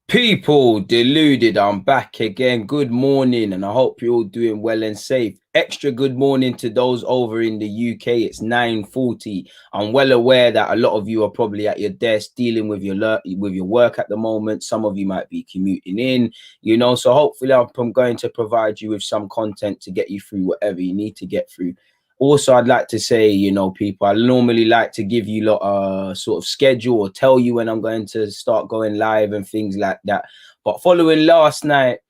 People, deluded, I'm back again. Good morning, and I hope you're all doing well and safe. Extra good morning to those over in the UK. It's 9:40. I'm well aware that a lot of you are probably at your desk dealing with your work at the moment. Some of you might be commuting in, so hopefully I'm going to provide you with some content to get you through whatever you need to get through. Also, I'd like to say, people, I normally like to give you a sort of schedule or tell you when I'm going to start going live and things like that. But following last night,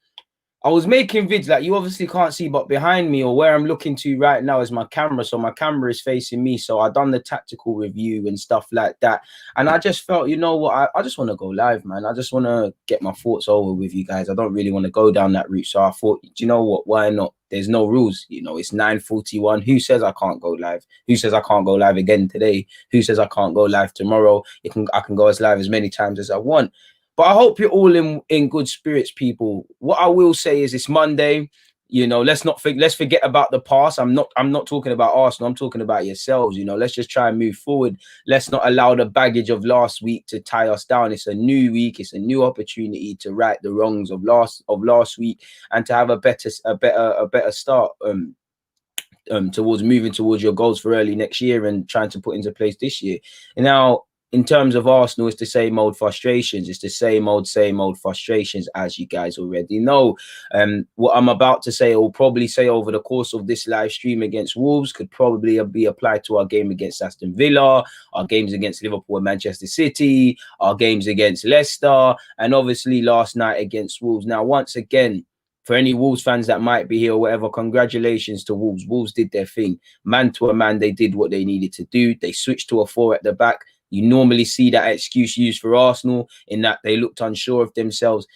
I was making vids like you obviously can't see, but behind me or where I'm looking to right now is my camera. So my camera is facing me. So I done the tactical review and stuff like that. And I just felt, you know what, I just want to go live, man. I just want to get my thoughts over with you guys. I don't really want to go down that route. So I thought, do you know what, why not? There's no rules, it's 9:41. Who says I can't go live? Who says I can't go live again today? Who says I can't go live tomorrow? I can go as live as many times as I want. But I hope you're all in good spirits, people. What I will say is it's Monday. Let's forget about the past. I'm not talking about Arsenal. I'm talking about yourselves. Let's just try and move forward. Let's not allow the baggage of last week to tie us down. It's a new week. It's a new opportunity to right the wrongs of last week and to have a better start towards moving towards your goals for early next year and trying to put into place this year. And now, in terms of Arsenal, it's the same old frustrations. It's the same old frustrations, as you guys already know. What I'm about to say, or probably say over the course of this live stream against Wolves, could probably be applied to our game against Aston Villa, our games against Liverpool and Manchester City, our games against Leicester, and obviously last night against Wolves. Now, once again, for any Wolves fans that might be here or whatever, congratulations to Wolves. Wolves did their thing. Man to a man, they did what they needed to do. They switched to a 4 at the back. You normally see that excuse used for Arsenal in that they looked unsure of themselves.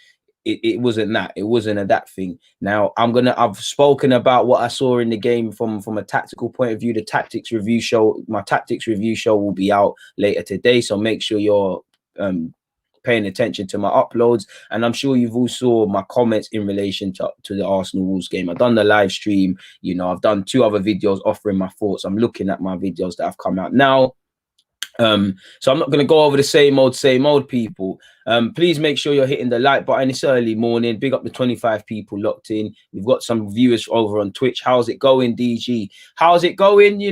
It wasn't that. It wasn't that thing. Now, I've spoken about what I saw in the game from a tactical point of view. My tactics review show will be out later today. So make sure you're paying attention to my uploads, and I'm sure you've all saw my comments in relation to the Arsenal Wolves game. I've done the live stream, I've done 2 other videos offering my thoughts. I'm looking at my videos that have come out now. So I'm not going to go over the same old people. Please make sure you're hitting the like button. It's early morning. Big up the 25 people locked in. We've got some viewers over on Twitch. How's it going, DG? How's it going?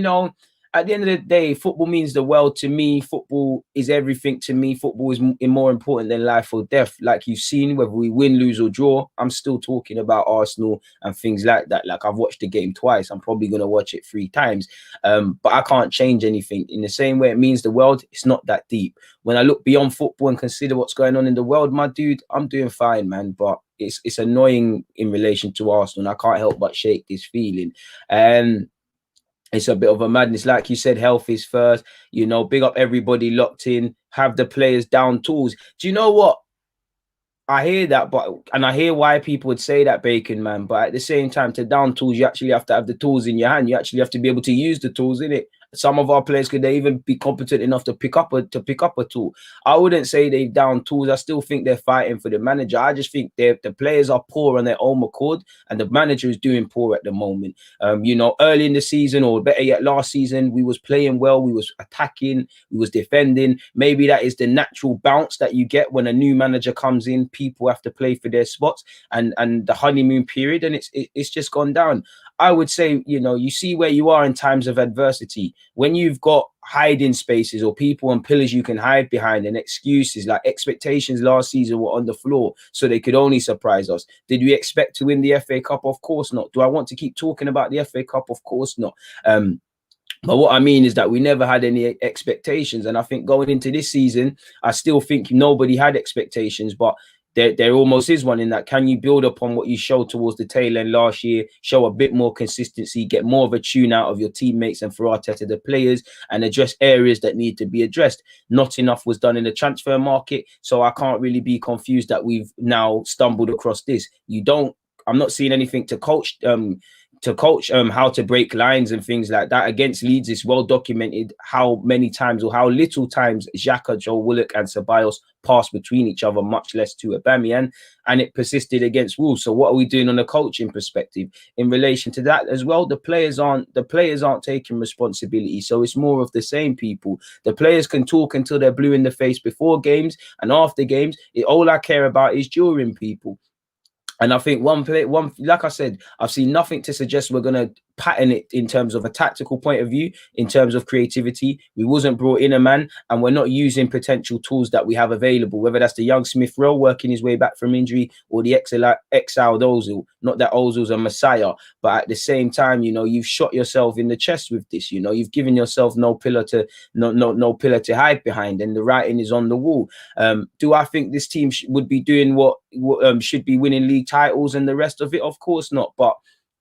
At the end of the day, football means the world to me. Football is everything to me. Football is more important than life or death. Like you've seen, whether we win, lose, or draw, I'm still talking about Arsenal and things like that. Like I've watched the game twice. I'm probably going to watch it 3 times. But I can't change anything. In the same way it means the world, it's not that deep. When I look beyond football and consider what's going on in the world, my dude, I'm doing fine, man. But it's annoying in relation to Arsenal. And I can't help but shake this feeling. It's a bit of a madness. Like you said, health is first. Big up everybody locked in. Have the players down tools. Do you know what? I hear that, and I hear why people would say that, Bacon Man. But at the same time, to down tools, you actually have to have the tools in your hand. You actually have to be able to use the tools, innit? Some of our players, could they even be competent enough to pick up a tool? I wouldn't say they've down tools. I still think they're fighting for the manager. I just think the players are poor on their own accord, and the manager is doing poor at the moment. Early in the season, or better yet, last season, we was playing well. We was attacking. We was defending. Maybe that is the natural bounce that you get when a new manager comes in. People have to play for their spots, and the honeymoon period, and it's just gone down. I would say, you see where you are in times of adversity. When you've got hiding spaces or people and pillars you can hide behind, and excuses like expectations last season were on the floor, so they could only surprise us. Did we expect to win the FA Cup? Of course not. Do I want to keep talking about the FA Cup? Of course not. But what I mean is that we never had any expectations. And I think going into this season, I still think nobody had expectations, but there almost is one in that. Can you build upon what you showed towards the tail end last year, show a bit more consistency, get more of a tune out of your teammates and for Arteta, the players, and address areas that need to be addressed? Not enough was done in the transfer market, so I can't really be confused that we've now stumbled across this. I'm not seeing anything to coach to coach how to break lines and things like that. Against Leeds, it's well documented how many times or how little times Jacko, Willian and Ceballos passed between each other, much less to Aubameyang, and it persisted against Wolves. So what are we doing on a coaching perspective in relation to that as well? The players aren't taking responsibility, so it's more of the same people. The players can talk until they're blue in the face before games, and after games, all I care about is during people. And I think like I said, I've seen nothing to suggest we're going to pattern it in terms of a tactical point of view, in terms of creativity. We wasn't brought in a man, and we're not using potential tools that we have available, whether that's the young Smith Rowe working his way back from injury or the exiled Ozil. Not that Ozil's a messiah, but at the same time, you know, you've shot yourself in the chest with this. You know, you've given yourself no pillar to hide behind, and the writing is on the wall. Do I think this team would be doing what should be winning league titles and the rest of it? Of course not. But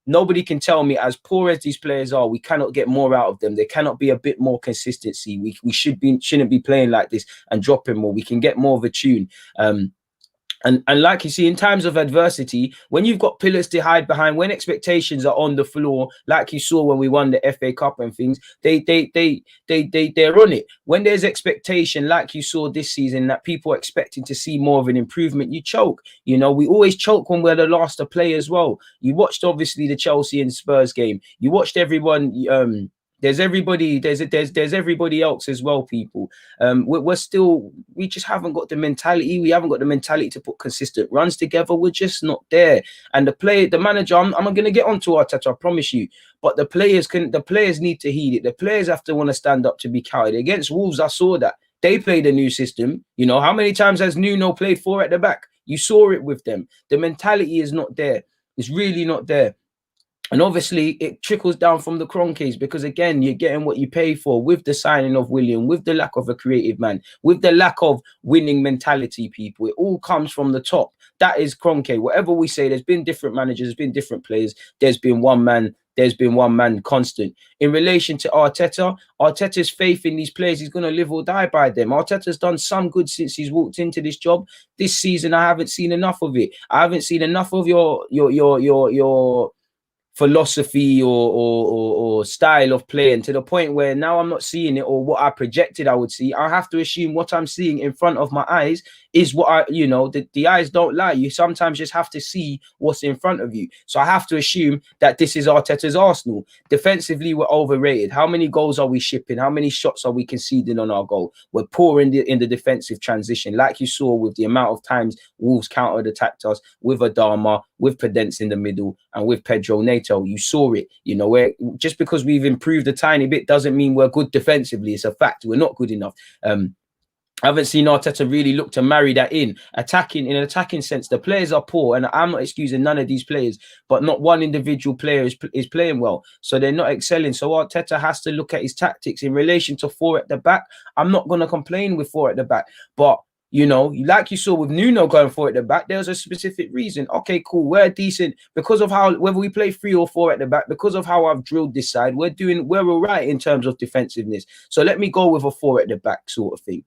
nobody can tell me, as poor as these players are, we cannot get more out of them. There cannot be a bit more consistency. We shouldn't be playing like this and dropping more. We can get more of a tune. And like you see, in times of adversity, when you've got pillars to hide behind, when expectations are on the floor, like you saw when we won the FA Cup and things, they're on it. When there's expectation, like you saw this season, that people are expecting to see more of an improvement, you choke. You know, we always choke when we're the last to play as well. You watched obviously the Chelsea and Spurs game. You watched everyone. There's everybody else as well, people. We just haven't got the mentality. We haven't got the mentality to put consistent runs together. We're just not there. And the manager, I'm going to get onto Arteta, I promise you. But the players need to heed it. The players have to want to stand up to be counted. Against Wolves, I saw that. They played a new system. You know, how many times has Nuno played 4 at the back? You saw it with them. The mentality is not there. It's really not there. And obviously, it trickles down from the Kroenkes, because, again, you're getting what you pay for with the signing of Willian, with the lack of a creative man, with the lack of winning mentality, people. It all comes from the top. That is Kroenke. Whatever we say, there's been different managers, there's been different players. There's been one man constant. In relation to Arteta's faith in these players, he's going to live or die by them. Arteta's done some good since he's walked into this job. This season, I haven't seen enough of it. I haven't seen enough of your philosophy or style of playing, to the point where now I'm not seeing it, or what I projected I would see. I have to assume what I'm seeing in front of my eyes is what the eyes don't lie. You sometimes just have to see what's in front of you. So I have to assume that this is Arteta's Arsenal. Defensively, we're overrated. How many goals are we shipping? How many shots are we conceding on our goal? We're poor in the defensive transition, like you saw with the amount of times Wolves counter-attacked us with Adama, with Podence in the middle, and with Pedro Neto. You saw it. You know, just because we've improved a tiny bit doesn't mean we're good defensively. It's a fact. We're not good enough. I haven't seen Arteta really look to marry that in an attacking sense. The players are poor, and I'm not excusing none of these players, but not one individual player is playing well, so they're not excelling. So Arteta has to look at his tactics in relation to 4 at the back. I'm not going to complain with 4 at the back, but you know, like you saw with Nuno going 4 at the back, there's a specific reason. Okay, cool. We're decent because of how, whether we play 3 or 4 at the back, because of how I've drilled this side, we're all right in terms of defensiveness. So let me go with a 4 at the back sort of thing.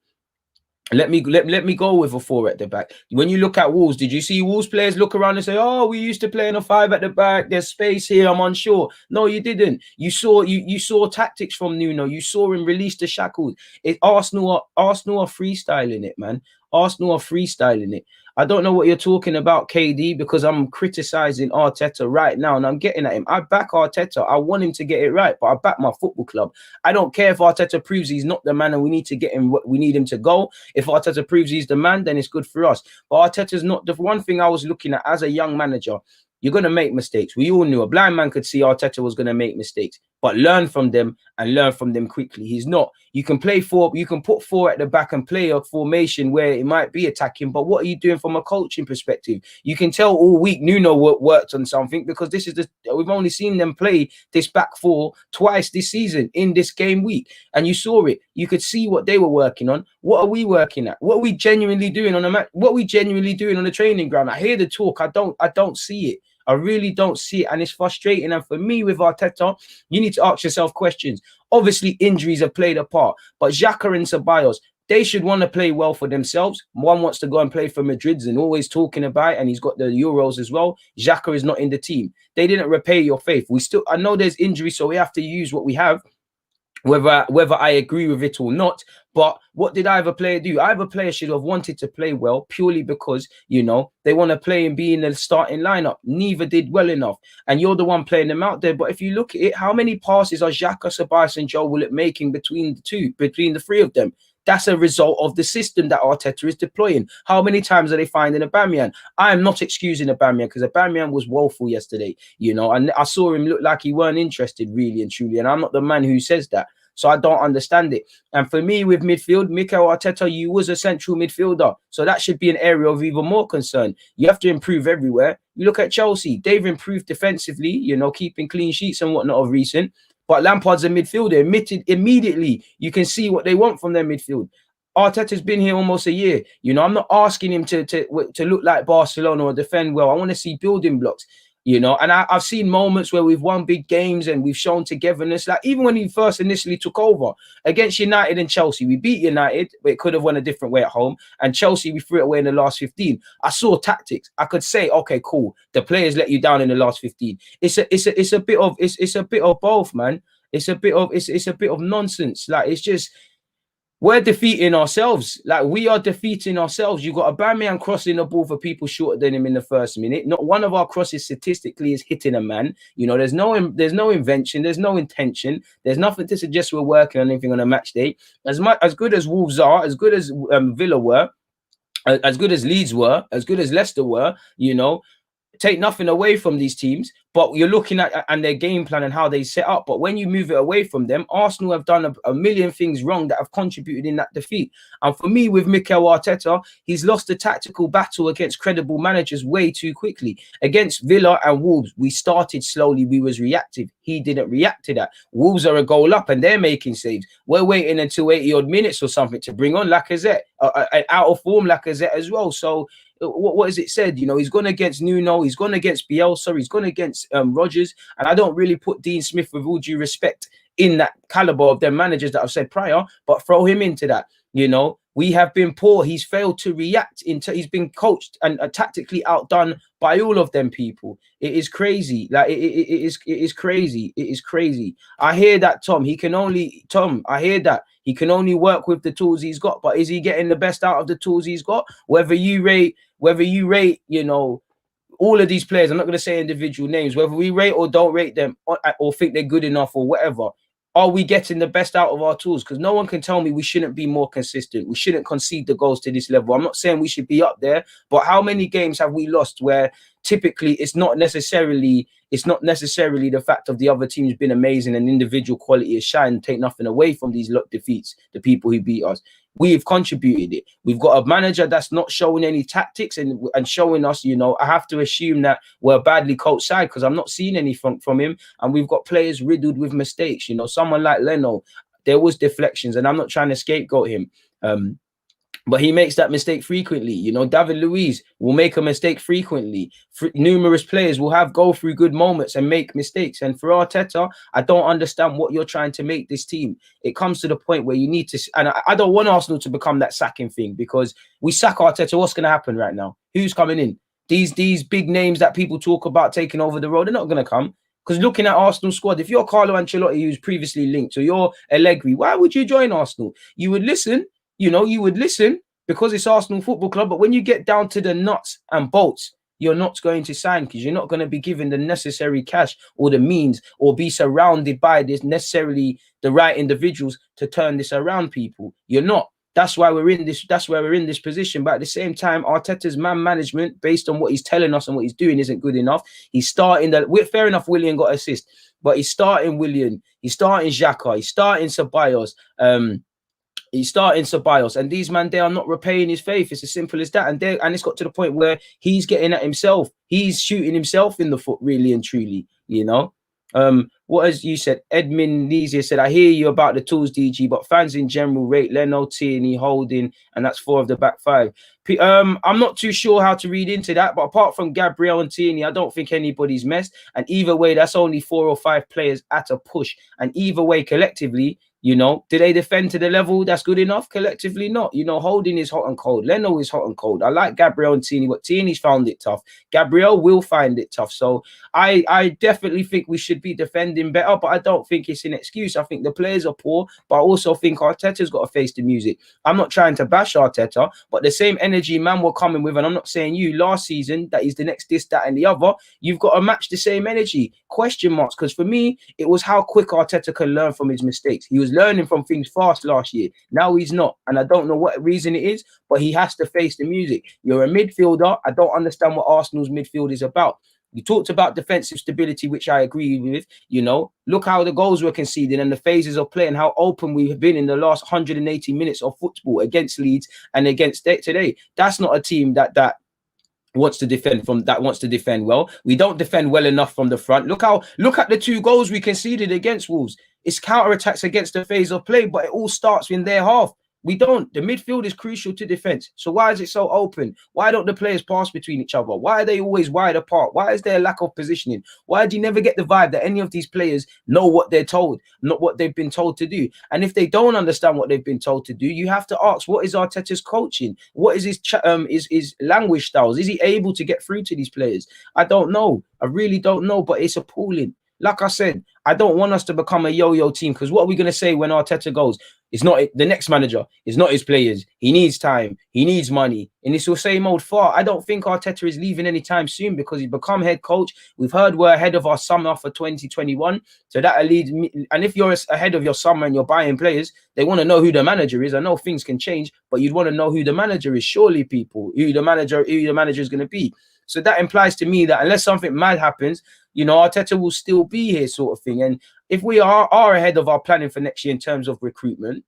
Let me go with a 4 at the back. When you look at Wolves, did you see Wolves players look around and say, "Oh, we used to play in a 5 at the back. There's space here. I'm unsure." No, you didn't. You saw tactics from Nuno. You saw him release the shackles. Arsenal are freestyling it, man. Arsenal are freestyling it. I don't know what you're talking about, KD, because I'm criticizing Arteta right now, and I'm getting at him. I back Arteta. I want him to get it right, but I back my football club. I don't care if Arteta proves he's not the man and we need to get him. We need him to go. If Arteta proves he's the man, then it's good for us. But Arteta's not. The one thing I was looking at as a young manager, you're going to make mistakes. We all knew. A blind man could see Arteta was going to make mistakes, but learn from them and learn from them quickly. He's not. You can play 4, you can put 4 at the back and play a formation where it might be attacking, but what are you doing from a coaching perspective? You can tell all week Nuno worked on something, because this is we've only seen them play this back 4 twice this season in this game week, and you saw it. You could see what they were working on. What are we working at? What are we genuinely doing on the match? What are we genuinely doing on the training ground? I hear the talk. I don't see it. I really don't see it, and it's frustrating. And for me, with Arteta, you need to ask yourself questions. Obviously, injuries have played a part, but Jacko and Ceballos, they should want to play well for themselves. One wants to go and play for Madrid's and always talking about it, and he's got the Euros as well. Jacko is not in the team. They didn't repay your faith. I know there's injury, so we have to use what we have, whether I agree with it or not. But what did either player do? Either player should have wanted to play well purely because, you know, they want to play and be in the starting lineup. Neither did well enough. And you're the one playing them out there. But if you look at it, how many passes are Jacko, Ceballos and Joe Willock making between the three of them? That's a result of the system that Arteta is deploying. How many times are they finding Aubameyang? I am not excusing Aubameyang, because Aubameyang was woeful yesterday, you know, and I saw him look like he weren't interested really and truly. And I'm not the man who says that. So I don't understand it. And for me, with midfield, Mikel Arteta, you was a central midfielder. So that should be an area of even more concern. You have to improve everywhere. You look at Chelsea, they've improved defensively, you know, keeping clean sheets and whatnot of recent. But Lampard's a midfielder. Admitted immediately, you can see what they want from their midfield. Arteta's been here almost a year. You know, I'm not asking him to look like Barcelona or defend well. I want to see building blocks. You know, and I've seen moments where we've won big games and we've shown togetherness. Like even when he first initially took over against United and Chelsea, we beat United, but it could have won a different way at home. And Chelsea, we threw it away in the last 15. I saw tactics. I could say, okay, cool. The players let you down in the last 15. It's a bit of both, man. It's a bit of nonsense. Like it's just, we're defeating ourselves. Like we are defeating ourselves. You got Aubameyang crossing the ball for people shorter than him in the first minute. Not one of our crosses statistically is hitting a man. You know, there's no invention, there's no intention, there's nothing to suggest we're working on anything on a match day. As good as Wolves are, as good as Villa were, as good as Leeds were, as good as Leicester were, you know, take nothing away from these teams, but you're looking at and their game plan and how they set up. But when you move it away from them, Arsenal have done a million things wrong that have contributed in that defeat. And for me, with Mikel Arteta, he's lost the tactical battle against credible managers way too quickly. Against Villa and Wolves, we started slowly. We was reactive. He didn't react to that. Wolves are a goal up and they're making saves. We're waiting until 80 odd minutes or something to bring on Lacazette, out of form Lacazette as well. So what is it said? You know, he's gone against Nuno, he's gone against Bielsa, he's gone against Rodgers, and I don't really put Dean Smith, with all due respect, in that caliber of their managers that I've said prior, but throw him into that. You know, we have been poor. He's failed to react he's been coached and tactically outdone by all of them people. It is crazy. Like it is crazy. It is crazy. I hear that, Tom. I hear that he can only work with the tools he's got, but is he getting the best out of the tools he's got? Whether you rate, you know, all of these players, I'm not going to say individual names, whether we rate or don't rate them or think they're good enough or whatever, are we getting the best out of our tools? Because no one can tell me we shouldn't be more consistent. We shouldn't concede the goals to this level. I'm not saying we should be up there, but how many games have we lost where typically it's not necessarily the fact of the other team's been amazing and individual quality is shine, take nothing away from these defeats, the people who beat us. We've contributed it. We've got a manager that's not showing any tactics and showing us, you know, I have to assume that we're a badly coached side because I'm not seeing anything from him. And we've got players riddled with mistakes. You know, someone like Leno, there was deflections, and I'm not trying to scapegoat him. But he makes that mistake frequently. You know, David Luiz will make a mistake frequently. Numerous players will go through good moments and make mistakes. And for Arteta, I don't understand what you're trying to make this team. It comes to the point where you need to, and I don't want Arsenal to become that sacking thing, because we sack Arteta, what's going to happen right now? Who's coming in? These big names that people talk about taking over the road, they're not going to come. Because looking at Arsenal squad, if you're Carlo Ancelotti, who's previously linked, or you're Allegri, why would you join Arsenal? You would listen. You know, you would listen because it's Arsenal Football Club. But when you get down to the nuts and bolts, you're not going to sign because you're not going to be given the necessary cash or the means or be surrounded by this necessarily the right individuals to turn this around, people. You're not. That's why we're in this. That's why we're in this position. But at the same time, Arteta's man management, based on what he's telling us and what he's doing, isn't good enough. He's starting fair enough. Willian got assist, but he's starting Willian. He's starting Jacko. He's starting Ceballos. He's starting Ceballos, and these man, they are not repaying his faith. It's as simple as that. And it's got to the point where he's getting at himself. He's shooting himself in the foot, really and truly, you know. What as you said, Edmund Leesia said, I hear you about the tools, DG, but fans in general rate Leno, Tierney, Holding, and that's 4 of the back 5. I'm not too sure how to read into that, but apart from Gabriel and Tierney, I don't think anybody's messed. And either way, that's only 4 or 5 players at a push. And either way, collectively, You know, do they defend to the level that's good enough? Collectively, not. You know, Holding is hot and cold. Leno is hot and cold. I like Gabriel and Tini, but Tini's found it tough. Gabriel will find it tough. So I definitely think we should be defending better, but I don't think it's an excuse. I think the players are poor, but I also think Arteta's got to face the music. I'm not trying to bash Arteta, but the same energy man were coming with, and I'm not saying you last season that he's the next this, that, and the other. You've got to match the same energy. Question marks, because for me, it was how quick Arteta can learn from his mistakes. He was learning from things fast last year. Now he's not, and I don't know what reason it is, but he has to face the music. You're a midfielder. I don't understand what Arsenal's midfield is about. You talked about defensive stability, which I agree with. You know, look how the goals were conceded and the phases of play and how open we have been in the last 180 minutes of football against Leeds and against today. That's not a team that wants to defend well. We don't defend well enough from the front. Look at the 2 goals we conceded against Wolves. It's counter-attacks against the phase of play, but it all starts in their half. We don't. The midfield is crucial to defense. So why is it so open? Why don't the players pass between each other? Why are they always wide apart? Why is there a lack of positioning? Why do you never get the vibe that any of these players know what they're told, not what they've been told to do? And if they don't understand what they've been told to do, you have to ask, what is Arteta's coaching? What is his language styles? Is he able to get through to these players? I don't know. I really don't know, but it's appalling. Like I said, I don't want us to become a yo-yo team, because what are we going to say when Arteta goes? It's not the next manager. It's not his players. He needs time. He needs money. And it's the same old far. I don't think Arteta is leaving anytime soon, because he's become head coach. We've heard we're ahead of our summer for 2021. So that leads me. And if you're ahead of your summer and you're buying players, they want to know who the manager is. I know things can change, but you'd want to know who the manager is. Surely, people, who the manager is going to be. So that implies to me that unless something mad happens, you know, Arteta will still be here, sort of thing. And if we are ahead of our planning for next year in terms of recruitment,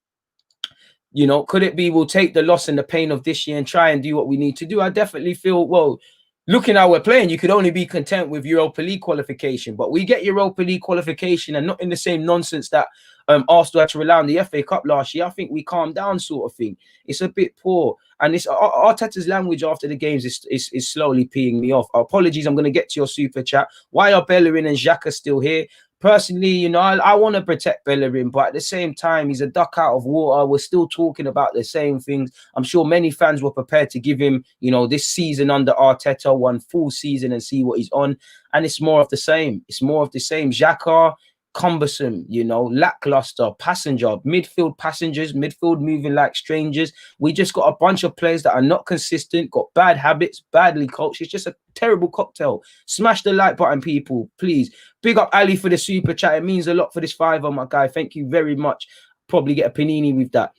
you know, could it be we'll take the loss and the pain of this year and try and do what we need to do? I definitely feel, well, looking how we're playing, you could only be content with Europa League qualification. But we get Europa League qualification and not in the same nonsense that Arsenal had to rely on the FA Cup last year. I think we calmed down, sort of thing. It's a bit poor. And it's Arteta's language after the games is slowly peeing me off. Apologies, I'm going to get to your super chat. Why are Bellerin and Jacko still here? Personally, you know, I want to protect Bellerin, but at the same time, he's a duck out of water. We're still talking about the same things. I'm sure many fans were prepared to give him, you know, this season under Arteta, 1 full season, and see what he's on. And it's more of the same. It's more of the same. Jacko, cumbersome, you know, lackluster, passenger, midfield passengers, midfield moving like strangers. We just got a bunch of players that are not consistent, got bad habits, badly coached. It's just a terrible cocktail. Smash the like button, people, please. Big up Ali for the super chat. It means a lot for this $5, my guy. Thank you very much. Probably get a panini with that.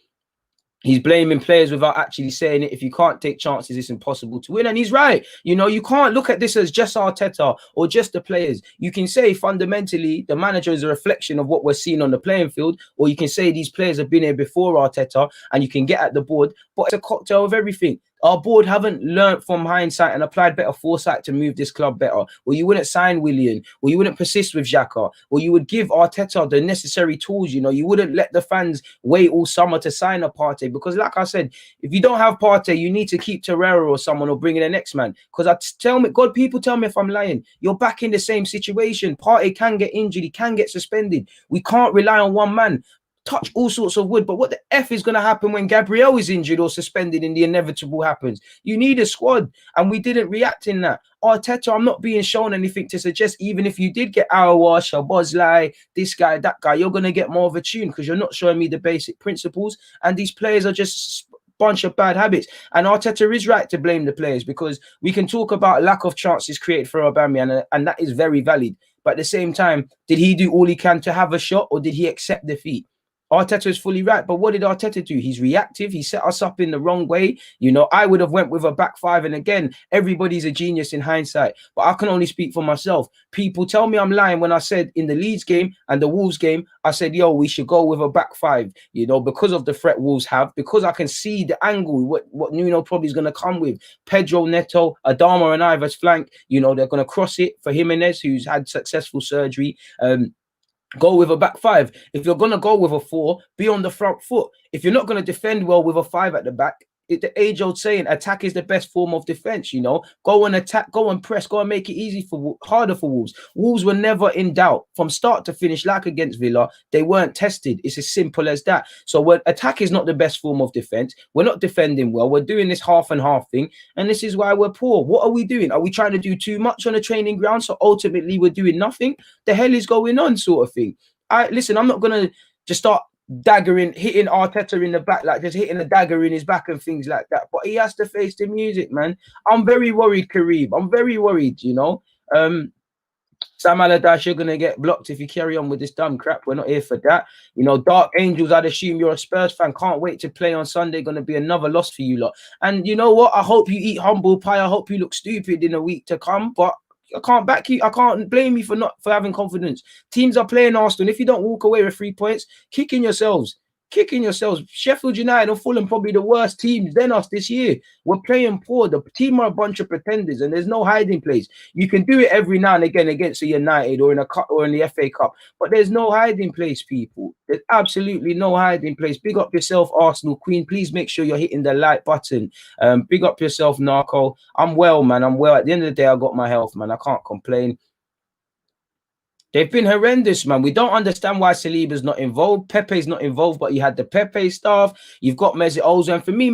He's blaming players without actually saying it. If you can't take chances, it's impossible to win. And he's right. You know, you can't look at this as just Arteta or just the players. You can say fundamentally the manager is a reflection of what we're seeing on the playing field, or you can say these players have been here before Arteta and you can get at the board, but it's a cocktail of everything. Our board haven't learnt from hindsight and applied better foresight to move this club better. Or you wouldn't sign Willian, or you wouldn't persist with Jacko, or you would give Arteta the necessary tools. You know, you wouldn't let the fans wait all summer to sign a Partey, because like I said, if you don't have Partey, you need to keep Torreira or someone, or bring in the next man. Because people tell me if I'm lying. You're back in the same situation. Partey can get injured, he can get suspended. We can't rely on one man. Touch all sorts of wood, but what the F is going to happen when Gabriel is injured or suspended and the inevitable happens? You need a squad, and we didn't react in that. Arteta, I'm not being shown anything to suggest even if you did get Aouar, Shabozlai, this guy, that guy, you're going to get more of a tune, because you're not showing me the basic principles, and these players are just bunch of bad habits. And Arteta is right to blame the players, because we can talk about lack of chances created for Aubameyang, and that is very valid. But at the same time, did he do all he can to have a shot, or did he accept defeat? Arteta is fully right, but what did Arteta do? He's reactive. He set us up in the wrong way. You know, I would have went with a back five, and again, everybody's a genius in hindsight, but I can only speak for myself. People tell me I'm lying when I said in the Leeds game and the Wolves game, I said, yo, we should go with a back five, you know, because of the threat Wolves have, because I can see the angle, what Nuno probably is going to come with. Pedro, Neto, Adama and Iver's flank, you know, they're going to cross it for Jimenez, who's had successful surgery. Go with a back five. If you're going to go with a 4, be on the front foot. If you're not going to defend well with a 5 at the back, the age-old saying, attack is the best form of defense. You know, go and attack, go and press, go and make it easy harder for Wolves. Wolves were never in doubt from start to finish, like against Villa. They weren't tested. It's as simple as that. So when attack is not the best form of defense, we're not defending well. We're doing this half and half thing, and this is why we're poor. What are we doing? Are we trying to do too much on a training ground? So ultimately, we're doing nothing. The hell is going on, sort of thing. Listen, I'm not gonna just start daggering, hitting Arteta in the back, like just hitting a dagger in his back and things like that. But he has to face the music, man. I'm very worried, Kareem. I'm very worried, you know. Sam Allardyce, you're going to get blocked if you carry on with this dumb crap. We're not here for that. You know, Dark Angels, I'd assume you're a Spurs fan. Can't wait to play on Sunday. Going to be another loss for you lot. And you know what? I hope you eat humble pie. I hope you look stupid in a week to come. But I can't back you. I can't blame you for having confidence. Teams are playing Arsenal. If you don't walk away with 3 points, kicking yourselves. Sheffield United and Fulham probably the worst teams than us this year. We're playing poor. The team are a bunch of pretenders, and there's no hiding place. You can do it every now and again against a United or in a cup or in the FA Cup, but there's no hiding place, people. There's absolutely no hiding place. Big up yourself, Arsenal Queen. Please make sure you're hitting the like button. Big up yourself, Narco. I'm well, man. I'm well. At the end of the day, I got my health, man. I can't complain. They've been horrendous, man. We don't understand why Saliba's not involved. Pepe's not involved, but you had the Pepe staff. You've got Mesut Ozil. And for me,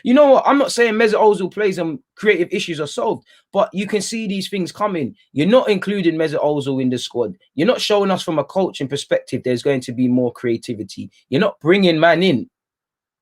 you know what? I'm not saying Mesut Ozil plays and creative issues are solved, but you can see these things coming. You're not including Mesut Ozil in the squad. You're not showing us from a coaching perspective there's going to be more creativity. You're not bringing man in.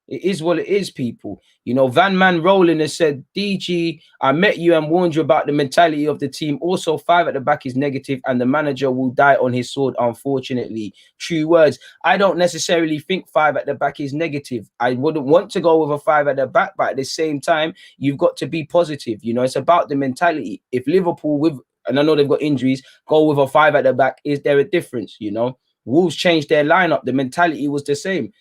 It is what it is, people. You know, Van Man Rowland has said, DG, I met you and warned you about the mentality of the team. Also, 5 at the back is negative and the manager will die on his sword, unfortunately. True words. I don't necessarily think 5 at the back is negative. I wouldn't want to go with a 5 at the back, but at the same time, you've got to be positive. You know, it's about the mentality. If Liverpool, and I know they've got injuries, go with a 5 at the back, is there a difference, you know? Wolves changed their lineup. The mentality was the same.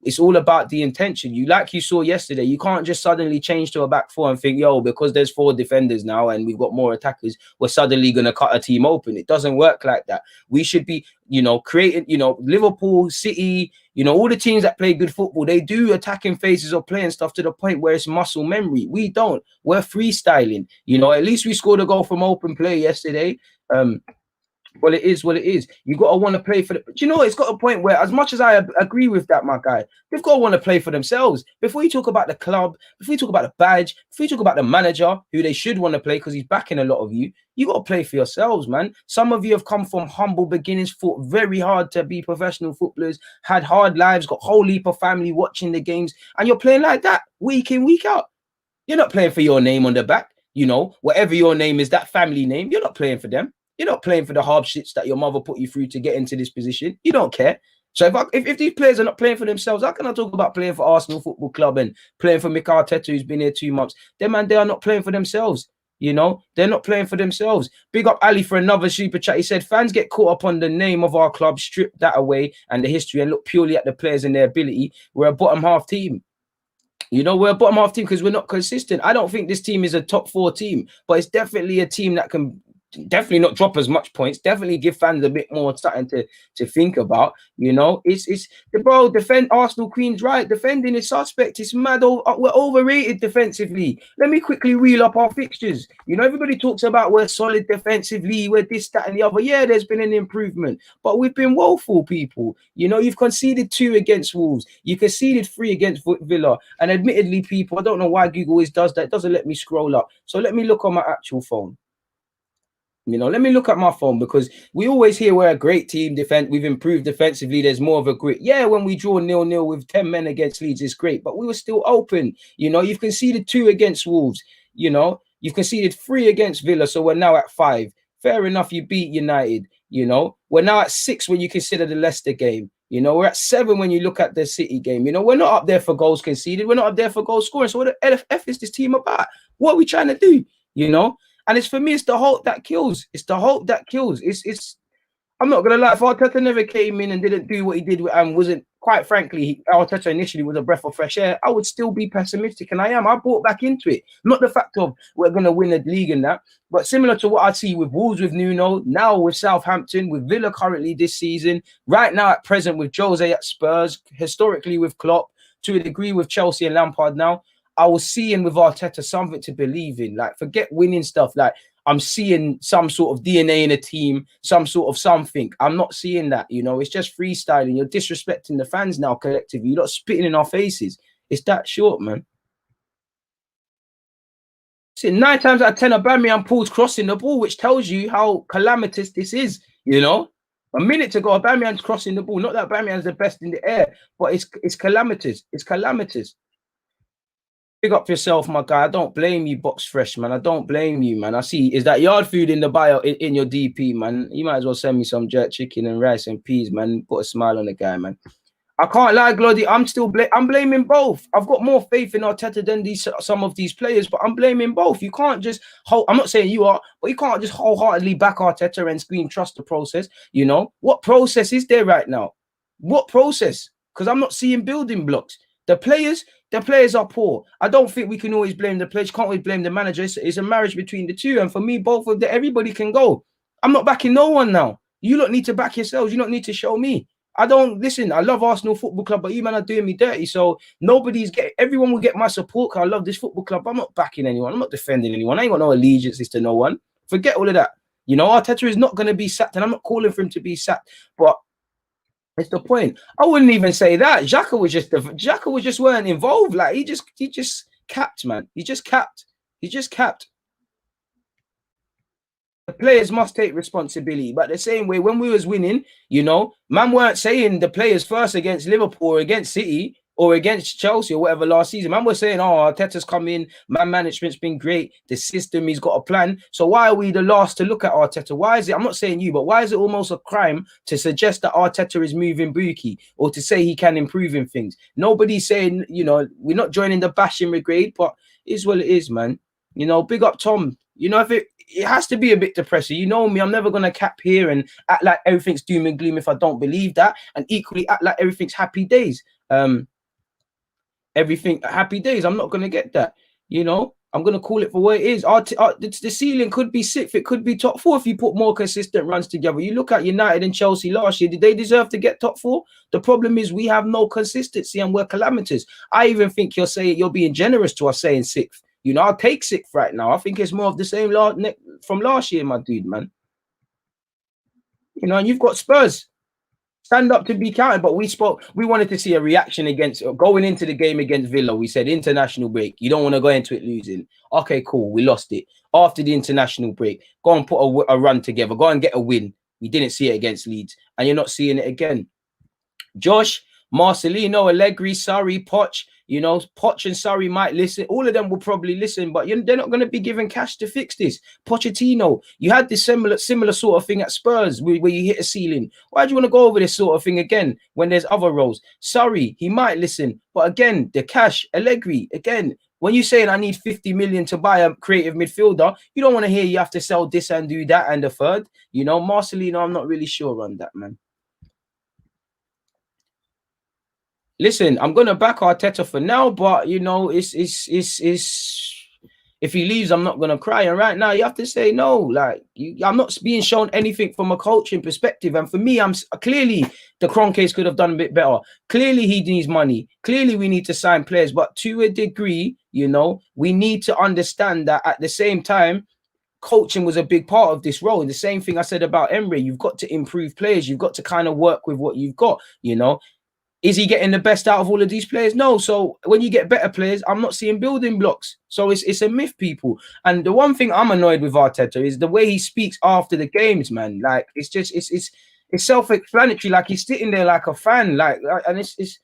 It's all about the intention. Like you saw yesterday, you can't just suddenly change to a back 4 and think, yo, because there's 4 defenders now and we've got more attackers, we're suddenly going to cut a team open. It doesn't work like that. We should be, you know, creating, you know, Liverpool, City, you know, all the teams that play good football, they do attacking phases of playing stuff to the point where it's muscle memory. We don't. We're freestyling. You know, at least we scored a goal from open play yesterday. Well, it is what it is. You got to want to play for but you know, it's got a point where, as much as I agree with that, my guy, they've got to want to play for themselves. Before you talk about the club, before you talk about the badge, before you talk about the manager, who they should want to play because he's backing a lot of you, you got to play for yourselves, man. Some of you have come from humble beginnings, fought very hard to be professional footballers, had hard lives, got a whole heap of family watching the games, and you're playing like that week in, week out. You're not playing for your name on the back. You know, whatever your name is, that family name, you're not playing for them. You're not playing for the hardships that your mother put you through to get into this position. You don't care. So if these players are not playing for themselves, how can I talk about playing for Arsenal Football Club and playing for Mikel Arteta, who's been here 2 months? Them man, they are not playing for themselves. You know, they're not playing for themselves. Big up Ali for another super chat. He said, fans get caught up on the name of our club, strip that away and the history and look purely at the players and their ability. We're a bottom half team. You know, we're a bottom half team because we're not consistent. I don't think this team is a top 4 team, but it's definitely a team that can definitely not drop as much points, definitely give fans a bit more something to think about. You know, it's the bro, defend Arsenal Queen's right, defending is suspect. It's mad. We're overrated defensively. Let me quickly reel up our fixtures. You know, everybody talks about we're solid defensively, we're this, that, and the other. Yeah, there's been an improvement, but we've been woeful, people. You know, you've conceded 2 against Wolves, you conceded 3 against Villa, and admittedly, people, I don't know why Google always does that. It doesn't let me scroll up. So let me look on my actual phone. You know, let me look at my phone, because we always hear we're a great team, we've improved defensively, there's more of a grit. Yeah, when we draw 0-0 with 10 men against Leeds, it's great, but we were still open. You know, you've conceded 2 against Wolves. You know, you've conceded 3 against Villa, so we're now at 5. Fair enough, you beat United. You know, we're now at 6 when you consider the Leicester game. You know, we're at 7 when you look at the City game. You know, we're not up there for goals conceded. We're not up there for goals scoring. So what the F is this team about? What are we trying to do? You know? And it's, for me, it's the hope that kills. It's the hope that kills. It's. I'm not gonna lie. If Arteta never came in and didn't do what he did and wasn't, quite frankly, Arteta initially was a breath of fresh air, I would still be pessimistic, and I am. I bought back into it. Not the fact of we're gonna win the league and that, but similar to what I see with Wolves, with Nuno, now with Southampton, with Villa currently this season, right now at present with Jose at Spurs, historically with Klopp, to a degree with Chelsea and Lampard now. I was seeing with Arteta something to believe in. Like, forget winning stuff. Like, I'm seeing some sort of DNA in a team, some sort of something. I'm not seeing that, you know. It's just freestyling. You're disrespecting the fans now collectively. You're not spitting in our faces. It's that short, man. See, 9 times out of 10, Aubameyang pulls crossing the ball, which tells you how calamitous this is, you know. A minute to go, Aubameyang's crossing the ball. Not that Aubameyang's the best in the air, but it's calamitous. It's calamitous. Big up yourself, my guy. I don't blame you, Box Fresh, man. I don't blame you, man. I see, is that yard food in the bio in your DP, man? You might as well send me some jerk chicken and rice and peas, man. Put a smile on the guy, man. I can't lie, Glody. I'm blaming both. I've got more faith in Arteta than some of these players, but I'm blaming both. You can't just I'm not saying you are, but you can't just wholeheartedly back Arteta and scream trust the process. You know what process is there right now? What process? Because I'm not seeing building blocks. The players are poor. I don't think we can always blame the players. Can't always blame the manager. It's a marriage between the two. And for me, both of them, everybody can go. I'm not backing no one now. You don't need to back yourselves. You don't need to show me. I don't listen. I love Arsenal Football Club, but you man are doing me dirty. So everyone will get my support because I love this football club. I'm not backing anyone. I'm not defending anyone. I ain't got no allegiances to no one. Forget all of that. You know, Arteta is not going to be sacked, and I'm not calling for him to be sacked. But it's the point. I wouldn't even say that. Jacko was just weren't involved. Like he just capped, man. He just capped. The players must take responsibility. But the same way, when we was winning, you know, man weren't saying the players first against Liverpool or against City or against Chelsea or whatever last season. Man was saying, oh, Arteta's come in, man management's been great, the system, he's got a plan. So why are we the last to look at Arteta? Why is it, I'm not saying you, but why is it almost a crime to suggest that Arteta is moving bookie or to say he can improve in things? Nobody's saying, you know, we're not joining the bashing brigade, but it is what it is, man. You know, big up Tom. You know, if it has to be a bit depressing. You know me, I'm never going to cap here and act like everything's doom and gloom if I don't believe that. And equally act like everything's happy days. Everything happy days. I'm not going to get that. You know, I'm going to call it for what it is. The ceiling could be sixth. It could be top four if you put more consistent runs together. You look at United and Chelsea last year. Did they deserve to get top four? The problem is we have no consistency and we're calamitous. I even think you're being generous to us saying sixth. You know, I'll take sixth right now. I think it's more of the same from last year, my dude, man. You know, and you've got Spurs. Stand up to be counted, but we wanted to see a reaction against going into the game against Villa. We said international break. You don't want to go into it losing. Okay, cool. We lost it. After the international break, go and put a run together. Go and get a win. We didn't see it against Leeds, and you're not seeing it again. Josh, Marcelino, Allegri, Sarri, Poch. You know, Poch and Sarri might listen. All of them will probably listen, but they're not going to be given cash to fix this. Pochettino, you had this similar sort of thing at Spurs where you hit a ceiling. Why do you want to go over this sort of thing again when there's other roles? Sarri, he might listen, but again, the cash. Allegri, again, when you're saying I need 50 million to buy a creative midfielder, you don't want to hear you have to sell this and do that and the third. You know, Marcelino, I'm not really sure on that, man. Listen, I'm gonna back Arteta for now, but you know, it's if he leaves, I'm not gonna cry. And right now, you have to say no. Like, I'm not being shown anything from a coaching perspective. And for me, I'm clearly the Kroenkes could have done a bit better. Clearly, he needs money. Clearly, we need to sign players. But to a degree, you know, we need to understand that at the same time, coaching was a big part of this role. The same thing I said about Emery. You've got to improve players. You've got to kind of work with what you've got. You know. Is he getting the best out of all of these players? No. So when you get better players, I'm not seeing building blocks. So it's a myth, people. And the one thing I'm annoyed with Arteta is the way he speaks after the games, man. Like, it's just it's self-explanatory. Like, he's sitting there like a fan. Like, and it's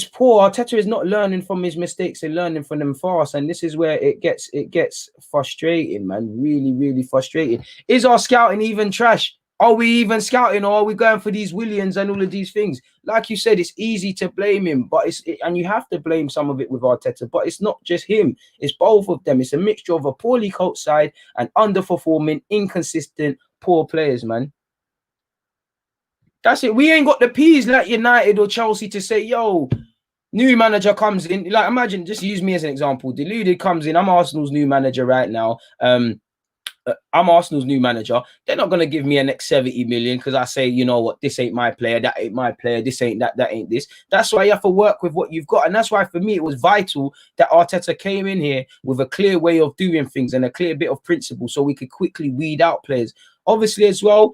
poor. Arteta is not learning from his mistakes and learning from them fast. And this is where it gets frustrating, man. Really, really frustrating. Is our scouting even trash? Are we even scouting, or are we going for these Willians and all of these things? Like you said, it's easy to blame him, but and you have to blame some of it with Arteta. But it's not just him; it's both of them. It's a mixture of a poorly coached side and underperforming, inconsistent, poor players, man. That's it. We ain't got the peas like United or Chelsea to say, "Yo, new manager comes in." Like, imagine, just use me as an example. Deluded comes in. I'm Arsenal's new manager right now. I'm Arsenal's new manager. They're not going to give me a next 70 million because I say, you know what, this ain't my player, that ain't my player, this ain't that, that ain't this. That's why you have to work with what you've got. And that's why for me, it was vital that Arteta came in here with a clear way of doing things and a clear bit of principle so we could quickly weed out players. Obviously, as well,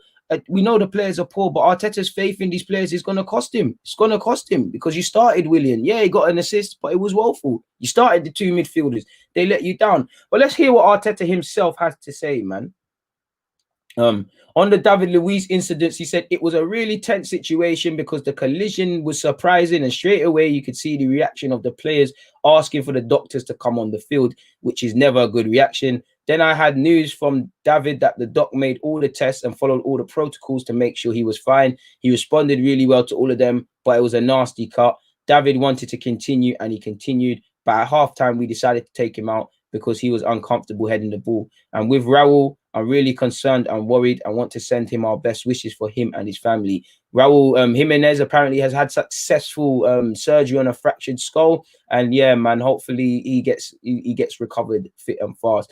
we know the players are poor, but Arteta's faith in these players is going to cost him. It's going to cost him because you started Willian. Yeah, he got an assist, but it was woeful. You started the two midfielders. They let you down. But let's hear what Arteta himself has to say, man. On the David Luiz incidents, he said it was a really tense situation because the collision was surprising, and straight away you could see the reaction of the players asking for the doctors to come on the field, which is never a good reaction. Then I had news from David that the doc made all the tests and followed all the protocols to make sure he was fine. He responded really well to all of them, but it was a nasty cut. David wanted to continue, and he continued. But at halftime, we decided to take him out because he was uncomfortable heading the ball. And with Raul, I'm really concerned and worried. I want to send him our best wishes for him and his family. Raul Jimenez apparently has had successful surgery on a fractured skull. And yeah, man, hopefully he gets recovered fit and fast.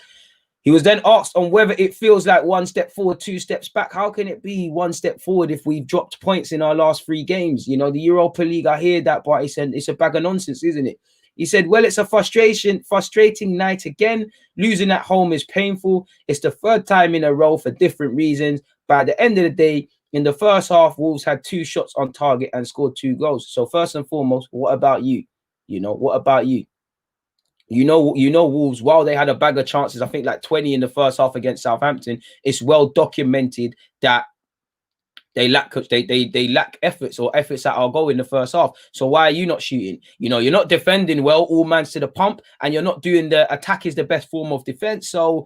He was then asked on whether it feels like one step forward, two steps back. How can it be one step forward if we've dropped points in our last 3 games? You know, the Europa League, I hear that, but he said it's a bag of nonsense, isn't it? He said, well, it's a frustrating night again. Losing at home is painful. It's the 3rd time in a row for different reasons. But at the end of the day, in the first half, Wolves had 2 shots on target and scored 2 goals. So first and foremost, what about you? You know, what about you? You know, Wolves, while they had a bag of chances, I think like 20 in the first half against Southampton, it's well documented that they lack efforts or efforts that are going in the first half. So why are you not shooting? You know, you're not defending well, all man's to the pump, and you're not doing the attack is the best form of defense. So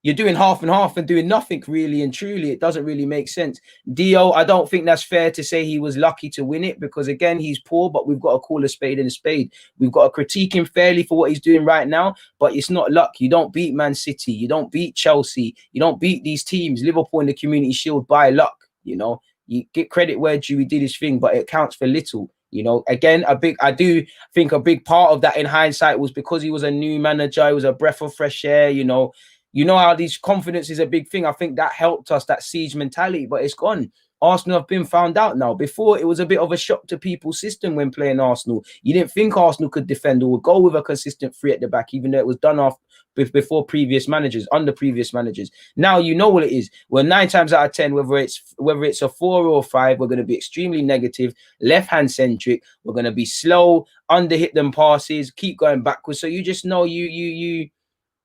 you're doing half and half and doing nothing really and truly. It doesn't really make sense. Dio, I don't think that's fair to say he was lucky to win it because, again, he's poor, but we've got to call a spade a spade. We've got to critique him fairly for what he's doing right now, but it's not luck. You don't beat Man City. You don't beat Chelsea. You don't beat these teams, Liverpool in the Community Shield, by luck. You know, you get credit where due, did his thing, but it counts for little. You know, again, I do think a big part of that in hindsight was because he was a new manager. It was a breath of fresh air, you know. You know how these confidence is a big thing. I think that helped us, that siege mentality, but it's gone. Arsenal have been found out now. Before, it was a bit of a shock to people's system when playing Arsenal. You didn't think Arsenal could defend or would go with a consistent 3 at the back, even though it was done off before previous managers, under previous managers. Now you know what it is. Well, 9 times out of 10, whether it's a 4 or 5, we're going to be extremely negative, left-hand centric. We're going to be slow, underhit them passes, keep going backwards. So you just know you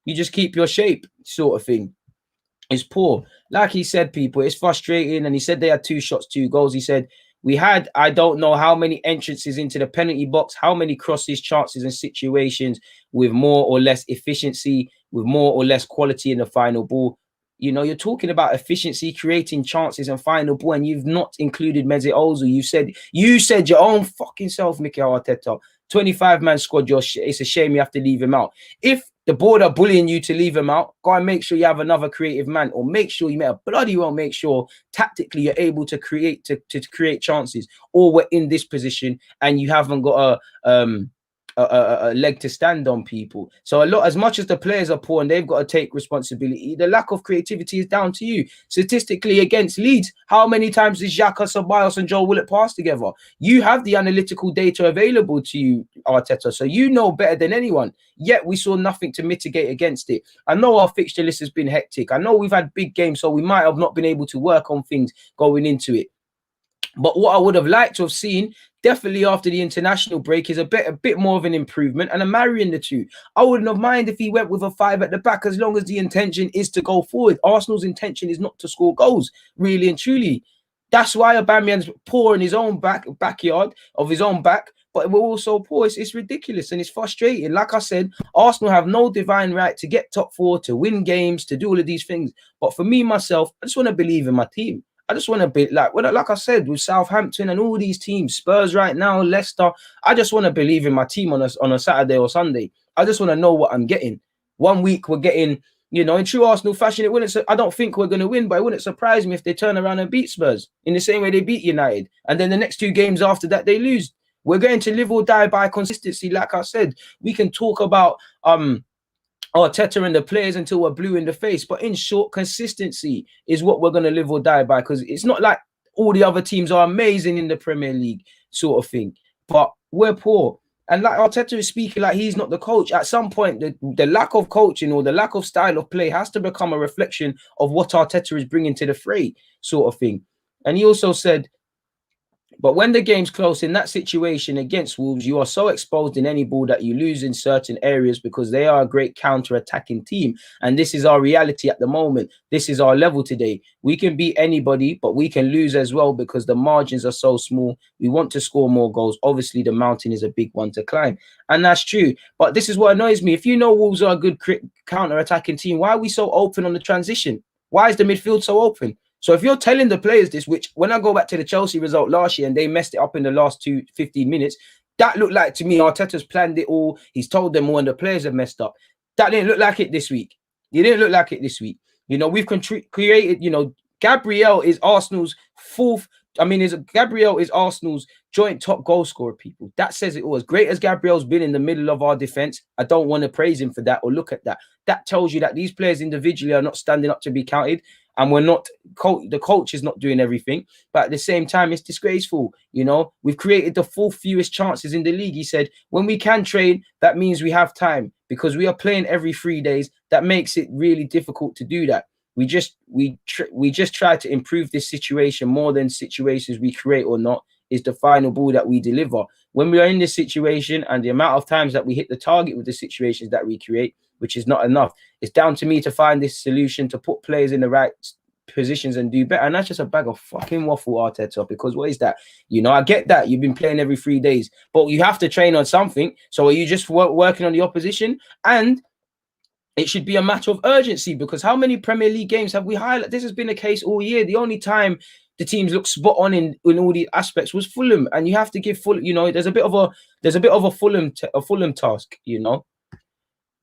just keep your shape, sort of thing. It's poor. Like he said, people, it's frustrating. And he said they had 2 shots, 2 goals. He said, we had, I don't know how many entrances into the penalty box, how many crosses, chances and situations with more or less efficiency, with more or less quality in the final ball. You know, you're talking about efficiency, creating chances and final ball, and you've not included Mesut Ozil. You said your own fucking self, Mikel Arteta, 25-man squad, it's a shame you have to leave him out. If the board are bullying you to leave him out, go and make sure you have another creative man, or make sure you make sure tactically you're able to create create chances, or we're in this position and you haven't got a leg to stand on, people. So as much as the players are poor and they've got to take responsibility, the lack of creativity is down to you. Statistically, against Leeds, how many times did Jacko, Ceballos and Joe Willock pass together? You have the analytical data available to you, Arteta, so you know better than anyone. Yet we saw nothing to mitigate against it. I know our fixture list has been hectic. I know we've had big games, so we might have not been able to work on things going into it. But what I would have liked to have seen, definitely after the international break, is a bit more of an improvement and a marrying the two. I wouldn't have minded if he went with a 5 at the back, as long as the intention is to go forward. Arsenal's intention is not to score goals, really and truly. That's why Aubameyang's poor in his own backyard of his own back. But we're also poor. It's ridiculous and it's frustrating. Like I said, Arsenal have no divine right to get top 4, to win games, to do all of these things. But for me, myself, I just want to believe in my team. I just want to be like I said, with Southampton and all these teams, Spurs right now, Leicester. I just want to believe in my team on a Saturday or Sunday. I just want to know what I'm getting. One week we're getting, you know, in true Arsenal fashion, I don't think we're going to win, but it wouldn't surprise me if they turn around and beat Spurs in the same way they beat United. And then the next 2 games after that, they lose. We're going to live or die by consistency. Like I said, we can talk about Arteta and the players until we're blue in the face. But in short, consistency is what we're going to live or die by, because it's not like all the other teams are amazing in the Premier League sort of thing, but we're poor. And like Arteta is speaking like he's not the coach. At some point, the lack of coaching or the lack of style of play has to become a reflection of what Arteta is bringing to the fray sort of thing. And he also said, but when the game's close in that situation against Wolves, you are so exposed in any ball that you lose in certain areas because they are a great counter-attacking team. And this is our reality at the moment. This is our level today. We can beat anybody, but we can lose as well because the margins are so small. We want to score more goals. Obviously, the mountain is a big one to climb. And that's true. But this is what annoys me. If you know Wolves are a good counter-attacking team, why are we so open on the transition? Why is the midfield so open? So if you're telling the players this, which when I go back to the Chelsea result last year and they messed it up in the last 15 minutes, that looked like to me Arteta's planned it all. He's told them all and the players have messed up. That didn't look like it this week. It didn't look like it this week. You know, we've created, you know, Gabriel is Arsenal's Gabriel is Arsenal's joint top goal scorer, people. That says it all. As great as Gabriel's been in the middle of our defense, I don't want to praise him for that or look at that. That tells you that these players individually are not standing up to be counted. And we're not, the coach is not doing everything. But at the same time, it's disgraceful. You know, we've created the fourth fewest chances in the league. He said, when we can train, that means we have time because we are playing every 3 days. That makes it really difficult to do that. We just try to improve this situation more than situations we create or not is the final ball that we deliver. When we are in this situation and the amount of times that we hit the target with the situations that we create, which is not enough, it's down to me to find this solution to put players in the right positions and do better. And that's just a bag of fucking waffle, Arteta, because what is that? You know, I get that you've been playing every 3 days, but you have to train on something. So are you just working on the opposition? And it should be a matter of urgency, because how many Premier League games have we highlighted? This has been the case all year. The only time the teams look spot on in all these aspects was Fulham, and you have to give Fulham. You know, there's a bit of a Fulham task. You know,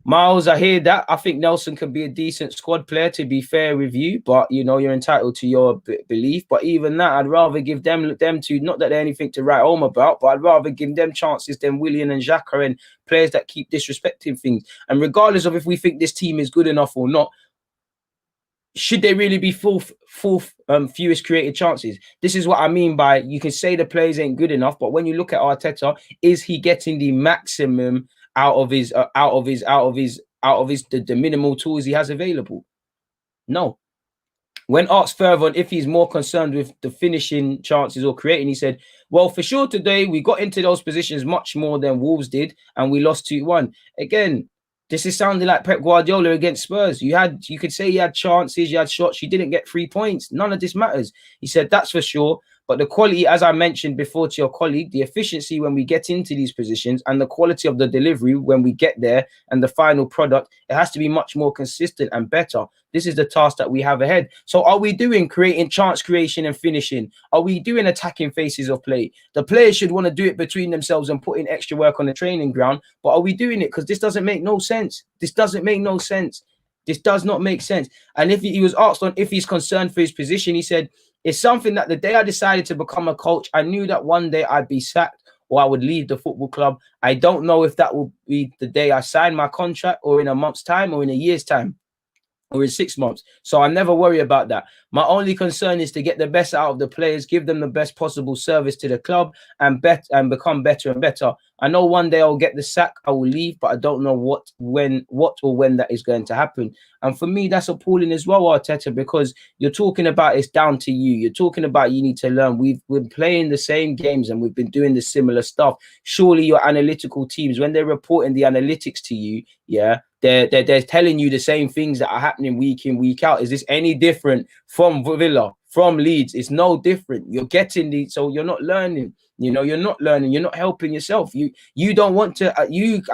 Miles, I hear that. I think Nelson can be a decent squad player, to be fair with you, but you know, you're entitled to your belief. But even that, I'd rather give them to, not that they're anything to write home about, but I'd rather give them chances than Willian and Jacko and players that keep disrespecting things. And regardless of if we think this team is good enough or not, should they really be fourth fewest created chances? This is what I mean by, you can say the players ain't good enough, but when you look at Arteta, is he getting the maximum out of his the minimal tools he has available? No. When asked further on if he's more concerned with the finishing chances or creating, he said, well, for sure today we got into those positions much more than Wolves did and we lost 2-1. Again, this is sounding like Pep Guardiola against Spurs. You could say you had chances, you had shots, you didn't get 3 points. None of this matters. He said, that's for sure. But the quality, as I mentioned before to your colleague, the efficiency when we get into these positions and the quality of the delivery when we get there and the final product, it has to be much more consistent and better. This is the task that we have ahead. So are we doing creating chance creation and finishing? Are we doing attacking phases of play? The players should want to do it between themselves and put in extra work on the training ground. But are we doing it? Because this doesn't make no sense. This doesn't make no sense. This does not make sense. And if he was asked on if he's concerned for his position, he said, it's something that the day I decided to become a coach, I knew that one day I'd be sacked or I would leave the football club. I don't know if that will be the day I sign my contract or in a month's time or in a year's time or in 6 months. So I never worry about that. My only concern is to get the best out of the players, give them the best possible service to the club and become better and better. I know one day I'll get the sack, I will leave, but I don't know what or when that is going to happen. And for me, that's appalling as well, Arteta, because you're talking about it's down to you. You're talking about you need to learn. We've been playing the same games and we've been doing the similar stuff. Surely your analytical teams, when they're reporting the analytics to you, yeah, they're telling you the same things that are happening week in, week out. Is this any different from Villa, from Leeds? It's no different. You're getting these, so you're not learning. You know, you're not learning. You're not helping yourself. You don't want to. I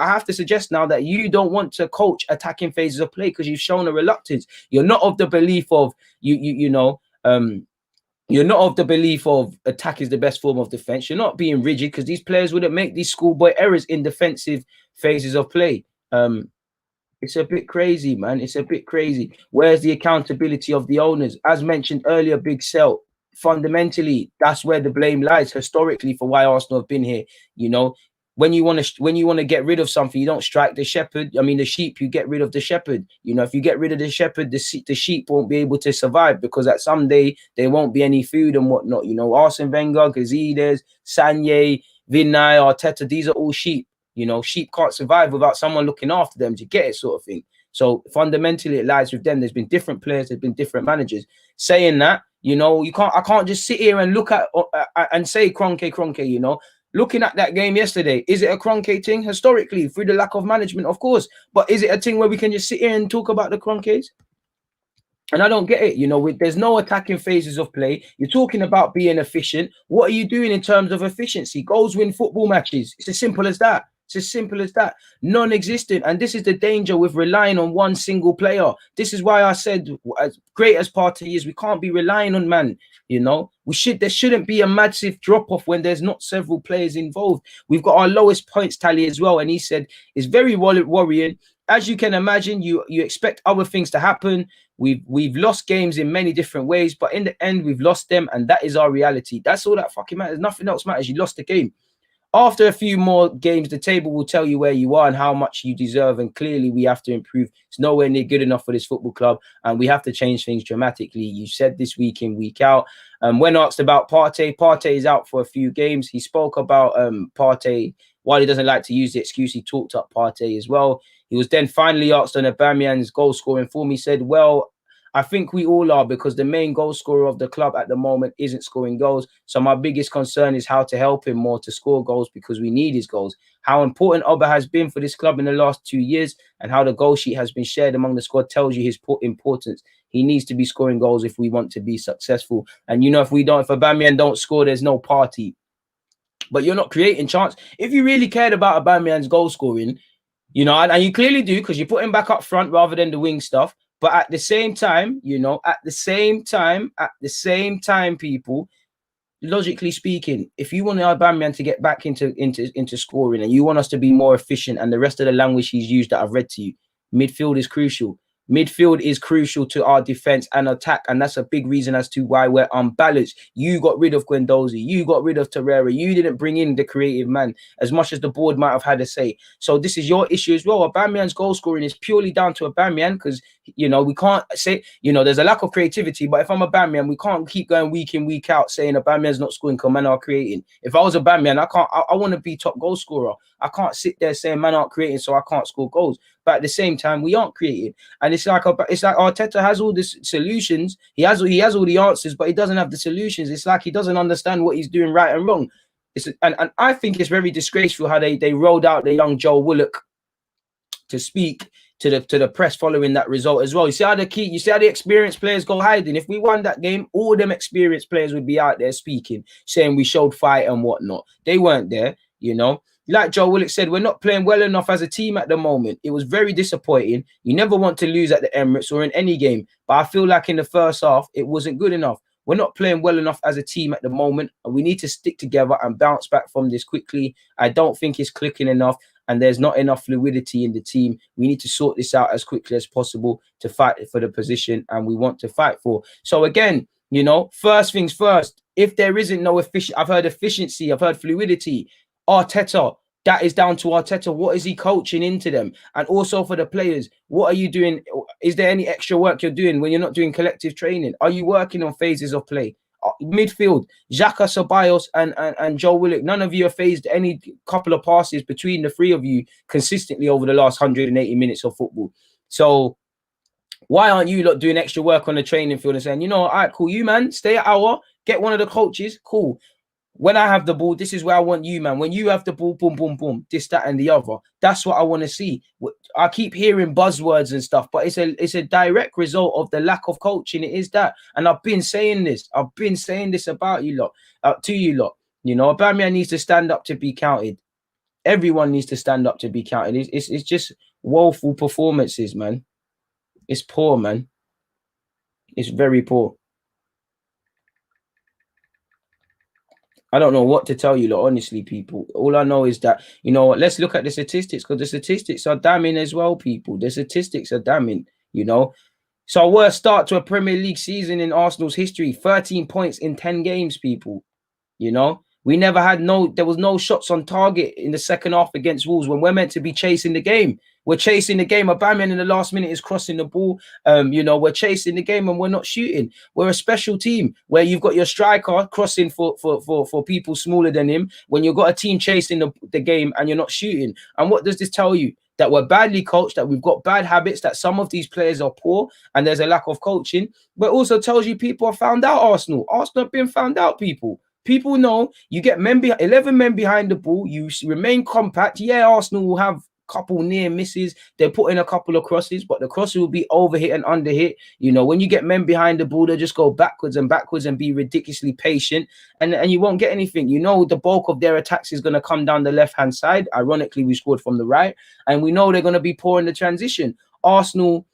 have to suggest now that you don't want to coach attacking phases of play because you've shown a reluctance. You're not of the belief of you're not of the belief of attack is the best form of defense. You're not being rigid because these players wouldn't make these schoolboy errors in defensive phases of play. It's a bit crazy, man. It's a bit crazy. Where's the accountability of the owners? As mentioned earlier, Big Cell, fundamentally, that's where the blame lies historically for why Arsenal have been here. You know, when you want to get rid of something, you don't strike the shepherd. I mean, the sheep, you get rid of the shepherd. You know, if you get rid of the shepherd, the sheep won't be able to survive, because at some day there won't be any food and whatnot. You know, Arsene Wenger, Gazidez, Sanye, Vinay, Arteta, these are all sheep. You know, sheep can't survive without someone looking after them to get it, sort of thing. So fundamentally, it lies with them. There's been different players, there's been different managers. Saying that, you know, I can't just sit here and look at and say Kroenke, you know. Looking at that game yesterday, is it a Kroenke thing? Historically, through the lack of management, of course. But is it a thing where we can just sit here and talk about the Kroenkes? And I don't get it. You know, there's no attacking phases of play. You're talking about being efficient. What are you doing in terms of efficiency? Goals win football matches. It's as simple as that. It's as simple as that. Non-existent. And this is the danger with relying on one single player. This is why I said, as great as Partey is, we can't be relying on man. You know, there shouldn't be a massive drop-off when there's not several players involved. We've got our lowest points tally as well. And he said it's very worrying. As you can imagine, you expect other things to happen. We've lost games in many different ways, but in the end, we've lost them, and that is our reality. That's all that fucking matters. Nothing else matters. You lost the game. After a few more games, the table will tell you where you are and how much you deserve, and clearly we have to improve. It's nowhere near good enough for this football club, and we have to change things dramatically. You said this week in, week out. When asked about Partey is out for a few games. He spoke about Partey. While he doesn't like to use the excuse, he talked up Partey as well. He was then finally asked on Aubameyang's goal scoring form. He said, well, I think we all are, because the main goal scorer of the club at the moment isn't scoring goals. So my biggest concern is how to help him more to score goals, because we need his goals. How important Oba has been for this club in the last 2 years, and how the goal sheet has been shared among the squad tells you his importance. He needs to be scoring goals if we want to be successful. And, you know, if Aubameyang don't score, there's no party. But you're not creating chance. If you really cared about Aubameyang's goal scoring, you know, and you clearly do, because you put him back up front rather than the wing stuff. But at the same time, you know, at the same time, people, logically speaking, if you want Aubameyang to get back into scoring, and you want us to be more efficient, and the rest of the language he's used that I've read to you, midfield is crucial. Midfield is crucial to our defense and attack, and that's a big reason as to why we're unbalanced. You got rid of Guendouzi, you got rid of Torreira, you didn't bring in the creative man, as much as the board might have had a say. So this is your issue as well. Aubameyang's goal scoring is purely down to Aubameyang, because, you know, we can't say, you know, there's a lack of creativity, but if I'm Aubameyang, we can't keep going week in, week out saying Aubameyang's not scoring because man are creating. If I was Aubameyang, I want to be top goal scorer. I can't sit there saying man aren't creating, so I can't score goals. But at the same time, we aren't creating. And it's like Arteta has all the solutions. He has all the answers, but he doesn't have the solutions. It's like he doesn't understand what he's doing right and wrong. And I think it's very disgraceful how they rolled out the young Joe Willock to speak to the press following that result as well. You see how the experienced players go hiding. If we won that game, all them experienced players would be out there speaking, saying we showed fight and whatnot. They weren't there, you know. Like Joe Willock said, we're not playing well enough as a team at the moment. It was very disappointing. You never want to lose at the Emirates or in any game. But I feel like in the first half, it wasn't good enough. We're not playing well enough as a team at the moment. And we need to stick together and bounce back from this quickly. I don't think it's clicking enough. And there's not enough fluidity in the team. We need to sort this out as quickly as possible to fight for the position and we want to fight for. So again, you know, first things first, if there isn't no I've heard efficiency, I've heard fluidity. Arteta, that is down to Arteta. What is he coaching into them? And also for the players, what are you doing? Is there any extra work you're doing when you're not doing collective training? Are you working on phases of play? Midfield, Jacko, Ceballos and Joe Willock, none of you have phased any couple of passes between the three of you consistently over the last 180 minutes of football. So why aren't you lot doing extra work on the training field and saying, you know, all right, cool, you man, stay at our, get one of the coaches, cool. When I have the ball, this is where I want you, man. When you have the ball, boom, boom, boom, this, that, and the other. That's what I want to see. I keep hearing buzzwords and stuff, but it's a direct result of the lack of coaching. It is that. And I've been saying this. I've been saying this about you lot, to you lot. You know, Aubameyang needs to stand up to be counted. Everyone needs to stand up to be counted. It's just woeful performances, man. It's poor, man. It's very poor. I don't know what to tell you, lot, honestly, people. All I know is that, you know what, let's look at the statistics, because the statistics are damning as well, people. The statistics are damning, you know. So a worst start to a Premier League season in Arsenal's history, 13 points in 10 games, people. You know, We never had there was no shots on target in the second half against Wolves when we're meant to be chasing the game. We're chasing the game. Aubameyang in the last minute is crossing the ball. We're chasing the game and we're not shooting. We're a special team where you've got your striker crossing for people smaller than him when you've got a team chasing the game and you're not shooting. And what does this tell you? That we're badly coached, that we've got bad habits, that some of these players are poor and there's a lack of coaching. But it also tells you people have found out Arsenal. Arsenal have been found out, people. People know you get 11 men behind the ball. You remain compact. Yeah, Arsenal will have couple near misses. They're putting a couple of crosses, but the crosses will be overhit and underhit. When you get men behind the ball, they just go backwards and be ridiculously patient, and you won't get anything. The bulk of their attacks is going to come down the left-hand side. Ironically, we scored from the right, and we know they're going to be poor in the transition. Arsenal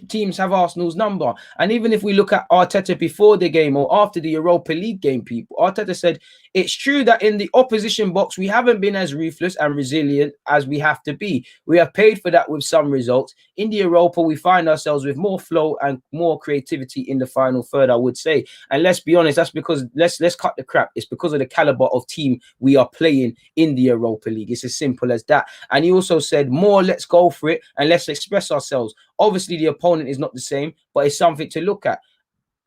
teams have Arsenal's number. And even if we look at Arteta before the game or after the Europa League game, people, Arteta said it's true that in the opposition box we haven't been as ruthless and resilient as we have to be. We have paid for that with some results. In the Europa, we find ourselves with more flow and more creativity in the final third, I would say. And let's be honest, that's because let's cut the crap. It's because of the caliber of team we are playing in the Europa League. It's as simple as that. And he also said more, let's go for it and let's express ourselves. Obviously, the opponent is not the same, but it's something to look at.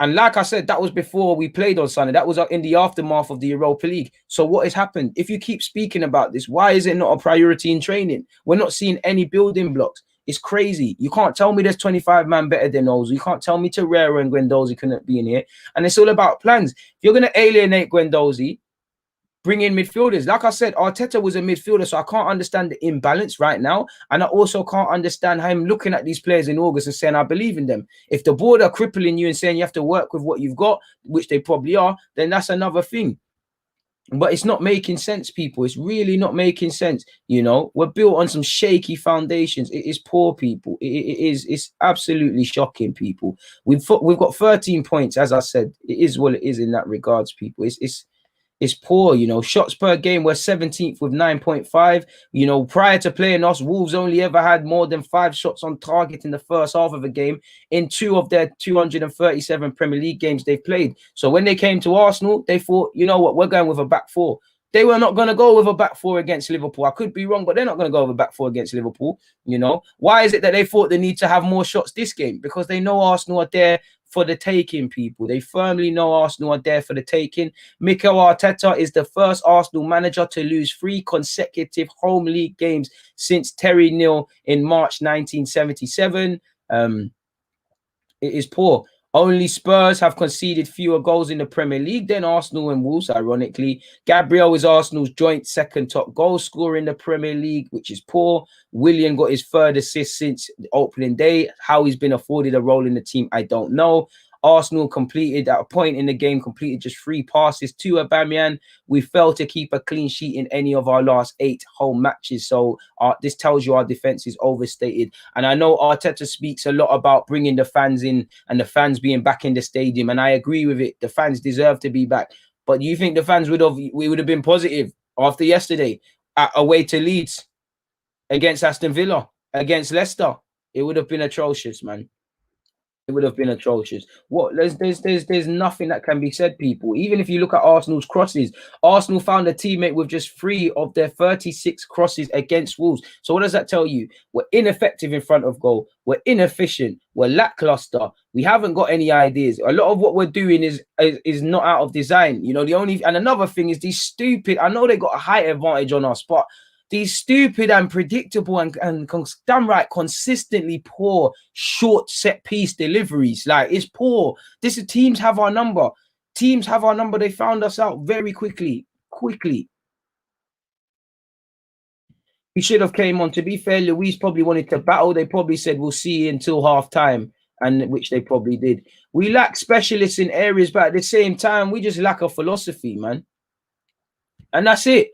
And like I said, that was before we played on Sunday. That was in the aftermath of the Europa League. So what has happened? If you keep speaking about this, why is it not a priority in training? We're not seeing any building blocks. It's crazy. You can't tell me there's 25 man better than Ozil. You can't tell me Torreira and Guendouzi couldn't be in here. And it's all about plans. If you're going to alienate Guendouzi, bring in midfielders. Like I said, Arteta was a midfielder, so I can't understand the imbalance right now. And I also can't understand him looking at these players in August and saying, I believe in them. If the board are crippling you and saying you have to work with what you've got, which they probably are, then that's another thing. But it's not making sense, people. It's really not making sense. We're built on some shaky foundations. It is poor, people. It's absolutely shocking, people. We've got 13 points, as I said. It is what it is in that regards, people. It's poor, shots per game. We're 17th with 9.5. Prior to playing us, Wolves only ever had more than 5 shots on target in the first half of a game in 2 of their 237 Premier League games they've played. So when they came to Arsenal, they thought, you know what, we're going with a back four. They were not going to go with a back four against Liverpool. I could be wrong, but they're not going to go with a back four against Liverpool. Why is it that they thought they need to have more shots this game? Because they know Arsenal are there for the taking, people. They firmly know Arsenal are there for the taking. Mikel Arteta is the first Arsenal manager to lose 3 consecutive home league games since Terry Nil in March 1977. It is poor. Only Spurs have conceded fewer goals in the Premier League than Arsenal and Wolves, ironically. Gabriel is Arsenal's joint second top goal scorer in the Premier League, which is poor. Willian got his 3rd assist since the opening day. How he's been afforded a role in the team, I don't know. Arsenal completed at a point in the game, completed just 3 passes to Aubameyang. We failed to keep a clean sheet in any of our last 8 home matches. So this tells you our defense is overstated. And I know Arteta speaks a lot about bringing the fans in and the fans being back in the stadium. And I agree with it. The fans deserve to be back. But do you think the fans would have been positive after yesterday away to Leeds, against Aston Villa, against Leicester? It would have been atrocious, man. It would have been atrocious. There's nothing that can be said, people. Even if you look at Arsenal's crosses, Arsenal found a teammate with just 3 of their 36 crosses against Wolves. So what does that tell you? We're ineffective in front of goal. We're inefficient. We're lackluster. We haven't got any ideas. A lot of what we're doing is not out of design. And another thing is these stupid. I know they got a height advantage on us, but these stupid and predictable and downright consistently poor short set piece deliveries. Like, it's poor. Teams have our number. Teams have our number. They found us out very quickly. We should have came on. To be fair, Luiz probably wanted to battle. They probably said, we'll see you until half time, and which they probably did. We lack specialists in areas, but at the same time, we just lack a philosophy, man. And that's it.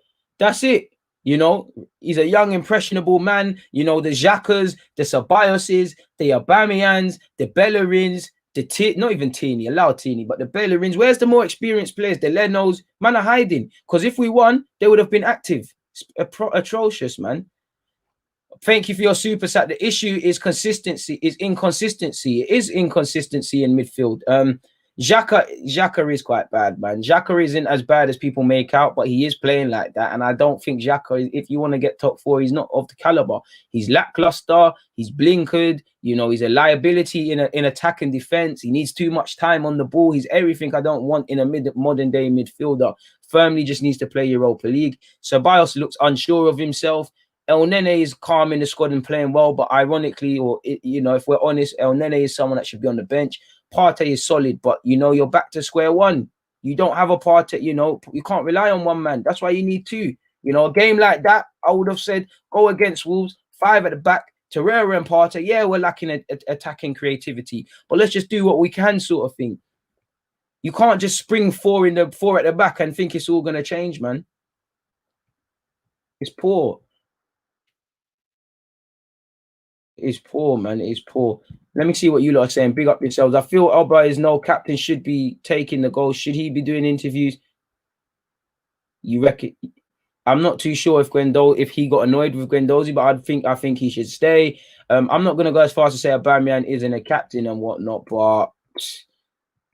He's a young, impressionable man. The Jackos, the Ceballos, the Aubameyangs, the Bellerins, not even Tini, allow Tini, but the Bellerins. Where's the more experienced players? The Lenos, man, are hiding. Because if we won, they would have been active. It's atrocious, man. Thank you for your super chat. The issue is inconsistency. It is inconsistency in midfield. Jacko is quite bad, man. Jacko isn't as bad as people make out, but he is playing like that. And I don't think Jacko, if you want to get top four, he's not of the caliber. He's lackluster. He's blinkered. You know, he's a liability in attack and defense. He needs too much time on the ball. He's everything I don't want in a modern day midfielder. Firmly just needs to play Europa League. Ceballos looks unsure of himself. El Nene is calm in the squad and playing well, but ironically, if we're honest, El Nene is someone that should be on the bench. Partey is solid, but you're back to square one. You don't have a Partey, you can't rely on one man. That's why you need two. A game like that, I would have said go against Wolves, 5 at the back, Torreira and Partey. Yeah, we're lacking attacking creativity, but let's just do what we can, sort of thing. You can't just spring four at the back and think it's all gonna change, man. It's poor. It's poor, man. It's poor. Let me see what you lot are saying. Big up yourselves. I feel Alba is no captain, should be taking the goal. Should he be doing interviews? You reckon? I'm not too sure if he got annoyed with Guendouzi, but I think he should stay. I'm not gonna go as far as to say Aubameyang isn't a captain and whatnot, but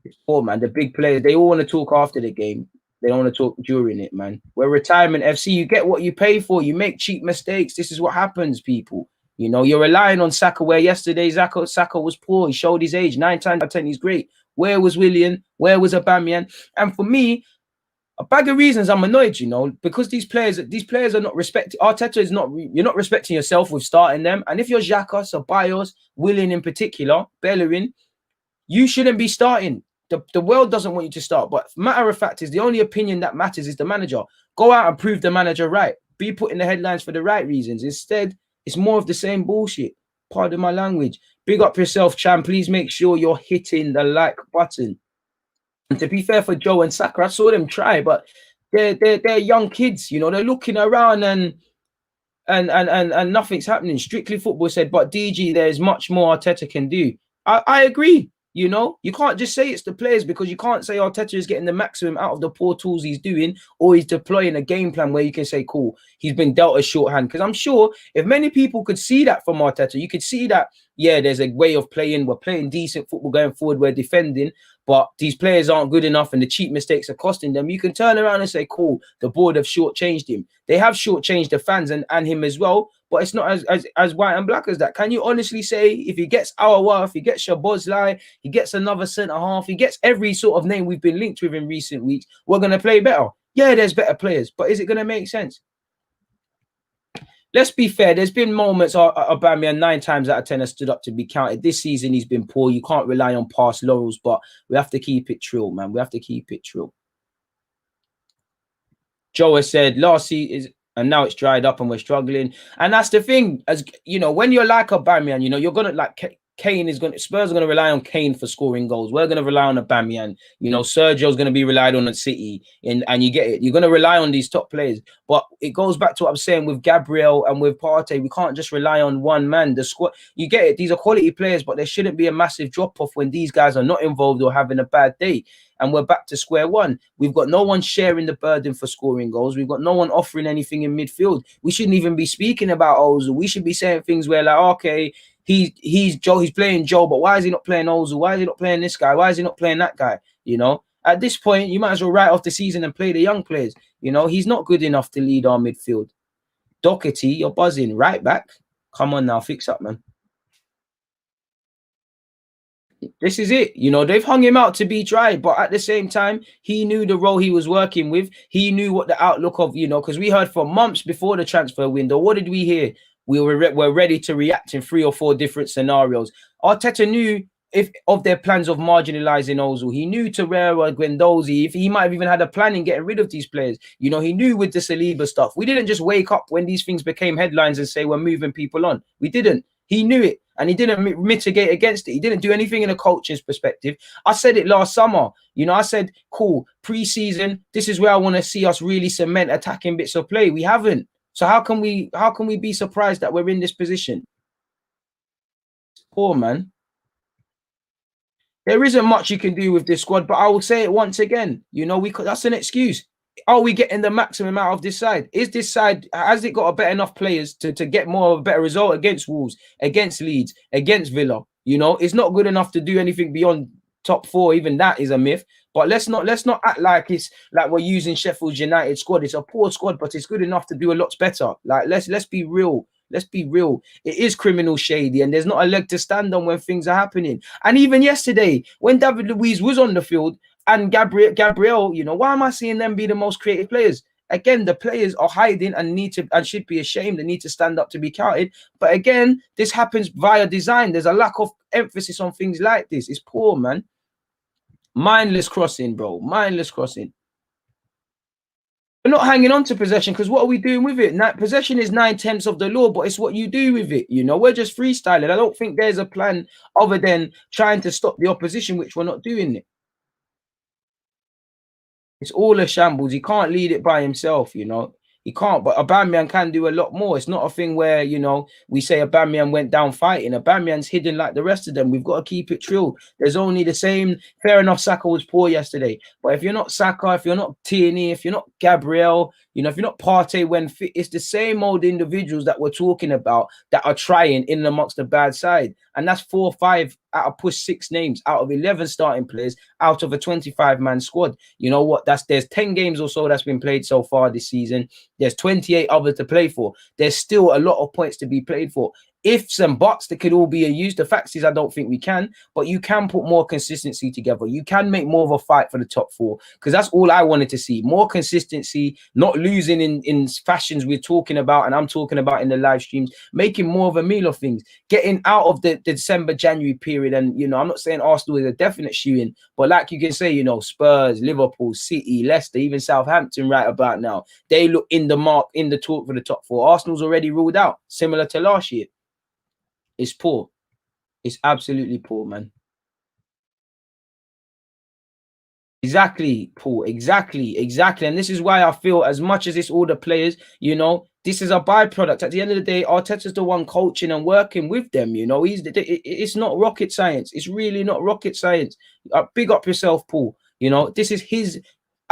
it's poor, man. The big players, they all want to talk after the game. They don't want to talk during it, man. We're retirement FC. You get what you pay for. You make cheap mistakes. This is what happens, people. You're relying on Saka, where yesterday Saka was poor. He showed his age. 9 times out of 10, he's great. Where was Willian? Where was Aubameyang? And for me, a bag of reasons I'm annoyed, because these players are not respected. Arteta is not, you're not respecting yourself with starting them. And if you're Jacko, Ceballos, Willian in particular, Bellerin, you shouldn't be starting. The world doesn't want you to start. But matter of fact is the only opinion that matters is the manager. Go out and prove the manager right. Be put in the headlines for the right reasons. Instead, it's more of the same bullshit. Pardon my language. Big up yourself, champ. Please make sure you're hitting the like button. And to be fair for Joe and Saka, I saw them try, but they're young kids. They're looking around and nothing's happening. Strictly Football said, but DG, there's much more Arteta can do. I agree. You can't just say it's the players, because you can't say Arteta is getting the maximum out of the poor tools he's doing, or he's deploying a game plan where you can say, cool, he's been dealt a shorthand. Because I'm sure if many people could see that from Arteta, you could see that, yeah, there's a way of playing. We're playing decent football going forward. We're defending, but these players aren't good enough and the cheap mistakes are costing them. You can turn around and say, cool, the board have shortchanged him. They have shortchanged the fans and him as well. But it's not as white and black as that. Can you honestly say if he gets Aouar, if he gets Szoboszlai, he gets another centre-half, he gets every sort of name we've been linked with in recent weeks, we're going to play better? Yeah, there's better players, but is it going to make sense? Let's be fair. There's been moments Aubameyang 9 times out of 10 has stood up to be counted. This season, he's been poor. You can't rely on past laurels, but we have to keep it true, man. We have to keep it true. Joe has said last season, and now it's dried up and we're struggling. And that's the thing, as when you're like Aubameyang, you're gonna like Spurs are gonna rely on Kane for scoring goals. We're gonna rely on Aubameyang. Sergio's gonna be relied on at City, and you get it. You're gonna rely on these top players. But it goes back to what I'm saying with Gabriel and with Partey. We can't just rely on one man. The squad, you get it. These are quality players, but there shouldn't be a massive drop off when these guys are not involved or having a bad day. And we're back to square one. We've got no one sharing the burden for scoring goals. We've got no one offering anything in midfield. We shouldn't even be speaking about Ozil. We should be saying things where like, okay, he's playing Joe, but why is he not playing Ozil? Why is he not playing this guy? Why is he not playing that guy? At this point, you might as well write off the season and play the young players. He's not good enough to lead our midfield. Doherty, you're buzzing. Right back. Come on now, fix up, man. This is it. They've hung him out to be tried, but at the same time, he knew the role he was working with. He knew what the outlook of, because we heard for months before the transfer window. What did we hear? We're ready to react in 3 or 4 different scenarios. Arteta knew of their plans of marginalizing Ozil. He knew Torreira, Guendouzi, if he might have even had a plan in getting rid of these players. He knew with the Saliba stuff. We didn't just wake up when these things became headlines and say we're moving people on. We didn't. He knew it, and he didn't mitigate against it. He didn't do anything in a coach's perspective. I said it last summer. I said, cool, pre-season, this is where I want to see us really cement attacking bits of play. We haven't. So how can we be surprised that we're in this position? Poor, man. There isn't much you can do with this squad, but I will say it once again. That's an excuse. Are we getting the maximum out of this side? Is this side, has it got a better enough players to get more of a better result against Wolves, against Leeds, against Villa? It's not good enough to do anything beyond top 4, even that is a myth. But let's not act like it's like we're using Sheffield United squad. It's a poor squad, but it's good enough to do a lot better. Like let's be real. Let's be real. It is criminal shady, and there's not a leg to stand on when things are happening. And even yesterday, when David Luiz was on the field and Gabriel, you know, why am I seeing them be the most creative players? Again, the players are hiding and should be ashamed. They need to stand up to be counted. But again, this happens via design. There's a lack of emphasis on things like this. It's poor, man. Mindless crossing, bro. Mindless crossing. We're not hanging on to possession because what are we doing with it? Possession is 9/10 of the law, but it's what you do with it. You know, we're just freestyling. I don't think there's a plan other than trying to stop the opposition, which we're not doing it. It's all a shambles. He can't lead it by himself, you know. He can't, but Aubameyang can do a lot more. It's not a thing where, you know, we say Aubameyang went down fighting. Aubameyang's hidden like the rest of them. We've got to keep it true. There's only the same. Fair enough, Saka was poor yesterday. But if you're not Saka, if you're not Tierney, if you're not Gabriel, you know, if you're not Partey when fit, it's the same old individuals that we're talking about that are trying in amongst the bad side. And that's 4 or 5 out of push 6 names out of 11 starting players out of a 25-man squad. You know what? There's 10 games or so that's been played so far this season. There's 28 others to play for. There's still a lot of points to be played for. Ifs and buts that could all be used. The fact is, I don't think we can, but you can put more consistency together. You can make more of a fight for the top 4, because that's all I wanted to see. More consistency, not losing in fashions we're talking about and I'm talking about in the live streams, making more of a meal of things, getting out of the December, January period. And, you know, I'm not saying Arsenal is a definite shoe-in, but like you can say, you know, Spurs, Liverpool, City, Leicester, even Southampton right about now, they look in the mark, in the talk for the top 4. Arsenal's already ruled out, similar to last year. It's poor. It's absolutely poor, man. Exactly, Paul. Exactly. And this is why I feel, as much as it's all the players, you know, this is a byproduct. At the end of the day, Arteta's the one coaching and working with them. You know, it's not rocket science. It's really not rocket science. Big up yourself, Paul. You know, this is his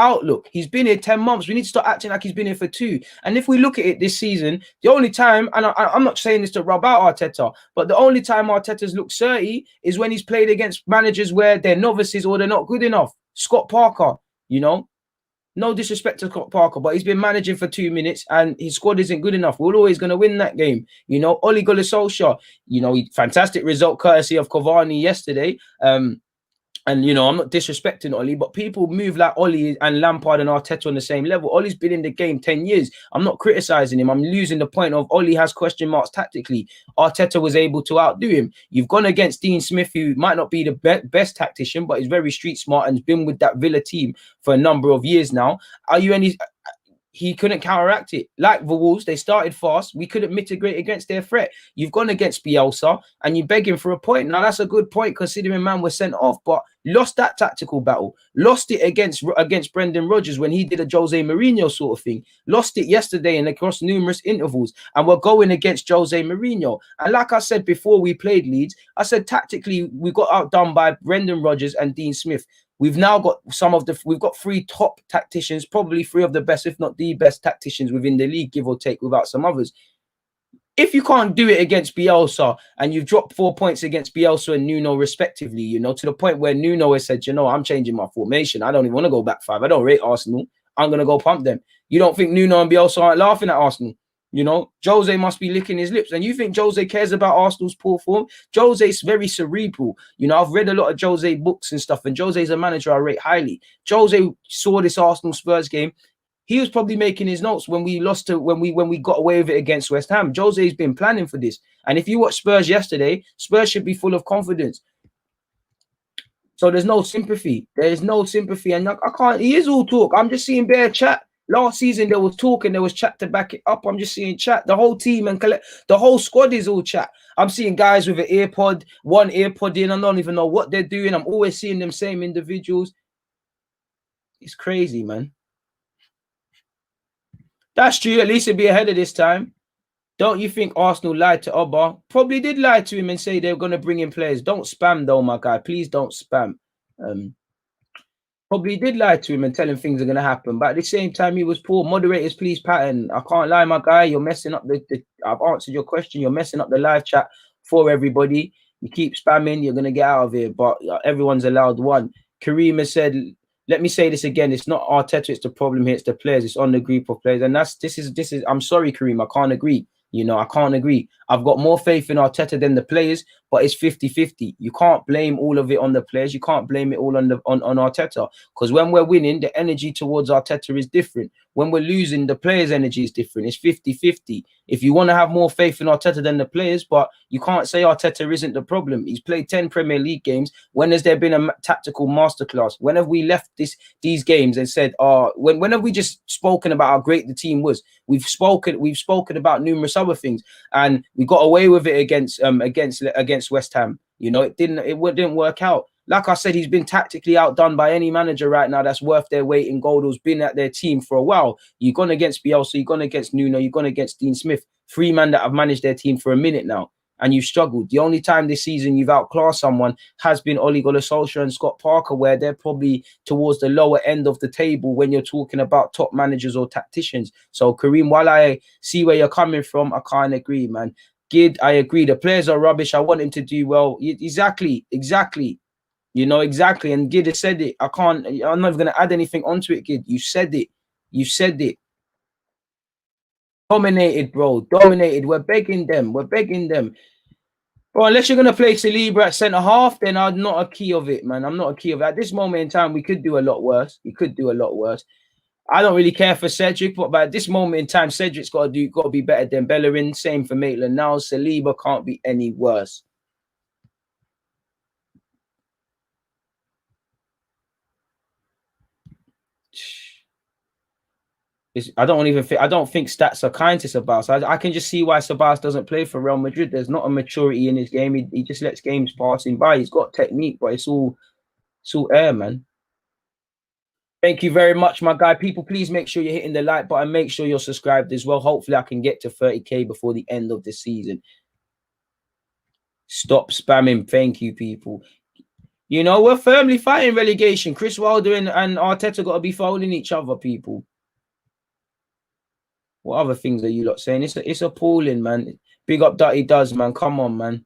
outlook. He's been here 10 months. We need to start acting like he's been here for 2. And if we look at it this season, the only time, and I'm not saying this to rub out Arteta, but the only time Arteta's looked 30 is when he's played against managers where they're novices or they're not good enough. Scott Parker, you know, no disrespect to Scott Parker, but he's been managing for 2 minutes and his squad isn't good enough. We're always going to win that game. You know, Ole Gunnar Solskjaer, you know, fantastic result courtesy of Cavani yesterday. And, you know, I'm not disrespecting Ole, but people move like Ole and Lampard and Arteta on the same level. Ole's been in the game 10 years. I'm not criticizing him. I'm losing the point of Ole has question marks tactically. Arteta was able to outdo him. You've gone against Dean Smith, who might not be the best tactician, but he's very street smart and has been with that Villa team for a number of years now. Are you any... He couldn't counteract it. Like the Wolves, they started fast. We couldn't mitigate against their threat. You've gone against Bielsa and you're begging for a point. Now, that's a good point considering man was sent off, but lost that tactical battle. Lost it against Brendan Rodgers when he did a Jose Mourinho sort of thing. Lost it yesterday and across numerous intervals. And we're going against Jose Mourinho. And like I said before we played Leeds, I said tactically we got outdone by Brendan Rodgers and Dean Smith. We've now got we've got 3 top tacticians, probably 3 of the best, if not the best tacticians within the league, give or take, without some others. If you can't do it against Bielsa and you've dropped 4 points against Bielsa and Nuno respectively, you know, to the point where Nuno has said, you know, I'm changing my formation. I don't even want to go back 5. I don't rate Arsenal. I'm going to go pump them. You don't think Nuno and Bielsa aren't laughing at Arsenal? You know, Jose must be licking his lips. And you think Jose cares about Arsenal's poor form? Jose's very cerebral. You know, I've read a lot of Jose books and stuff, and Jose's a manager I rate highly. Jose saw this Arsenal Spurs game. He was probably making his notes when we lost to when we got away with it against West Ham. Jose's been planning for this. And if you watch Spurs yesterday, Spurs should be full of confidence. So there's no sympathy. There is no sympathy. And I can't, he is all talk. I'm just seeing bare chat. Last season, there was talk and there was chat to back it up. I'm just seeing chat. The whole team and the whole squad is all chat. I'm seeing guys with one earpod in. I don't even know what they're doing. I'm always seeing them same individuals. It's crazy, man. That's true. At least it'd be ahead of this time. Don't you think Arsenal lied to Oba? Probably did lie to him and say they're going to bring in players. Don't spam, though, my guy. Please don't spam. Probably did lie to him and tell him things are going to happen. But at the same time, he was poor. Moderators, please pattern. I can't lie, my guy. You're messing up I've answered your question. You're messing up the live chat for everybody. You keep spamming, you're gonna get out of here. But everyone's allowed one. Kareem has said, let me say this again. It's not Arteta, it's the problem here, it's the players, it's on the group of players. And this is I'm sorry, Kareem, I can't agree. I can't agree. I've got more faith in Arteta than the players, but it's 50-50. You can't blame all of it on the players. You can't blame it all on Arteta. Because when we're winning, the energy towards Arteta is different. When we're losing, the players' energy is different. It's 50-50. If you want to have more faith in Arteta than the players, but you can't say Arteta isn't the problem. He's played 10 Premier League games. When has there been a tactical masterclass? When have we left these games and said, when have we just spoken about how great the team was? We've spoken about numerous other things, and we got away with it against West Ham. It didn't work out. Like I said, he's been tactically outdone by any manager right now that's worth their weight in gold, who's been at their team for a while. You've gone against Bielsa, you've gone against Nuno, you've gone against Dean Smith, 3 men that have managed their team for a minute now, and you've struggled. The only time this season you've outclassed someone has been Ole Gunnar Solskjaer and Scott Parker, where they're probably towards the lower end of the table when you're talking about top managers or tacticians. So, Kareem, while I see where you're coming from, I can't agree, man. Gid, I agree. The players are rubbish. I want him to do well. Exactly. Exactly. And Gid has said it. I'm not even going to add anything onto it, Gid. You said it. Dominated, bro. Dominated. We're begging them. Bro, unless you're going to play Saliba at centre-half, then I'm not a key of it, man. I'm not a key of it. At this moment in time, we could do a lot worse. I don't really care for Cedric, but at this moment in time, Cedric's got to be better than Bellerin. Same for Maitland-Niles. Saliba can't be any worse. I don't think stats are kind to Sabas. I can just see why Sabas doesn't play for Real Madrid. There's not a maturity in his game. He just lets games pass him by. He's got technique, but it's all air, man. Thank you very much, my guy. People, please make sure you're hitting the like button. Make sure you're subscribed as well. Hopefully, I can get to 30K before the end of the season. Stop spamming. Thank you, people. We're firmly fighting relegation. Chris Wilder and Arteta got to be following each other, people. What other things are you lot saying? It's appalling, man. Big up that he does, man. Come on, man.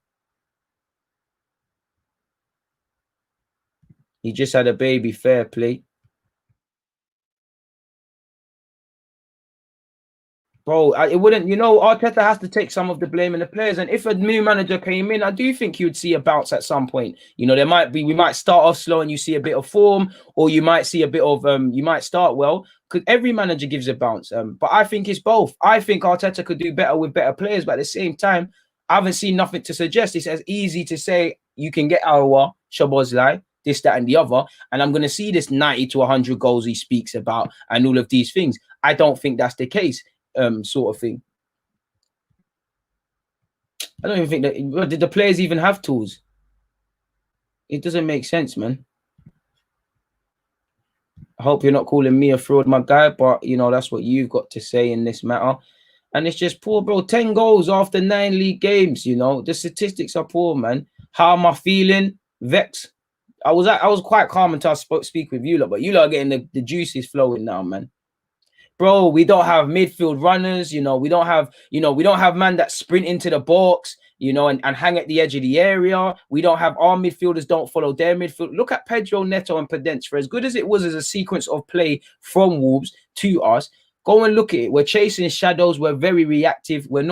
He just had a baby. Fair play. Bro, it wouldn't, Arteta has to take some of the blame in the players. And if a new manager came in, I do think you'd see a bounce at some point. We might start off slow and you see a bit of form, or you might see a bit of, you might start well, because every manager gives a bounce. But I think it's both. I think Arteta could do better with better players, but at the same time, I haven't seen nothing to suggest. It's as easy to say you can get Aouar, Szoboszlai, this, that, and the other, and I'm going to see this 90 to 100 goals he speaks about and all of these things. I don't think that's the case. Sort of thing. I don't even think that. Did the players even have tools? It doesn't make sense, man. I hope you're not calling me a fraud, my guy, but that's what you've got to say in this matter. And it's just poor, bro. 10 goals after 9 league games. The statistics are poor, man. How am I feeling? Vexed. I was quite calm until I speak with you lot, but you lot are getting the juices flowing now, man. Bro, we don't have midfield runners, we don't have man that sprint into the box, and hang at the edge of the area. We don't have our midfielders don't follow their midfield. Look at Pedro, Neto, and Podence. For as good as it was as a sequence of play from Wolves to us, go and look at it. We're chasing shadows. We're very reactive. We're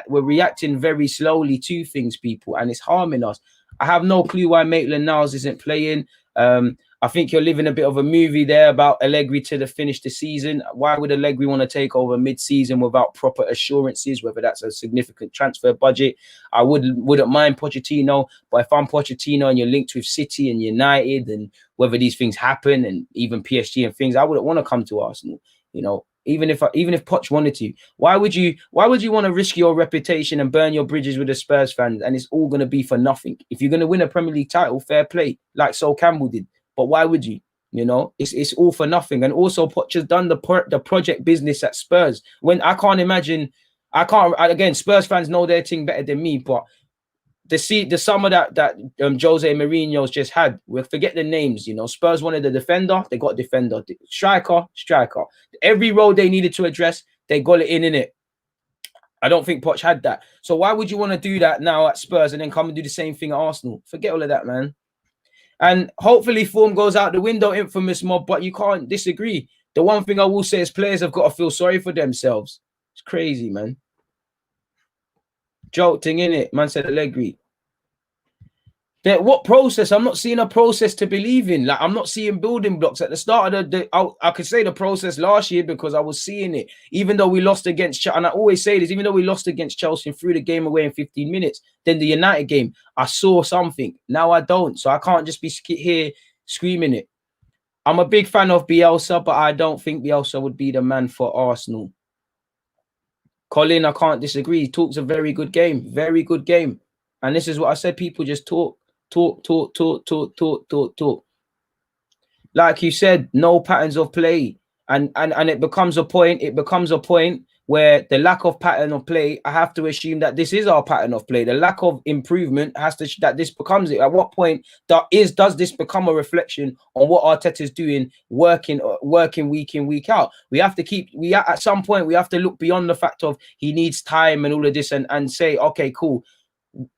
reacting very slowly to things, people, and it's harming us. I have no clue why Maitland-Niles isn't playing. I think you're living a bit of a movie there about Allegri to finish the season. Why would Allegri want to take over mid-season without proper assurances, whether that's a significant transfer budget? I wouldn't mind Pochettino, but if I'm Pochettino and you're linked with City and United, and whether these things happen, and even PSG and things, I wouldn't want to come to Arsenal. Even if Poch wanted to, why would you want to risk your reputation and burn your bridges with the Spurs fans? And it's all going to be for nothing. If you're going to win a Premier League title, fair play, like Sol Campbell did. But why would you? It's all for nothing. And also, Poch has done the project business at Spurs. When again, Spurs fans know their thing better than me, but the summer that Jose Mourinho's just had, we'll forget the names. Spurs wanted a defender, they got a defender. Striker. Every role they needed to address, they got it in it. I don't think Poch had that. So why would you want to do that now at Spurs and then come and do the same thing at Arsenal? Forget all of that, man. And hopefully form goes out the window, infamous mob, but you can't disagree. The one thing I will say is players have got to feel sorry for themselves. It's crazy, man. Jolting, innit? Man said Allegri. What process? I'm not seeing a process to believe in. Like, I'm not seeing building blocks at the start of I could say the process last year because I was seeing it. Even though we lost against Chelsea, and I always say this, even though we lost against Chelsea and threw the game away in 15 minutes, then the United game, I saw something. Now I don't. So I can't just be here screaming it. I'm a big fan of Bielsa, but I don't think Bielsa would be the man for Arsenal. Colin, I can't disagree. He talks a very good game. Very good game. And this is what I said. People just talk. Like you said, no patterns of play. And it becomes a point. It becomes a point where the lack of pattern of play, I have to assume that this is our pattern of play. The lack of improvement has to, that this becomes it. At what point does this become a reflection on what Arteta is doing, working week in, week out? We have to at some point, we have to look beyond the fact of he needs time and all of this and say, okay, cool.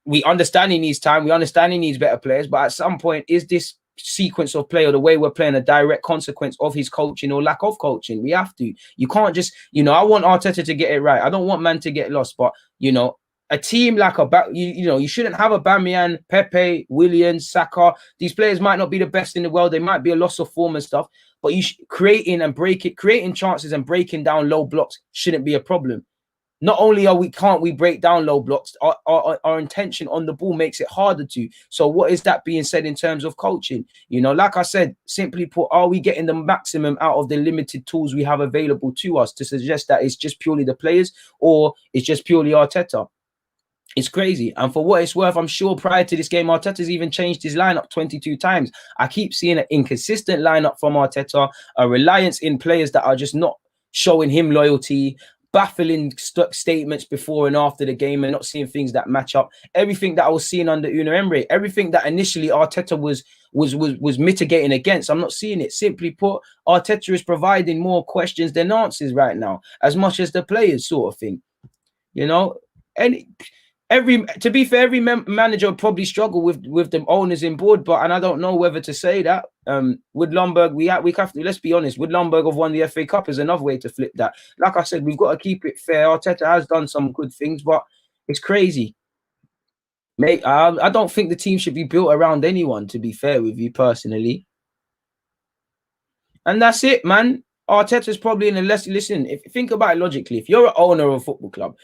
We understand he needs time. We understand he needs better players. But at some point, is this sequence of play or the way we're playing a direct consequence of his coaching or lack of coaching? We have to. You can't just, I want Arteta to get it right. I don't want man to get lost. But, a team like you shouldn't have Aubameyang, Pepe, Willian, Saka. These players might not be the best in the world. They might be a loss of form and stuff. But creating chances and breaking down low blocks shouldn't be a problem. Not only can't we break down low blocks, our intention on the ball makes it harder to. So what is that being said in terms of coaching? Like I said, simply put, are we getting the maximum out of the limited tools we have available to us to suggest that it's just purely the players or it's just purely Arteta? It's crazy. And for what it's worth, I'm sure prior to this game, Arteta's even changed his lineup 22 times. I keep seeing an inconsistent lineup from Arteta, a reliance in players that are just not showing him loyalty, baffling statements before and after the game and not seeing things that match up. Everything that I was seeing under Unai Emery, everything that initially Arteta was mitigating against, I'm not seeing it. Simply put, Arteta is providing more questions than answers right now, as much as the players, sort of thing. And to be fair, every manager would probably struggle with the owners in board, and I don't know whether to say that. Would Lundberg, we have to, let's be honest, would Lundberg have won the FA Cup is another way to flip that. Like I said, we've got to keep it fair. Arteta has done some good things, but it's crazy. Mate, I don't think the team should be built around anyone, to be fair with you personally. And that's it, man. Arteta's probably in a listen, if you think about it logically, if you're an owner of a football club,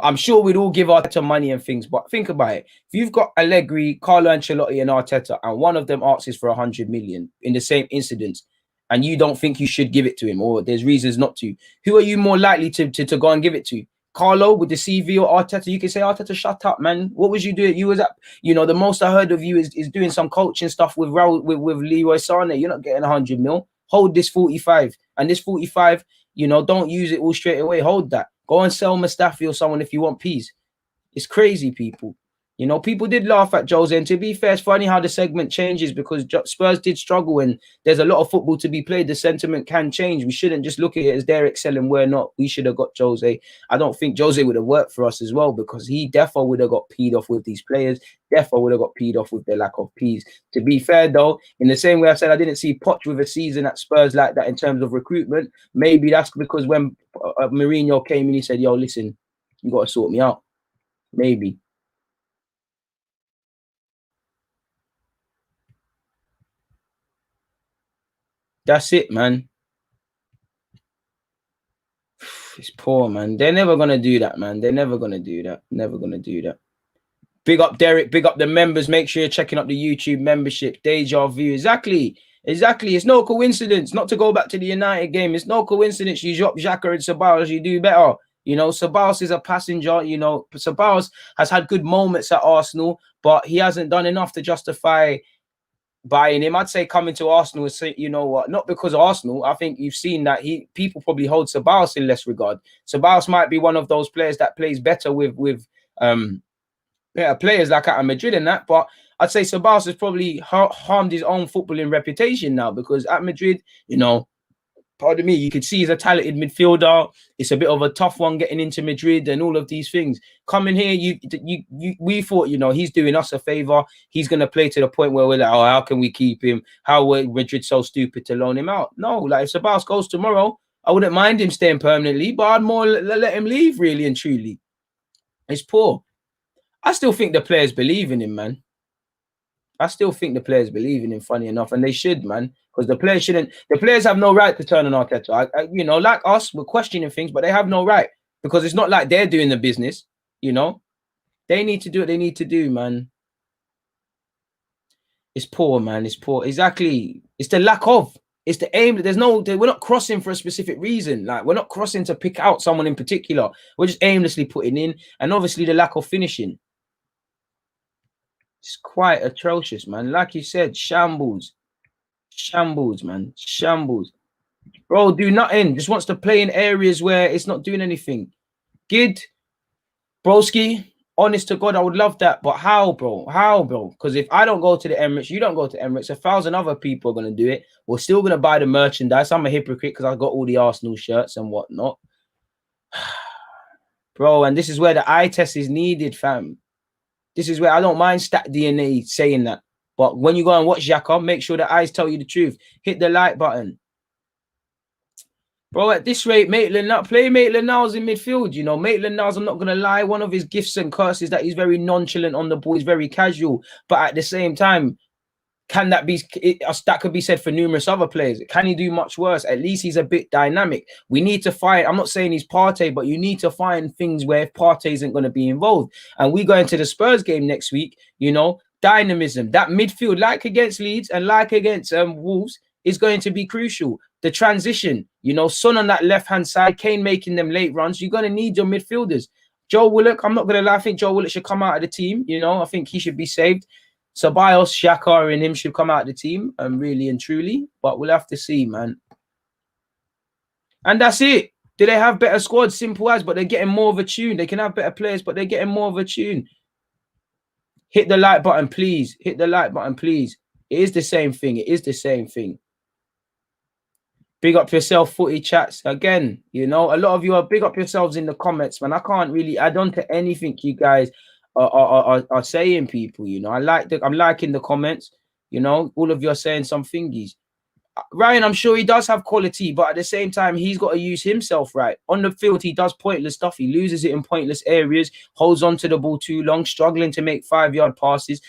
I'm sure we'd all give Arteta money and things, but think about it. If you've got Allegri, Carlo Ancelotti and Arteta, and one of them asks for 100 million in the same incidents, and you don't think you should give it to him, or there's reasons not to, who are you more likely to go and give it to? Carlo with the CV or Arteta? You can say, Arteta, shut up, man. What was you doing? You was at, the most I heard of you is doing some coaching stuff with Leroy Sané. You're not getting 100 mil. Hold this 45. And this 45, don't use it all straight away. Hold that. Go and sell Mustafi or someone if you want peas. It's crazy, people. People did laugh at Jose. And to be fair, it's funny how the segment changes because Spurs did struggle and there's a lot of football to be played. The sentiment can change. We shouldn't just look at it as they're excelling, we're not. We should have got Jose. I don't think Jose would have worked for us as well because he definitely would have got peed off with these players. Definitely would have got peed off with their lack of peas. To be fair, though, in the same way I said I didn't see Poch with a season at Spurs like that in terms of recruitment, maybe that's because when Mourinho came in, he said, yo, listen, you got to sort me out. Maybe. That's it, man. It's poor, man. They're never going to do that, man. They're never going to do that. Never going to do that. Big up Derek. Big up the members. Make sure you're checking up the YouTube membership. Deja vu. Exactly. It's no coincidence. Not to go back to the United game. It's no coincidence you drop Jacko and Ceballos. You do better. Ceballos is a passenger. Ceballos has had good moments at Arsenal, but he hasn't done enough to justify buying him. I'd say coming to Arsenal and say, you know what, not because of Arsenal. I think you've seen that people probably hold Ceballos in less regard. Ceballos might be one of those players that plays better with better players like at Madrid and that, but I'd say Ceballos has probably harmed his own footballing reputation now because at Madrid, pardon me, you could see he's a talented midfielder. It's a bit of a tough one getting into Madrid and all of these things. Coming here, we thought, you know, he's doing us a favor. He's going to play to the point where we're like, oh, how can we keep him? How were Madrid so stupid to loan him out? No, like if Sabas goes tomorrow, I wouldn't mind him staying permanently, but I'd more let him leave, really and truly. It's poor. I still think the players believe in him, man. I still think the players believe in him, funny enough, and they should, man, because the players shouldn't. The players have no right to turn on Arteta. You know, like us, we're questioning things, but they have no right because it's not like they're doing the business. You know, they need to do what they need to do, man. It's poor, man. It's poor. Exactly. It's the lack of. It's the aim. There's no. We're not crossing for a specific reason. Like we're not crossing to pick out someone in particular. We're just aimlessly putting in, and obviously the lack of finishing. It's quite atrocious, man. Like you said, shambles. Shambles, man. Shambles. Bro, do nothing. Just wants to play in areas where it's not doing anything. Gid, broski, honest to God, I would love that. But how, bro? How, bro? Because if I don't go to the Emirates, you don't go to Emirates, 1,000 other people are going to do it. We're still going to buy the merchandise. I'm a hypocrite because I've got all the Arsenal shirts and whatnot. Bro, and this is where the eye test is needed, fam. This is where I don't mind stat DNA saying that. But when you go and watch Jacko, make sure the eyes tell you the truth. Hit the like button. Bro, at this rate, play Maitland-Niles in midfield. You know, Maitland-Niles, I'm not going to lie, one of his gifts and curses that he's very nonchalant on the ball. He's very casual. But at the same time, can that be, that could be said for numerous other players. Can he do much worse? At least he's a bit dynamic. We need to find, I'm not saying he's Partey, but you need to find things where Partey isn't going to be involved. And we go into the Spurs game next week, you know, dynamism, that midfield, like against Leeds and like against Wolves, is going to be crucial. The transition, you know, Son on that left-hand side, Kane making them late runs. You're going to need your midfielders. Joe Willock, I'm not going to lie, I think Joe Willock should come out of the team. You know, I think he should be saved. Ceballos, Xhaka, and him should come out of the team, really and truly. But we'll have to see, man. And that's it. Do they have better squads? Simple as, but they're getting more of a tune. They can have better players, but they're getting more of a tune. Hit the like button, please. Hit the like button, please. It is the same thing. It is the same thing. Big up yourself, footy chats. Again, you know, a lot of you are big up yourselves in the comments, man. I can't really add on to anything you guys are saying, people. You know, I'm liking the comments. You know, all of you are saying some thingies. Ryan, I'm sure he does have quality, but at the same time, he's got to use himself right. On the field, he does pointless stuff. He loses it in pointless areas, holds on to the ball too long, struggling to make 5-yard passes.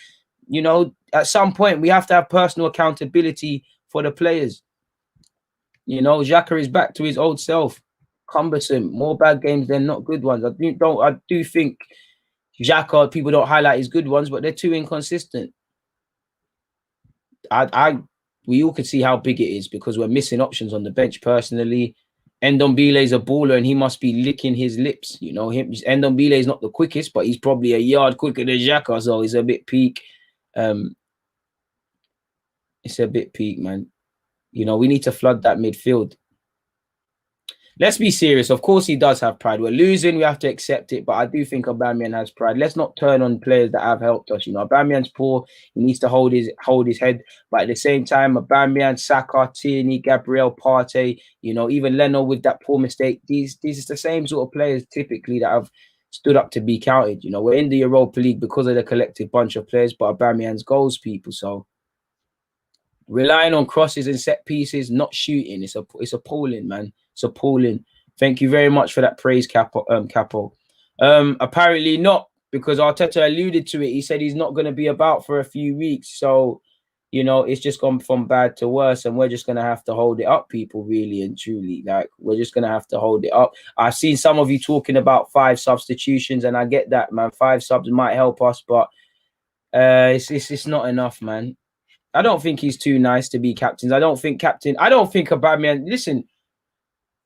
You know, at some point, we have to have personal accountability for the players. You know, Jacko is back to his old self. Cumbersome. More bad games than not good ones. I do think Jacko, people don't highlight his good ones, but they're too inconsistent. We all could see how big it is because we're missing options on the bench personally. Ndombele is a baller and he must be licking his lips. You know, Ndombele is not the quickest, but he's probably a yard quicker than Jacko, so he's a bit peak. It's a bit peak, man. You know, we need to flood that midfield. Let's be serious. Of course, he does have pride. We're losing. We have to accept it. But I do think Aubameyang has pride. Let's not turn on players that have helped us. You know, Aubameyang's poor. He needs to hold his head. But at the same time, Aubameyang, Saka, Tierney, Gabriel, Partey, you know, even Leno with that poor mistake. These are the same sort of players typically that have stood up to be counted. You know, we're in the Europa League because of the collective bunch of players. But Aubameyang's goals, people. So relying on crosses and set pieces, not shooting. It's appalling, man. It's appalling. Thank you very much for that praise, Capo. Apparently not, because Arteta alluded to it. He said he's not going to be about for a few weeks. So, you know, it's just gone from bad to worse, and we're just going to have to hold it up, people, really and truly. Like, we're just going to have to hold it up. I've seen some of you talking about 5 substitutions, and I get that, man. 5 subs might help us, but it's not enough, man. I don't think he's too nice to be captains. I don't think Aubameyang, listen,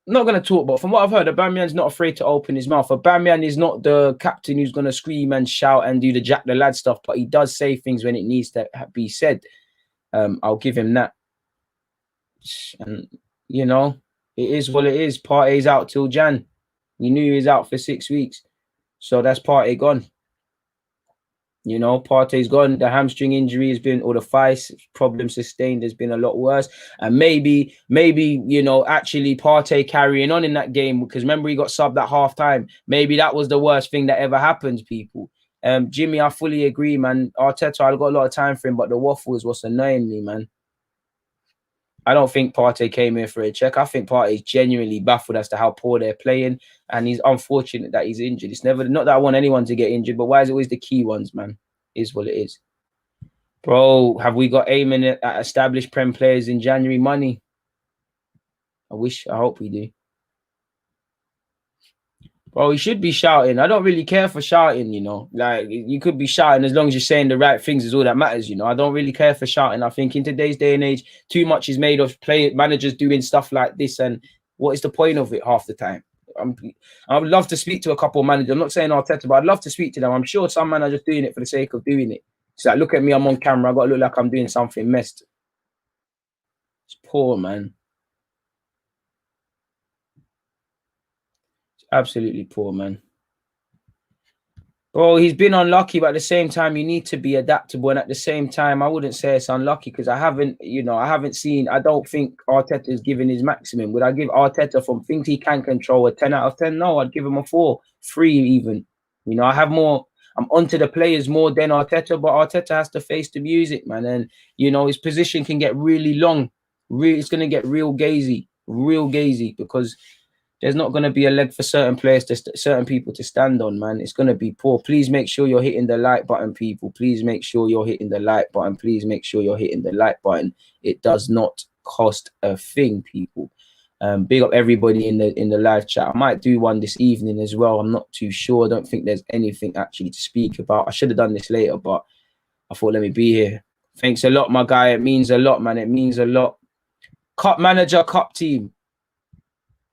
I'm not going to talk, but from what I've heard, Aubameyang's not afraid to open his mouth. Aubameyang is not the captain who's going to scream and shout and do the Jack the Lad stuff, but he does say things when it needs to be said. I'll give him that. And, you know, it is what it is. Partey's out till Jan. We knew he was out for 6 weeks. So that's Partey gone. You know, Partey's gone. The hamstring injury has been, or the thigh problem sustained has been a lot worse. And maybe, you know, actually Partey carrying on in that game, because remember he got subbed at half time. Maybe that was the worst thing that ever happened, people. Jimmy, I fully agree, man. Arteta, I've got a lot of time for him, but the waffle is what's annoying me, man. I don't think Partey came here for a check. I think Partey's genuinely baffled as to how poor they're playing, and he's unfortunate that he's injured. It's never, not that I want anyone to get injured, but why is it always the key ones, man? Is what it is. Bro, have we got aiming at established Prem players in January money? I hope we do. Bro, he should be shouting. I don't really care for shouting, you know. Like, you could be shouting as long as you're saying the right things is all that matters, you know. I don't really care for shouting. I think in today's day and age, too much is made of managers doing stuff like this. And what is the point of it half the time? I would love to speak to a couple of managers. I'm not saying Arteta, but I'd love to speak to them. I'm sure some managers doing it for the sake of doing it. It's like, look at me, I'm on camera. I got to look like I'm doing something messed. It's poor, man. Absolutely poor, man. Bro, he's been unlucky, but at the same time, you need to be adaptable. And at the same time, I wouldn't say it's unlucky because I don't think Arteta is giving his maximum. Would I give Arteta from things he can control a 10 out of 10? No, I'd give him a 4, 3 even. You know, I'm onto the players more than Arteta, but Arteta has to face the music, man. And, you know, his position can get really long. It's going to get real gazy because there's not going to be a leg for certain players, certain people to stand on, man. It's going to be poor. Please make sure you're hitting the like button, people. Please make sure you're hitting the like button. Please make sure you're hitting the like button. It does not cost a thing, people. Big up everybody in the live chat. I might do one this evening as well. I'm not too sure. I don't think there's anything actually to speak about. I should have done this later, but I thought, let me be here. Thanks a lot, my guy. It means a lot, man. It means a lot. Cup manager, cup team.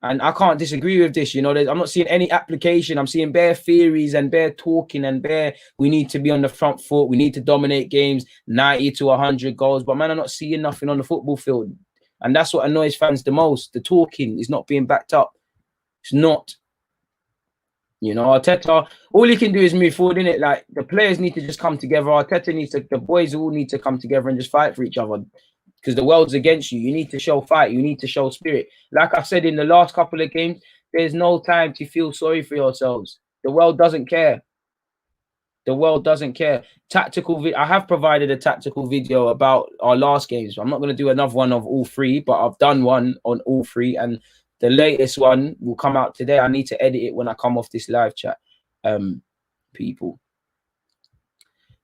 And I can't disagree with this, you know. I'm not seeing any application. I'm seeing bare theories and bare talking and bare, we need to be on the front foot. We need to dominate games, 90 to 100 goals. But, man, I'm not seeing nothing on the football field. And that's what annoys fans the most. The talking is not being backed up. It's not. You know, Arteta, all he can do is move forward, innit? Like, the players need to just come together. The boys all need to come together and just fight for each other. Because the world's against you. You need to show fight. You need to show spirit. Like I said in the last couple of games, there's no time to feel sorry for yourselves. The world doesn't care. The world doesn't care. I have provided a tactical video about our last games. I'm not going to do another one of all 3, but I've done one on all 3. And the latest one will come out today. I need to edit it when I come off this live chat. People.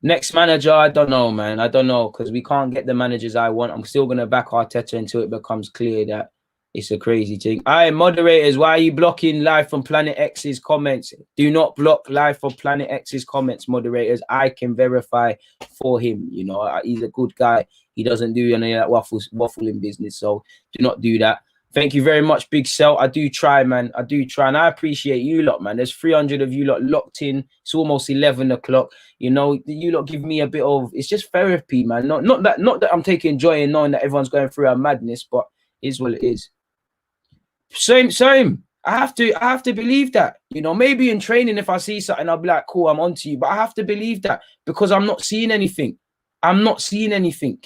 Next manager, I don't know, man. I don't know, because we can't get the managers I want. I'm still going to back Arteta until it becomes clear that it's a crazy thing. Aye, moderators, why are you blocking live from Planet X's comments? Do not block live from Planet X's comments, moderators. I can verify for him. You know, he's a good guy. He doesn't do any of that waffling business, so do not do that. Thank you very much, Big Cell. I do try, man. I do try, and I appreciate you lot, man. There's 300 of you lot locked in. It's almost 11 o'clock. You know, you lot give me a bit of, it's just therapy, man. Not that I'm taking joy in knowing that everyone's going through a madness, but it is what it is. Same. I have to believe that. You know, maybe in training, if I see something, I'll be like, cool, I'm on to you. But I have to believe that because I'm not seeing anything. I'm not seeing anything.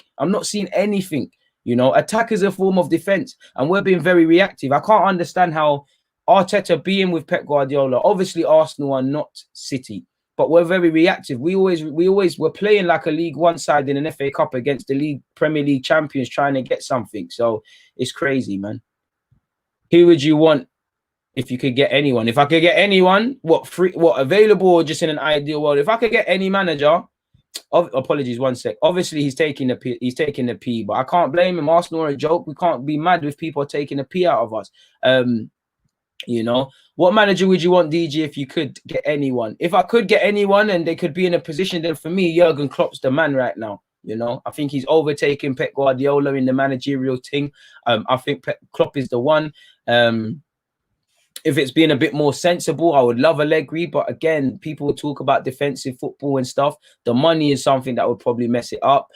You know, attack is a form of defense, and we're being very reactive. I can't understand how Arteta being with Pep Guardiola, obviously Arsenal are not City, but we're very reactive. We're playing like a League One side in an FA Cup against the Premier League champions trying to get something. So it's crazy, man. Who would you want if you could get anyone? If I could get anyone, what available or just in an ideal world? If I could get any manager. Apologies, 1 sec. Obviously, he's taking the P, but I can't blame him. Arsenal are a joke. We can't be mad with people taking the P out of us. You know, what manager would you want, DG, if you could get anyone? If I could get anyone and they could be in a position, then for me, Jurgen Klopp's the man right now. You know, I think he's overtaken Pep Guardiola in the managerial thing. I think Klopp is the one. If it's being a bit more sensible, I would love Allegri. But again, people will talk about defensive football and stuff. The money is something that would probably mess it up.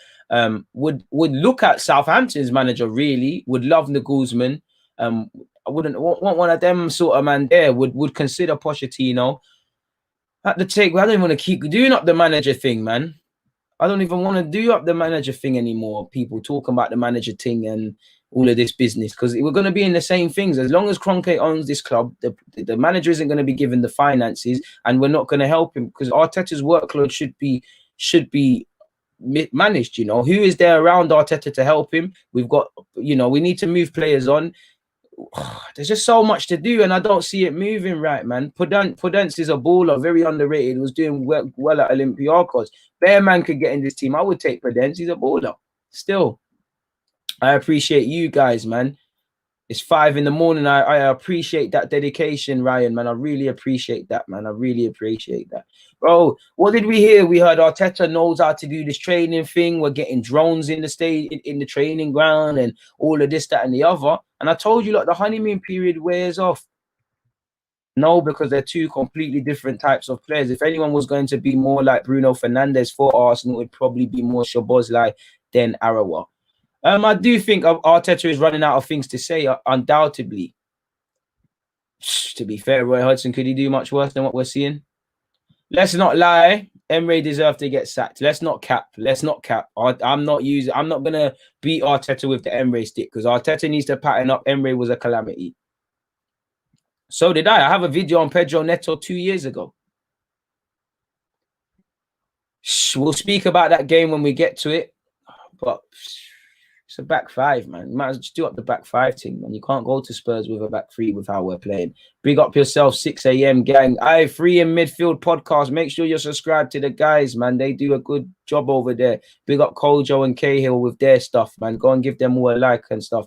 Would look at Southampton's manager, really. Would love Nagelsmann. I wouldn't want one of them sort of man there. Would consider Pochettino. at the take. I don't even want to keep doing up the manager thing, man. I don't even want to do up the manager thing anymore. People talking about the manager thing and all of this business, because we're going to be in the same things. As long as Kroenke owns this club, the manager isn't going to be given the finances, and we're not going to help him, because Arteta's workload should be managed. You know, who is there around Arteta to help him? We've got, you know, we need to move players on. There's just so much to do, and I don't see it moving right, man. Podence is a baller, very underrated. He was doing well at Olympiacos. Bear man could get in this team. I would take Podence. He's a baller. Still, I appreciate you guys, man. It's 5 in the morning. I appreciate that dedication, Ryan, man. I really appreciate that, man. I really appreciate that. Bro, what did we hear? We heard Arteta knows how to do this training thing. We're getting drones in the training ground and all of this, that, and the other. And I told you, like, the honeymoon period wears off. No, because they're two completely different types of players. If anyone was going to be more like Bruno Fernandes for Arsenal, it would probably be more Szoboszlai than Arawa. I do think Arteta is running out of things to say, undoubtedly. To be fair, Roy Hodgson, could he do much worse than what we're seeing? Let's not lie. Emre deserved to get sacked. Let's not cap. Let's not cap. I'm not going to beat Arteta with the Emre stick, because Arteta needs to pattern up. Emre was a calamity. So did I. I have a video on Pedro Neto 2 years ago. We'll speak about that game when we get to it. But it's a back five, man. You might as well just do up the back five thing, man. You can't go to Spurs with a back three with how we're playing. Big up yourself, 6 a.m. gang. Free in Midfield podcast. Make sure you're subscribed to the guys, man. They do a good job over there. Big up Kojo and Cahill with their stuff, man. Go and give them all a like and stuff.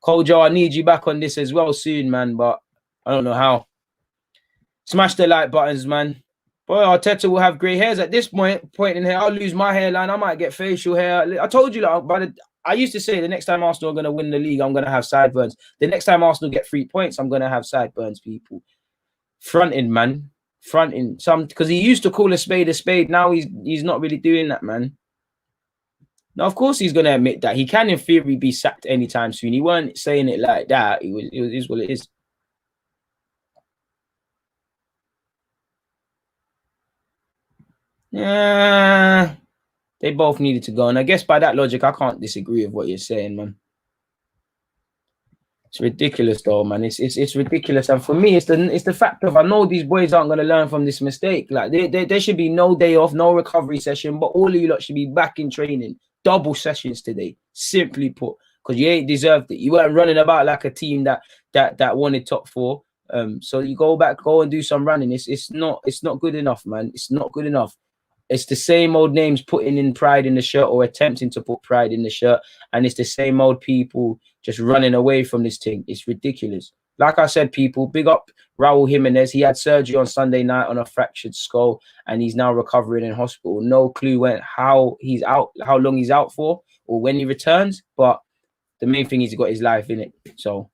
Kojo, I need you back on this as well soon, man. But I don't know how. Smash the like buttons, man. Boy, Arteta will have grey hairs at this point in here. I'll lose my hairline. I might get facial hair. I told you, like, I used to say the next time Arsenal are going to win the league, I'm going to have sideburns. The next time Arsenal get 3 points, I'm going to have sideburns, people. Fronting, man. Fronting. Because he used to call a spade a spade. Now he's not really doing that, man. Now, of course, he's going to admit that. He can, in theory, be sacked anytime soon. He weren't saying it like that. It is what it is. Yeah, they both needed to go. And I guess by that logic, I can't disagree with what you're saying, man. It's ridiculous, though, man. It's ridiculous. And for me, it's the fact of, I know these boys aren't going to learn from this mistake. Like, there should be no day off, no recovery session, but all of you lot should be back in training. Double sessions today, simply put, because you ain't deserved it. You weren't running about like a team that wanted top 4. So you go and do some running. It's not good enough, man. It's not good enough. It's the same old names putting in pride in the shirt, or attempting to put pride in the shirt. And it's the same old people just running away from this thing. It's ridiculous. Like I said, people, big up Raul Jimenez. He had surgery on Sunday night on a fractured skull, and he's now recovering in hospital. No clue how long he's out for, or when he returns. But the main thing is he got his life in it. So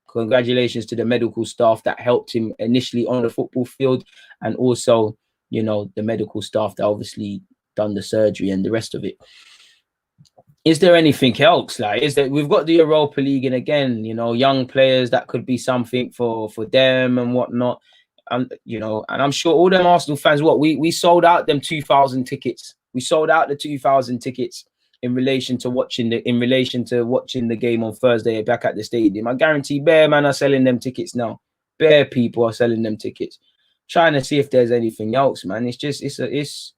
congratulations to the medical staff that helped him initially on the football field, and also, you know, the medical staff that obviously done the surgery and the rest of it. Is there anything else? Like, we've got the Europa League, and again, you know, young players, that could be something for them and whatnot. You know, and I'm sure all them Arsenal fans, we sold out them 2,000 tickets. We sold out the 2,000 tickets in relation to watching the game on Thursday back at the stadium. I guarantee bare man are selling them tickets now. Bare people are selling them tickets. Trying to see if there's anything else, man. It's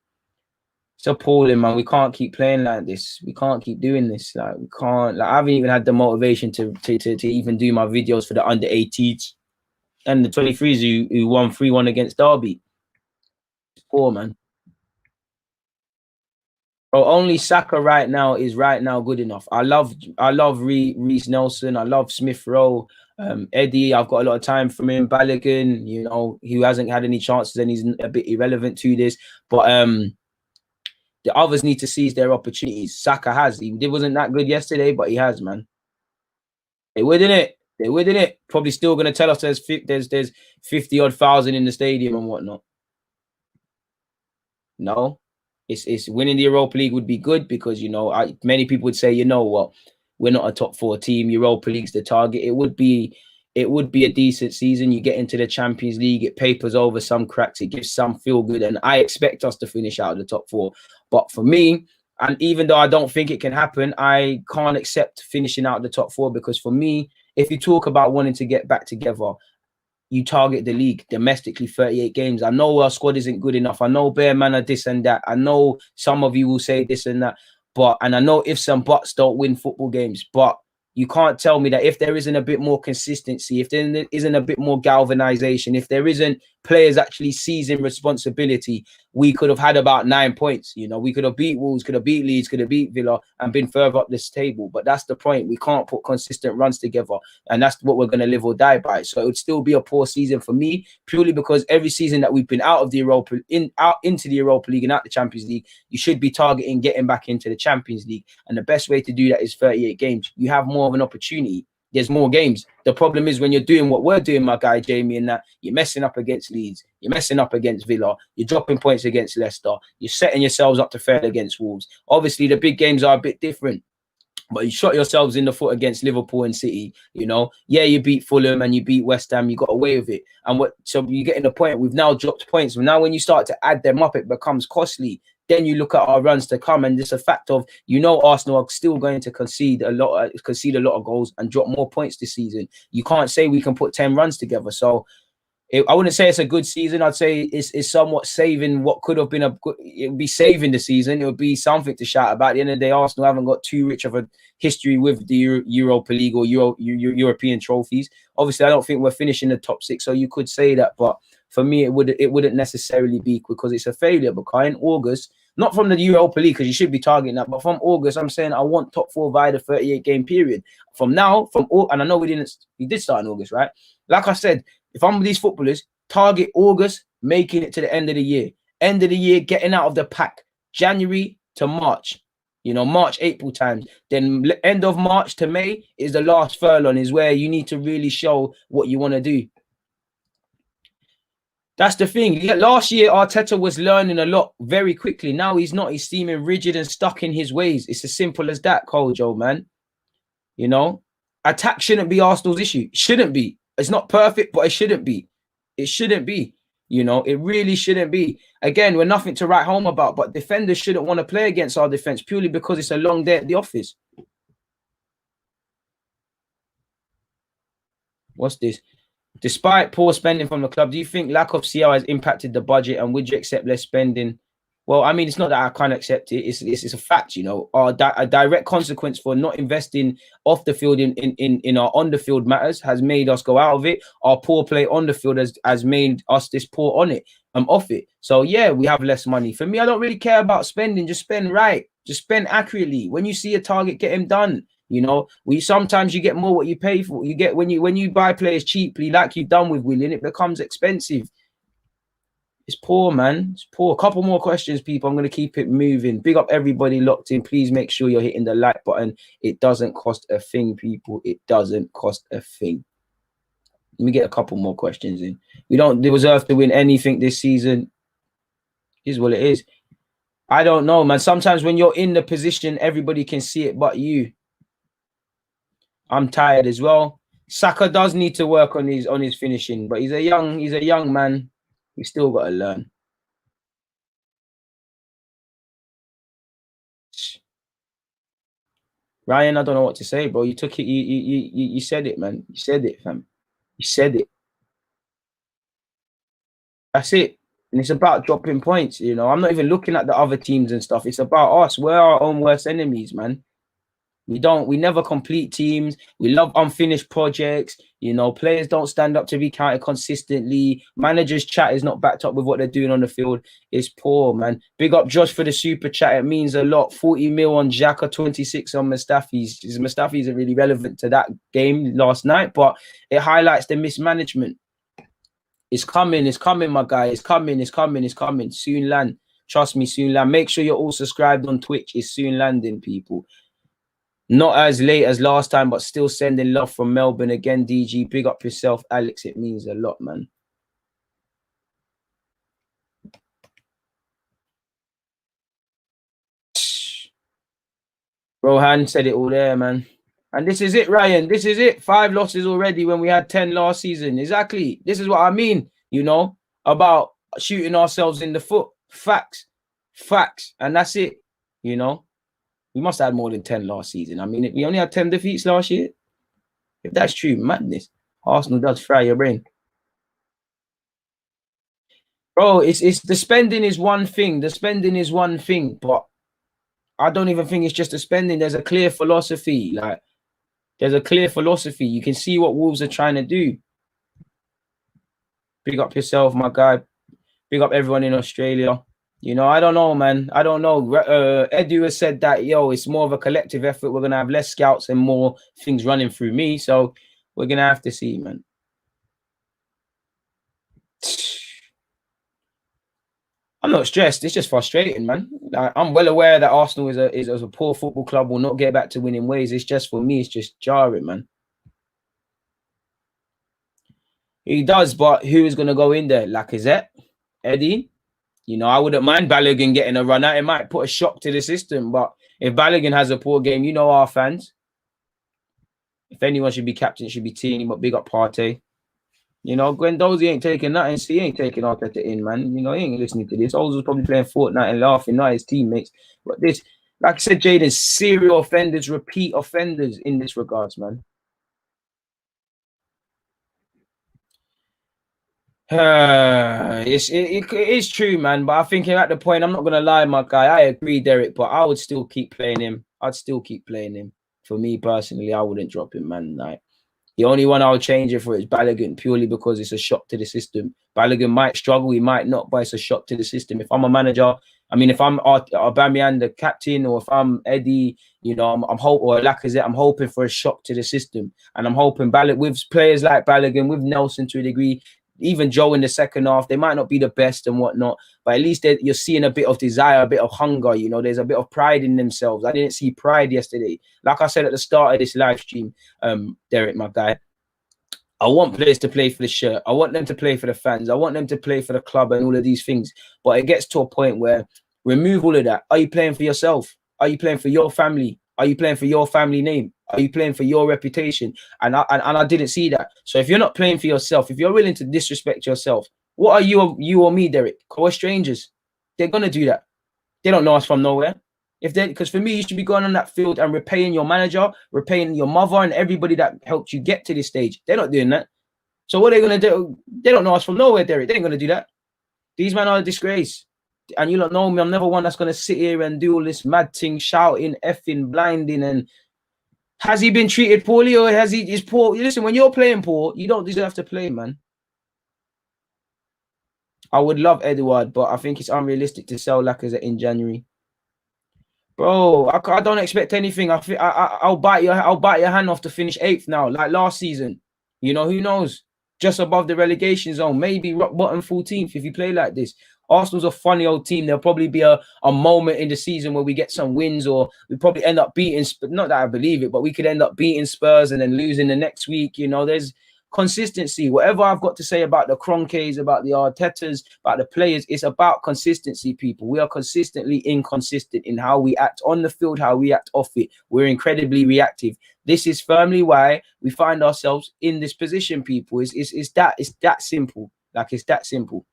appalling, man. We can't keep playing like this. We can't keep doing this. Like, we can't. Like, I haven't even had the motivation to even do my videos for the under 18s and the 23s who won 3-1 against Derby. It's poor, man. Bro, only Saka right now is good enough. I love Reece Nelson. I love Smith Rowe. Eddie, I've got a lot of time from him. Balogun, you know, he hasn't had any chances and he's a bit irrelevant to this. But the others need to seize their opportunities. Saka has. He wasn't that good yesterday, but he has, man. They wouldn't it. Probably still going to tell us there's 50-odd thousand in the stadium and whatnot. No. It's winning the Europa League would be good, because, you know, many people would say, you know what, we're not a top 4 team. Europa League's the target. It would be it would be a decent season. You get into the Champions League, it papers over some cracks, it gives some feel good, and I expect us to finish out of the top 4. But for me, and even though I don't think it can happen, I can't accept finishing out the top 4, because for me, if you talk about wanting to get back together, you target the league domestically, 38 games. I know our squad isn't good enough. I know bare man are this and that. I know some of you will say this and that, and I know ifs and buts don't win football games, but you can't tell me that if there isn't a bit more consistency, if there isn't a bit more galvanization, if there isn't players actually seizing responsibility, we could have had about 9 points. You know, we could have beat Wolves, could have beat Leeds, could have beat Villa and been further up this table. But that's the point. We can't put consistent runs together, and that's what we're going to live or die by. So it would still be a poor season for me, purely because every season that we've been out of the out into the Europa League and out the Champions League, you should be targeting getting back into the Champions League. And the best way to do that is 38 games. You have more of an opportunity. There's more games. The problem is when you're doing what we're doing, my guy Jamie, and that you're messing up against Leeds, you're messing up against Villa, you're dropping points against Leicester, you're setting yourselves up to fail against Wolves. Obviously, the big games are a bit different, but you shot yourselves in the foot against Liverpool and City. You know, yeah, you beat Fulham and you beat West Ham, you got away with it. And so you're getting the point. We've now dropped points. Now, when you start to add them up, it becomes costly. Then you look at our runs to come, and it's a fact of, you know, Arsenal are still going to concede a lot of goals and drop more points this season. You can't say we can put 10 runs together. So I wouldn't say it's a good season. I'd say it's somewhat saving what could have been it would be saving the season. It would be something to shout about. At the end of the day, Arsenal haven't got too rich of a history with the Europa League or European trophies. Obviously, I don't think we're finishing the top 6, so you could say that. But for me, it wouldn't necessarily be, because it's a failure. Because in August, not from the Europa League, because you should be targeting that, but from August, I'm saying I want top 4 via the 38-game period. From now, and I know we did start in August, right? Like I said, if I'm with these footballers, target August, making it to the end of the year. End of the year, getting out of the pack. January to March. You know, March, April times. Then end of March to May is the last furlong, is where you need to really show what you want to do. That's the thing. Yeah, last year, Arteta was learning a lot very quickly. Now he's not. He's seeming rigid and stuck in his ways. It's as simple as that, Kojo, man. You know, attack shouldn't be Arsenal's issue. Shouldn't be. It's not perfect, but it shouldn't be. It shouldn't be. You know, it really shouldn't be. Again, we're nothing to write home about, but defenders shouldn't want to play against our defense purely because it's a long day at the office. What's this? Despite poor spending from the club, do you think lack of CL has impacted the budget, and would you accept less spending? Well, I mean, it's not that I can't accept it. It's a fact, you know. A direct consequence for not investing off the field in our on the field matters has made us go out of it. Our poor play on the field has made us this poor on it, off it. So yeah, we have less money. For me, I don't really care about spending. Just spend right. Just spend accurately. When you see a target, get him done. You know, sometimes you get more what you pay for. You get when you buy players cheaply, like you've done with Willian, it becomes expensive. It's poor, man. It's poor. A couple more questions, people. I'm going to keep it moving. Big up everybody locked in. Please make sure you're hitting the like button. It doesn't cost a thing, people. It doesn't cost a thing. Let me get a couple more questions in. We don't deserve to win anything this season. Is what it is. I don't know, man. Sometimes when you're in the position, everybody can see it but you. I'm tired as well. Saka does need to work on his finishing, but he's a young man. We still got to learn. Ryan, I don't know what to say, bro. You took it. You said it, man. You said it, fam. You said it. That's it. And it's about dropping points. You know, I'm not even looking at the other teams and stuff. It's about us. We're our own worst enemies, man. We never complete teams. We love unfinished projects. You know, players don't stand up to be counted consistently. Managers' chat is not backed up with what they're doing on the field. It's poor, man. Big up Josh for the super chat. It means a lot. 40 mil on Jacko, 26 on Mustafi's. Mustafi isn't really relevant to that game last night, but it highlights the mismanagement. It's coming, my guy. It's coming. Soon land. Trust me, soon land. Make sure you're all subscribed on Twitch. It's soon landing, people. Not as late as last time, but still sending love from Melbourne again. DG, big up yourself, Alex. It means a lot, man. Rohan said it all there, man. And this is it, Ryan. This is it. 5 losses already when we had 10 last season. Exactly. This is what I mean, about shooting ourselves in the foot. Facts. Facts. And that's it. We must have had more than 10 last season. I mean, we only had 10 defeats last year. If that's true, madness. Arsenal does fry your brain. Bro, it's the spending is one thing. The spending is one thing, but I don't even think it's just the spending. There's a clear philosophy. There's a clear philosophy. You can see what Wolves are trying to do. Big up yourself, my guy. Big up everyone in Australia. I don't know, man. I don't know. Edu has said that, it's more of a collective effort. We're going to have less scouts and more things running through me. So we're going to have to see, man. I'm not stressed. It's just frustrating, man. I'm well aware that Arsenal is a poor football club, will not get back to winning ways. It's just, for me, it's just jarring, man. He does, but who is going to go in there? Lacazette? Eddie? I wouldn't mind Balogun getting a run out. It might put a shock to the system, but if Balogun has a poor game, our fans. If anyone should be captain, it should be Tierney, but big up Partey. Guendouzi ain't taking nothing. He ain't taking Arteta in, man. He ain't listening to this. Ozil's probably playing Fortnite and laughing, not his teammates. But this, like I said, Jaden, serial offenders, repeat offenders in this regards, man. It is true, man. But I think at the point, I'm not gonna lie, my guy. I agree, Derek, but I would still keep playing him. I'd still keep playing him. For me personally, I wouldn't drop him, man. The only one I would change it for is Balogun, purely because it's a shock to the system. Balogun might struggle, he might not, but it's a shock to the system. If I'm a manager, if I'm Aubameyang, the captain, or if I'm Eddie, I'm hoping, or Lacazette, I'm hoping for a shock to the system. And I'm hoping with players like Balogun, with Nelson to a degree, even Joe in the second half, they might not be the best and whatnot, but at least you're seeing a bit of desire, a bit of hunger. There's a bit of pride in themselves. I didn't see pride yesterday. Like I said at the start of this live stream, Derek, my guy, I want players to play for the shirt. I want them to play for the fans. I want them to play for the club and all of these things. But it gets to a point where remove all of that. Are you playing for yourself? Are you playing for your family? Are you playing for your family name? Are you playing for your reputation? And I didn't see that. So if you're not playing for yourself, if you're willing to disrespect yourself, what are you or me, Derek? We're strangers. They're gonna do that. They don't know us from nowhere. Because for me, you should be going on that field and repaying your manager, repaying your mother, and everybody that helped you get to this stage. They're not doing that. So what are they gonna do? They don't know us from nowhere, Derek. They ain't gonna do that. These men are a disgrace. And you don't know me. I'm never one that's gonna sit here and do all this mad thing, shouting, effing, blinding, and has he been treated poorly, or is poor? Listen, when you're playing poor, you don't deserve to play, man. I would love Edouard, but I think it's unrealistic to sell Lacazette in January. Bro, I don't expect anything. I'll bite your hand off to finish 8th now, like last season. Who knows? Just above the relegation zone, maybe rock bottom 14th if you play like this. Arsenal's a funny old team. There'll probably be a moment in the season where we get some wins, or we probably end up beating, not that I believe it, but we could end up beating Spurs and then losing the next week. There's consistency. Whatever I've got to say about the Kroenkes, about the Artetas, about the players, it's about consistency, people. We are consistently inconsistent in how we act on the field, how we act off it. We're incredibly reactive. This is firmly why we find ourselves in this position, people. It's that simple. It's that simple.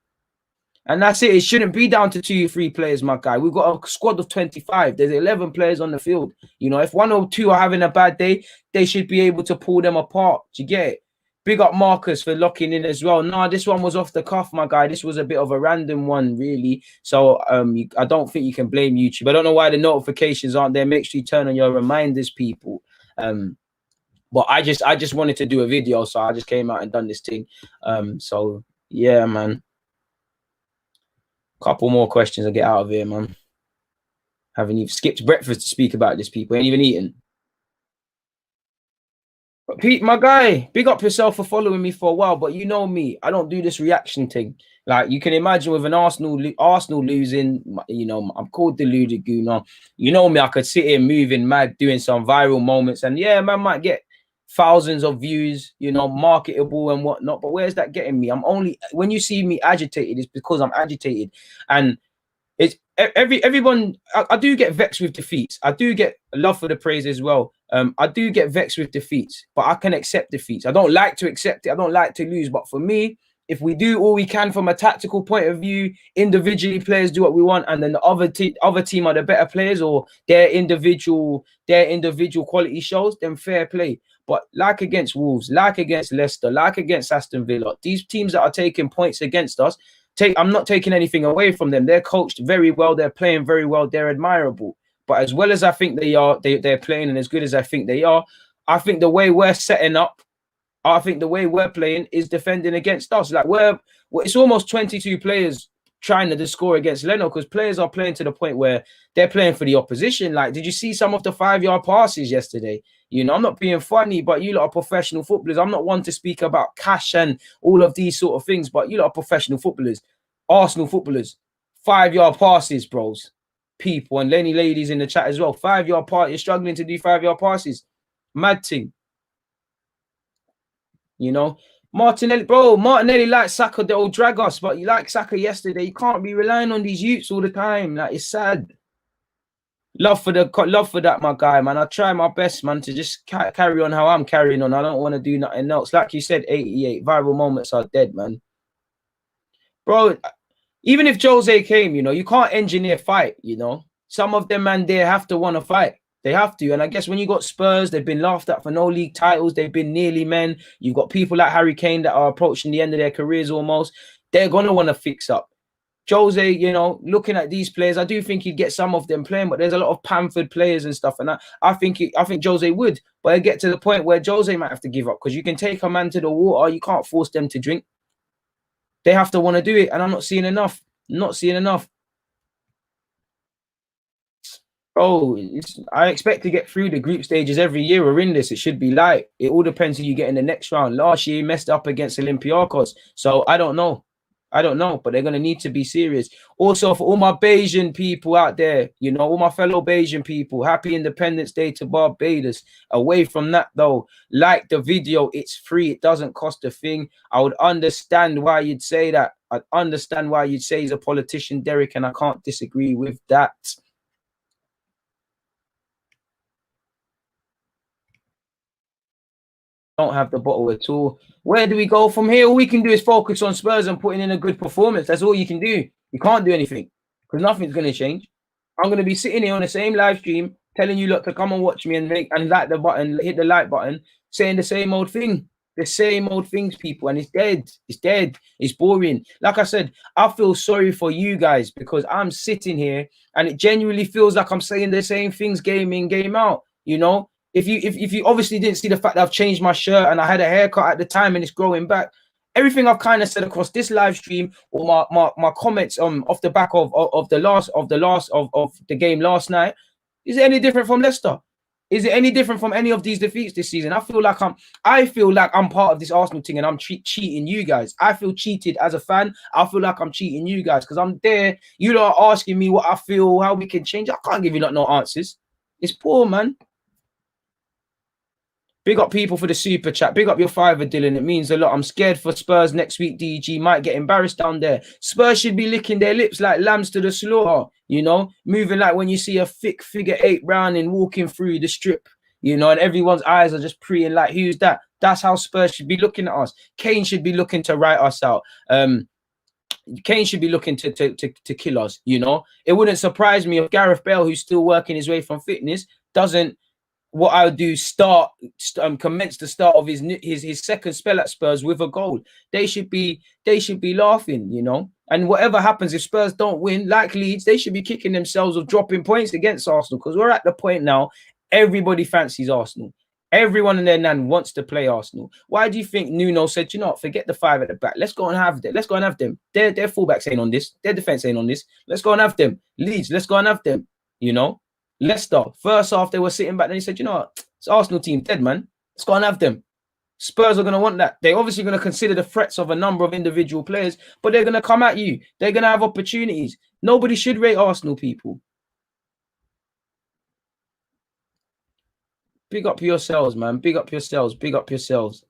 And that's it. It shouldn't be down to 2 or 3 players, my guy. We've got a squad of 25. There's 11 players on the field. If 1 or 2 are having a bad day, they should be able to pull them apart. Do you get it? Big up Marcus for locking in as well. Nah, this one was off the cuff, my guy. This was a bit of a random one, really. So I don't think you can blame YouTube. I don't know why the notifications aren't there. Make sure you turn on your reminders, people. But I just wanted to do a video, so I just came out and done this thing. So yeah, man. Couple more questions. I'll get out of here, man. Haven't even skipped breakfast to speak about this, people. Ain't even eaten. But Pete, my guy, big up yourself for following me for a while. But you know me, I don't do this reaction thing. Like you can imagine with an Arsenal losing, I'm called Deluded Gooner. You know me, I could sit here moving mad, doing some viral moments, and yeah, man might get thousands of views, marketable and whatnot. But where's that getting me? When you see me agitated, it's because I'm agitated. And everyone, I do get vexed with defeats. I do get love for the praise as well. I do get vexed with defeats, but I can accept defeats. I don't like to accept it. I don't like to lose. But for me, if we do all we can from a tactical point of view, individually players do what we want, and then the other team are the better players, or their individual quality shows, then fair play. But like against Wolves, like against Leicester, like against Aston Villa, these teams that are taking points against us, I'm not taking anything away from them. They're coached very well. They're playing very well. They're admirable. But as well as I think they are, they're playing, and as good as I think they are, I think the way we're setting up, I think the way we're playing is defending against us. Like it's almost 22 players trying to score against Leno, because players are playing to the point where they're playing for the opposition. Like, did you see some of the 5-yard passes yesterday? You know, I'm not being funny, but you lot are professional footballers. I'm not one to speak about cash and all of these sort of things, but you lot are professional footballers, Arsenal footballers. 5-yard passes, bros. People, and Lenny ladies in the chat as well. 5-yard pass. You're struggling to do 5-yard passes. Mad thing. You know, Martinelli likes Saka, they'll drag us, but you like Saka yesterday. You can't be relying on these youths all the time. Like, it's sad. Love for that, my guy, man. I try my best, man, to just carry on how I'm carrying on. I don't want to do nothing else. Like you said, 88 viral moments are dead, man. Bro, even if Jose came, you know, you can't engineer fight, you know. Some of them, man, they have to want to fight. They have to. And I guess when you got Spurs, they've been laughed at for no league titles. They've been nearly men. You've got people like Harry Kane that are approaching the end of their careers almost. They're going to want to fix up. Jose, you know, looking at these players, I do think he'd get some of them playing, but there's a lot of pampered players and stuff. And I think Jose would. But I get to the point where Jose might have to give up, because you can take a man to the water. You can't force them to drink. They have to want to do it. And I'm not seeing enough. Not seeing enough. Oh, I expect to get through the group stages every year. We're in this. It should be light. It all depends who you get in the next round. Last year, he messed up against Olympiacos. So I don't know. But they're going to need to be serious. Also, for all my Bayesian people out there, you know, all my fellow Bayesian people, happy Independence Day to Barbados. Away from that, though, like the video. It's free. It doesn't cost a thing. I would understand why you'd say that. I'd understand why you'd say he's a politician, Derek, and I can't disagree with that. Don't have the bottle at all. Where do we go from here? All we can do is focus on Spurs and putting in a good performance. That's all you can do. You can't do anything, because nothing's going to change. I'm going to be sitting here on the same live stream telling you lot to come and watch me and like the button, hit the like button, saying the same old thing. The same old things, people, and it's dead. It's dead. It's boring. Like I said, I feel sorry for you guys, because I'm sitting here and it genuinely feels like I'm saying the same things game in, game out, you know? If you obviously didn't see the fact that I've changed my shirt and I had a haircut at the time and it's growing back, everything I've kind of said across this live stream, or my comments off the back of the game last night, is it any different from Leicester? Is it any different from any of these defeats this season? I feel like I'm part of this Arsenal thing, and I'm cheating you guys. I feel cheated as a fan. I feel like I'm cheating you guys, because I'm there. You lot are asking me what I feel, how we can change. I can't give you no answers. It's poor, man. Big up people for the super chat. Big up your fiver, Dylan. It means a lot. I'm scared for Spurs next week. DG might get embarrassed down there. Spurs should be licking their lips like lambs to the slaughter, you know, moving like when you see a thick figure 8 rounding walking through the strip, you know, and everyone's eyes are just preying like, who's that? That's how Spurs should be looking at us. Kane should be looking to write us out. Kane should be looking to kill us, you know. It wouldn't surprise me if Gareth Bale, who's still working his way from fitness, doesn't what I would do commence the start of his second spell at Spurs with a goal. They should be laughing, you know. And whatever happens, if Spurs don't win, like Leeds, they should be kicking themselves of dropping points against Arsenal, because we're at the point now everybody fancies Arsenal. Everyone and their nan wants to play Arsenal. Why do you think Nuno said, you know what, forget the 5 at the back. Let's go and have them. Let's go and have them. Their fullbacks ain't on this. Their defense ain't on this. Let's go and have them. Leeds, let's go and have them, you know. Leicester, first half, they were sitting back and he said, you know what, it's Arsenal team dead, man. Let's go and have them. Spurs are going to want that. They're obviously going to consider the threats of a number of individual players, but they're going to come at you. They're going to have opportunities. Nobody should rate Arsenal, people. Big up yourselves, man. Big up yourselves. Big up yourselves.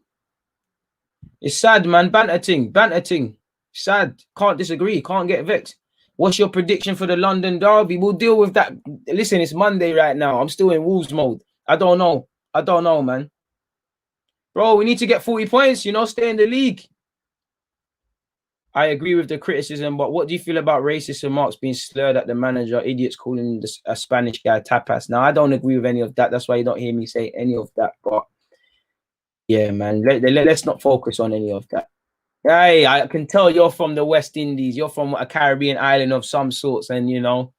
It's sad, man. Banter ting. Sad. Can't disagree. Can't get vexed. What's your prediction for the London derby? We'll deal with that. Listen, it's Monday right now. I'm still in Wolves mode. I don't know. I don't know, man. Bro, we need to get 40 points, you know, stay in the league. I agree with the criticism, but what do you feel about racist remarks being slurred at the manager, idiots calling a Spanish guy tapas? Now, I don't agree with any of that. That's why you don't hear me say any of that. But yeah, man, let's not focus on any of that. Hey, I can tell you're from the West Indies. You're from a Caribbean island of some sorts. And, you know,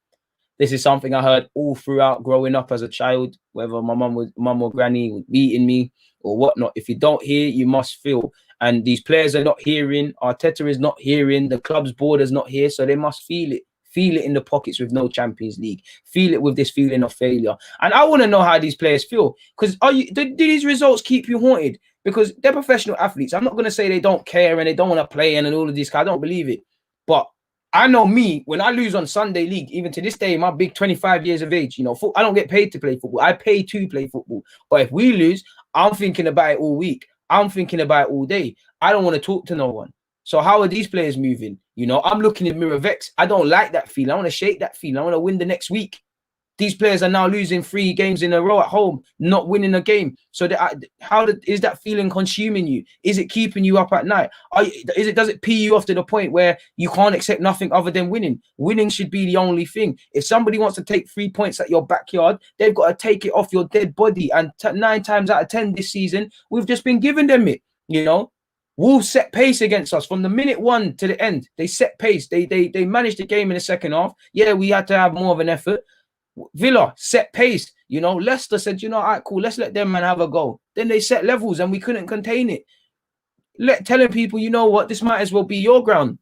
this is something I heard all throughout growing up as a child, whether my mum or granny was beating me or whatnot. If you don't hear, you must feel. And these players are not hearing. Arteta is not hearing. The club's board is not here. So they must feel it. Feel it in the pockets with no Champions League. Feel it with this feeling of failure. And I want to know how these players feel. Because do these results keep you haunted? Because they're professional athletes. I'm not going to say they don't care and they don't want to play and all of this. I don't believe it. But I know me, when I lose on Sunday League, even to this day, my big 25 years of age, you know, I don't get paid to play football. I pay to play football. But if we lose, I'm thinking about it all week. I'm thinking about it all day. I don't want to talk to no one. So how are these players moving? You know, I'm looking at Mirror Vex. I don't like that feeling. I want to shake that feeling. I want to win the next week. These players are now losing 3 games in a row at home, not winning a game. So is that feeling consuming you? Is it keeping you up at night? Does it pee you off to the point where you can't accept nothing other than winning? Winning should be the only thing. If somebody wants to take 3 points at your backyard, they've got to take it off your dead body. And 9 times out of 10 this season, we've just been giving them it, you know? Wolves set pace against us from the minute 1 to the end. They set pace. They managed the game in the second half. Yeah, we had to have more of an effort. Villa set pace, you know. Leicester said, you know, all right, cool, let's let them man have a go. Then they set levels and we couldn't contain it. Telling people, you know what, this might as well be your ground.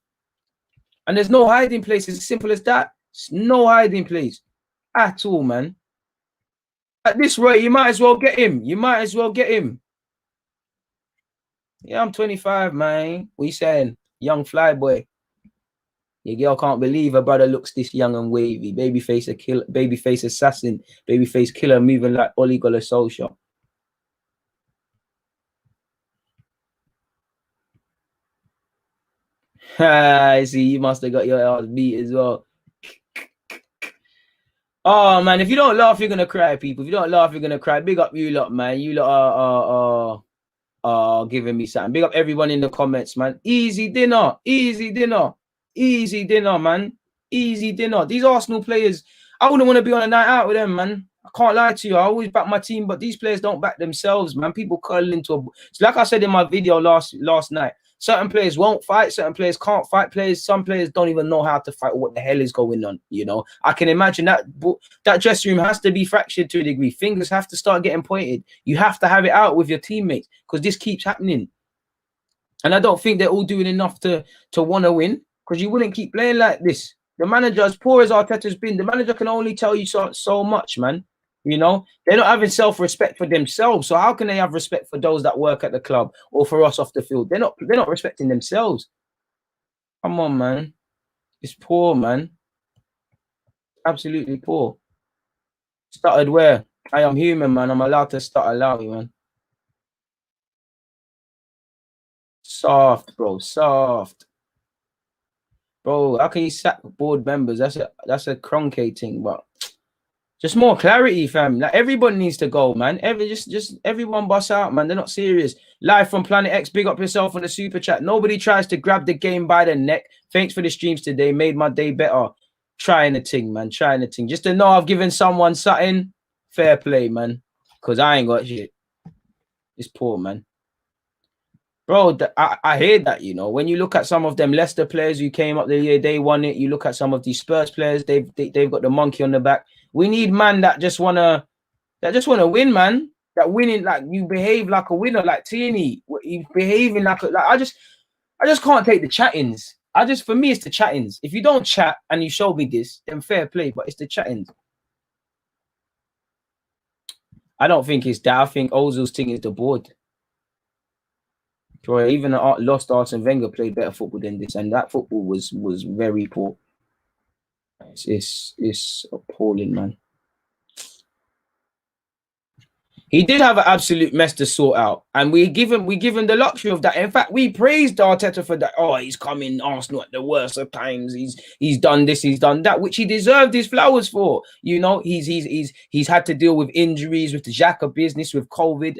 And there's no hiding place. It's as simple as that. It's no hiding place at all, man. At this rate, you might as well get him. You might as well get him. Yeah, I'm 25, man. What you saying? Young fly boy. Your girl can't believe her brother looks this young and wavy. Babyface a killer, babyface assassin, babyface killer moving like Ole Gunnar Solskjaer. I see you must have got your ass beat as well. Oh man, if you don't laugh, you're gonna cry, people. If you don't laugh, you're gonna cry. Big up you lot, man. You lot are giving me something. Big up everyone in the comments, man. Easy dinner, easy dinner. Easy dinner, man. Easy dinner. These Arsenal players, I wouldn't want to be on a night out with them, man. I can't lie to you. I always back my team, but these players don't back themselves, man. People curl into a... So like I said in my video last night, certain players won't fight. Certain players can't fight. Some players don't even know how to fight or what the hell is going on, you know. I can imagine that dressing room has to be fractured to a degree. Fingers have to start getting pointed. You have to have it out with your teammates because this keeps happening. And I don't think they're all doing enough to want to win. Because you wouldn't keep playing like this. The manager, as poor as Arteta's been, the manager can only tell you so much, man. You know, they're not having self-respect for themselves. So how can they have respect for those that work at the club or for us off the field? They're not respecting themselves. Come on, man. It's poor, man. Absolutely poor. Stuttered where? I am human, man. I'm allowed to stutter loudly, man. Soft, bro. Soft. Bro, how can you sack board members? That's a Kroenke thing, but just more clarity, fam. Like everybody needs to go, man. Just everyone bust out, man. They're not serious. Live from Planet X, big up yourself on the super chat. Nobody tries to grab the game by the neck. Thanks for the streams today. Made my day better. Trying the thing, man. Trying the thing. Just to know I've given someone something. Fair play, man. Cause I ain't got shit. It's poor, man. Bro, I hear that, you know. When you look at some of them Leicester players who came up the year, they won it. You look at some of these Spurs players, they've got the monkey on the back. We need man that just wanna win, man. That winning, like you behave like a winner, like Tierney. You behaving like I just can't take the chattings. For me, it's the chattings. If you don't chat and you show me this, then fair play. But it's the chattings. I don't think it's that. I think Ozil's thing is the board. Bro, even the lost Arsene Wenger played better football than this, and that football was very poor. It's appalling, man. He did have an absolute mess to sort out, and we give him the luxury of that. In fact, we praised Arteta for that. Oh, he's come in Arsenal at the worst of times. He's done this, he's done that, which he deserved his flowers for. You know, he's had to deal with injuries, with the Jacko business, with COVID.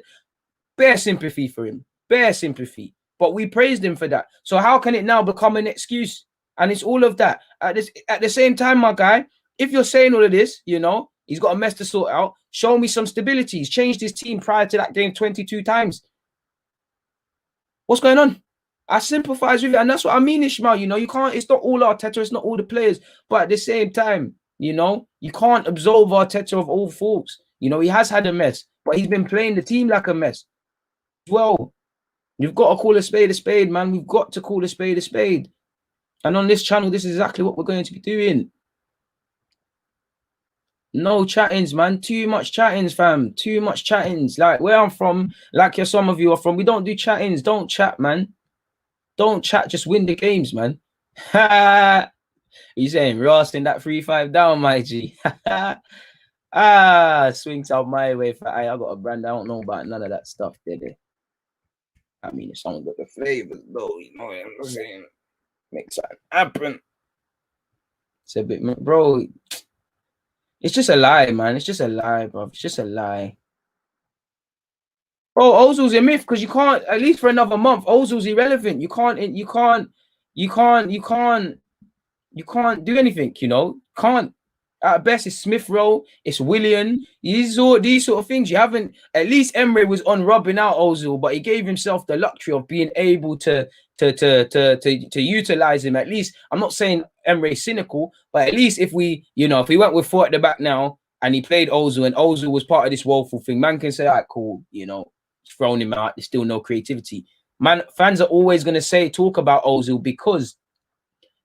Bare sympathy for him, bare sympathy. But we praised him for that. So how can it now become an excuse? And it's all of that. At the same time, my guy, if you're saying all of this, you know, he's got a mess to sort out. Show me some stability. He's changed his team prior to that game 22 times. What's going on? I sympathize with it. And that's what I mean, Ishmael. You know, you can't, it's not all Arteta, it's not all the players. But at the same time, you know, you can't absolve Arteta of all faults. You know, he has had a mess, but he's been playing the team like a mess. Well, you've got to call a spade, man. We've got to call a spade. And on this channel, this is exactly what we're going to be doing. No chattings, man. Too much chattings, fam. Too much chattings. Like where I'm from, like some of you are from, we don't do chattings. Don't chat, man. Don't chat. Just win the games, man. He's saying Ross in that 3-5 down, my G. Swings out my way. I got a brand. I don't know about none of that stuff, did it? I mean, if someone got the flavors, though, you know what I'm saying? Make something happen. It's a bit, bro. It's just a lie, man. It's just a lie, bro. It's just a lie. Bro, Ozil's a myth because you can't, at least for another month, Ozil's irrelevant. You can't do anything, you know? Can't. At best, it's Smith Rowe, it's Willian. These sort of things. You haven't. At least Emre was on rubbing out Ozil, but he gave himself the luxury of being able to utilize him. At least, I'm not saying Emre's cynical, but at least if we went with 4 at the back now and he played Ozil and Ozil was part of this woeful thing, man can say, all right, cool, you know, thrown him out. There's still no creativity. Man, fans are always going to talk about Ozil because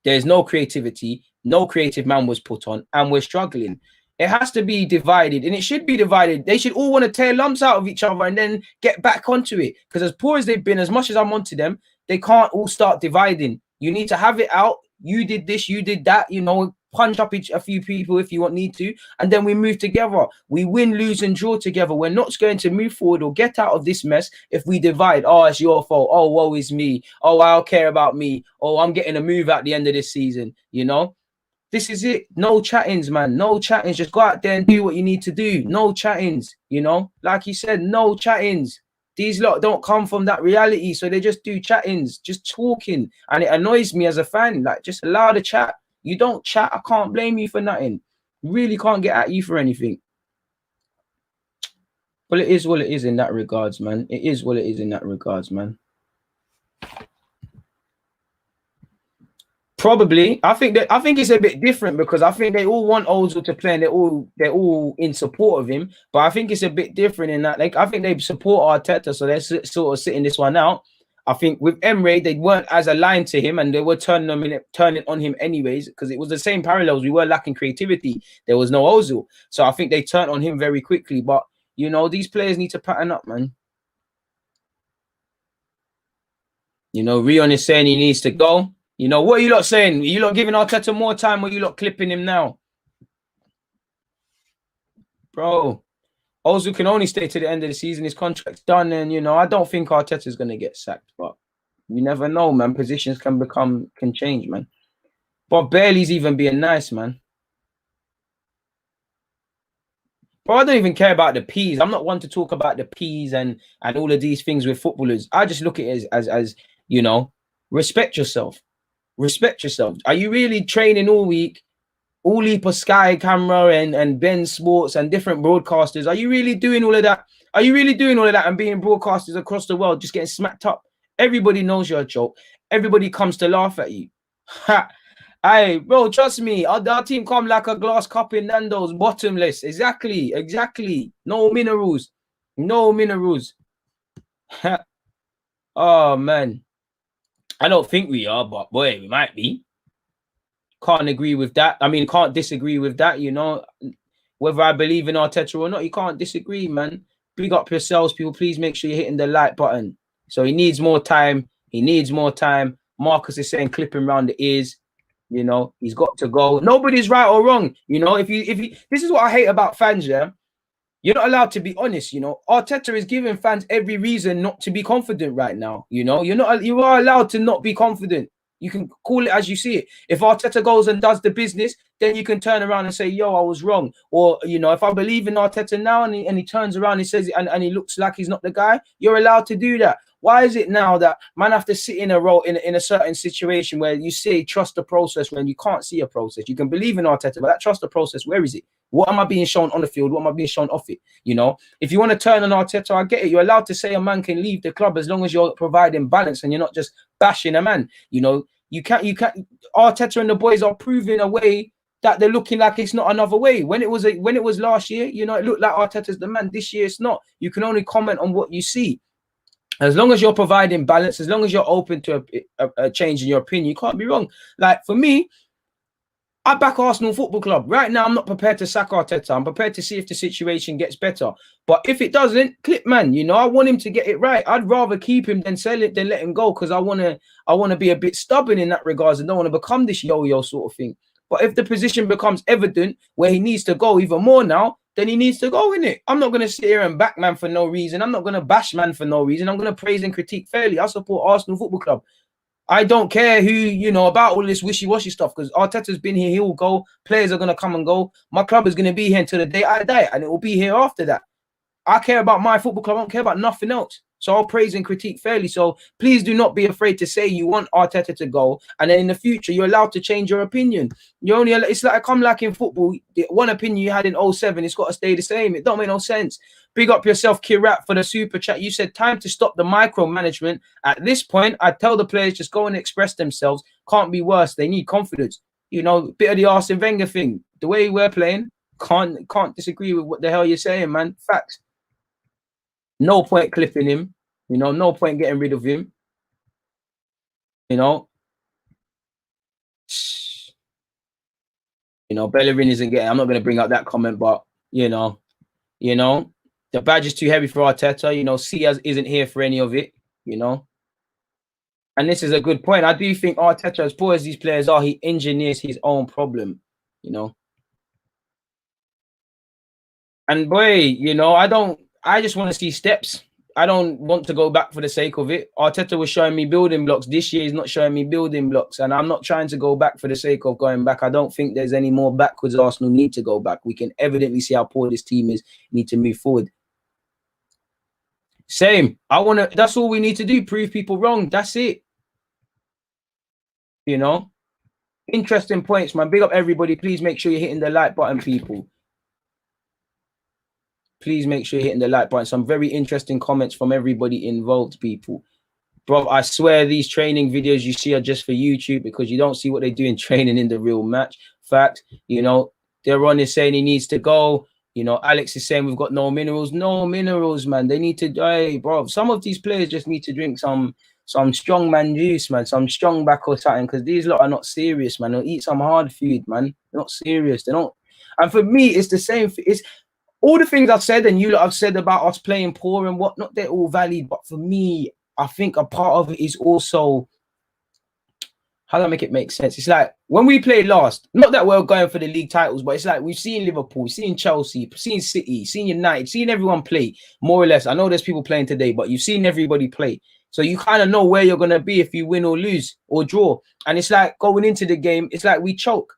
there's no creativity. No creative man was put on, and we're struggling. It has to be divided, and it should be divided. They should all want to tear lumps out of each other and then get back onto it. Because as poor as they've been, as much as I'm onto them, they can't all start dividing. You need to have it out. You did this, you did that. You know, punch up a few people if you need to, and then we move together. We win, lose, and draw together. We're not going to move forward or get out of this mess if we divide. Oh, it's your fault. Oh, woe is me. Oh, I don't care about me. Oh, I'm getting a move at the end of this season. You know. This is it. No chattings, man. No chattings. Just go out there and do what you need to do. No chattings, you know? Like you said, no chattings. These lot don't come from that reality, so they just do chattings, just talking. And it annoys me as a fan. Like, just allow the chat. You don't chat, I can't blame you for nothing. Really can't get at you for anything. Well, it is what it is in that regards, man. It is what it is in that regards, man. Probably, I think it's a bit different because I think they all want Ozil to play and they're all in support of him. But I think it's a bit different in that, like, I think they support Arteta, so they're sort of sitting this one out. I think with Emre, they weren't as aligned to him and they were turning on him anyways because it was the same parallels. We were lacking creativity. There was no Ozil, so I think they turned on him very quickly. But you know, these players need to pattern up, man. You know, Rion is saying he needs to go. You know, what are you lot saying? Are you lot giving Arteta more time or are you lot clipping him now? Bro, Ozil can only stay to the end of the season. His contract's done. And, you know, I don't think Arteta's going to get sacked. But you never know, man. Positions can change, man. But Bailey's even being nice, man. Bro, I don't even care about the P's. I'm not one to talk about the P's and all of these things with footballers. I just look at it as you know, respect yourself. Respect yourself. Are you really training all week? All heap of Sky Camera and Ben Sports and different broadcasters. Are you really doing all of that? Are you really doing all of that and being broadcasters across the world, just getting smacked up? Everybody knows you're a joke. Everybody comes to laugh at you. Ha! Hey, bro, trust me. Our team come like a glass cup in Nando's, bottomless. Exactly. No minerals. No minerals. Oh, man. I don't think we are, but boy, we might be. Can't agree with that. I mean, can't disagree with that, you know. Whether I believe in Arteta or not, you can't disagree, man. Big up yourselves, people. Please make sure you're hitting the like button. So he needs more time. He needs more time. Marcus is saying clip him around the ears. You know, he's got to go. Nobody's right or wrong. You know, if you this is what I hate about fans, yeah. You're not allowed to be honest, you know. Arteta is giving fans every reason not to be confident right now. You know, you are allowed to not be confident. You can call it as you see it. If Arteta goes and does the business, then you can turn around and say, yo, I was wrong. Or, you know, if I believe in Arteta now and he turns around, he says, and he looks like he's not the guy, you're allowed to do that. Why is it now that man have to sit in a role in a certain situation where you say trust the process when you can't see a process? You can believe in Arteta, but that trust the process, where is it? What am I being shown on the field? What am I being shown off it? You know, if you want to turn on Arteta, I get it. You're allowed to say a man can leave the club as long as you're providing balance and you're not just bashing a man. You know, you can't. Arteta and the boys are proving a way that they're looking like it's not another way. When it was last year, you know, it looked like Arteta's the man. This year, it's not. You can only comment on what you see. As long as you're providing balance, as long as you're open to a change in your opinion, you can't be wrong. Like for me, I back Arsenal Football Club. Right now, I'm not prepared to sack Arteta. I'm prepared to see if the situation gets better. But if it doesn't, clip man, you know, I want him to get it right. I'd rather keep him than sell it than let him go because I want to be a bit stubborn in that regards and don't want to become this yo-yo sort of thing. But if the position becomes evident where he needs to go even more now, then he needs to go in it. I'm not going to sit here and back man for no reason. I'm not going to bash man for no reason. I'm going to praise and critique fairly. I support Arsenal Football Club. I don't care who, you know, about all this wishy-washy stuff because Arteta's been here. He will go. Players are going to come and go. My club is going to be here until the day I die, and it will be here after that. I care about my football club. I don't care about nothing else. So I'll praise and critique fairly. So please do not be afraid to say you want Arteta to go, and then in the future you're allowed to change your opinion. It's like in football. The one opinion you had in 07, it's got to stay the same. It don't make no sense. Big up yourself, Kirat, for the super chat. You said time to stop the micromanagement. At this point, I tell the players just go and express themselves. Can't be worse. They need confidence. You know, bit of the Arsene Wenger thing. The way we're playing, can't disagree with what the hell you're saying, man. Facts. No point clipping him, you know, no point getting rid of him, you know. You know, Bellerin isn't getting, I'm not going to bring up that comment, but, you know, the badge is too heavy for Arteta, you know, Sias isn't here for any of it, you know. And this is a good point. I do think Arteta, as poor as these players are, he engineers his own problem, you know. And boy, you know, I just want to see steps. I don't want to go back for the sake of it. Arteta was showing me building blocks. This year he's not showing me building blocks. And I'm not trying to go back for the sake of going back. I don't think there's any more backwards Arsenal need to go back. We can evidently see how poor this team is. Need to move forward. Same. That's all we need to do. Prove people wrong. That's it. You know? Interesting points, man. Big up everybody. Please make sure you're hitting the like button, people. Please make sure you're hitting the like button. Some very interesting comments from everybody involved, people. Bro, I swear these training videos you see are just for YouTube because you don't see what they do in training in the real match. Fact, you know, Deron is saying he needs to go. You know, Alex is saying we've got no minerals. No minerals, man. They need to, hey, bro, some of these players just need to drink some strong man juice, man. Some strong back or something because these lot are not serious, man. They'll eat some hard food, man. They're not serious. They don't. And for me, it's the same. It's all the things I've said and you lot have said about us playing poor and whatnot, they're all valid. But for me, I think a part of it is also, how do I make it make sense? It's like when we played last, not that we're going for the league titles, but it's like we've seen Liverpool, seen Chelsea, seen City, seen United, seen everyone play, more or less. I know there's people playing today, but you've seen everybody play. So you kind of know where you're going to be if you win or lose or draw. And it's like going into the game, it's like we choke.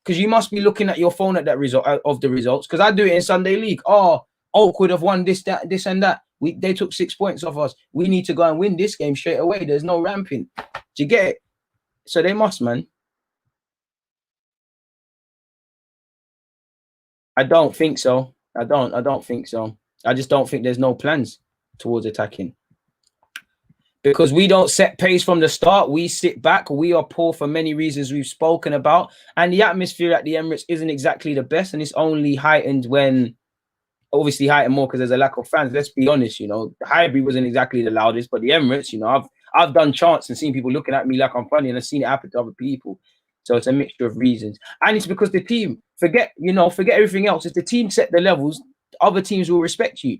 Because you must be looking at your phone at that result of the results. Because I do it in Sunday League. Oh, Oak would have won this, that, this, and that. They took 6 points off us. We need to go and win this game straight away. There's no ramping. Do you get it? So they must, man. I don't think so. I don't think so. I just don't think there's no plans towards attacking. Because we don't set pace from the start. We sit back. We are poor for many reasons we've spoken about. And the atmosphere at the Emirates isn't exactly the best. And it's only heightened when, obviously heightened more because there's a lack of fans. Let's be honest, you know, the Highbury wasn't exactly the loudest, but the Emirates, you know, I've done chants and seen people looking at me like I'm funny and I've seen it happen to other people. So it's a mixture of reasons. And it's because the team, forget everything else. If the team set the levels, other teams will respect you.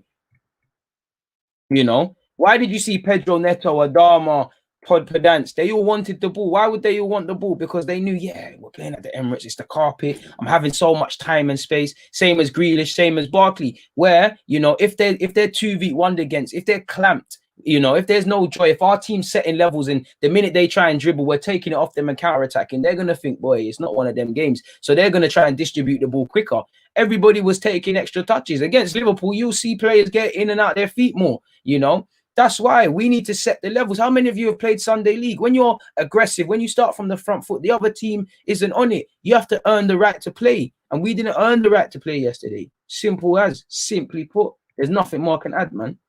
You know? Why did you see Pedro Neto, Adama, pedants. They all wanted the ball. Why would they all want the ball? Because they knew, yeah, we're playing at the Emirates. It's the carpet. I'm having so much time and space. Same as Grealish, same as Barkley. Where, you know, if they're 2v1 against, if they're clamped, you know, if there's no joy, if our team's setting levels and the minute they try and dribble, we're taking it off them and counter-attacking, they're going to think, boy, it's not one of them games. So they're going to try and distribute the ball quicker. Everybody was taking extra touches. Against Liverpool, you'll see players get in and out their feet more, you know. That's why we need to set the levels. How many of you have played Sunday League? When you're aggressive, when you start from the front foot, the other team isn't on it. You have to earn the right to play. And we didn't earn the right to play yesterday. Simple as, simply put. There's nothing more I can add, man.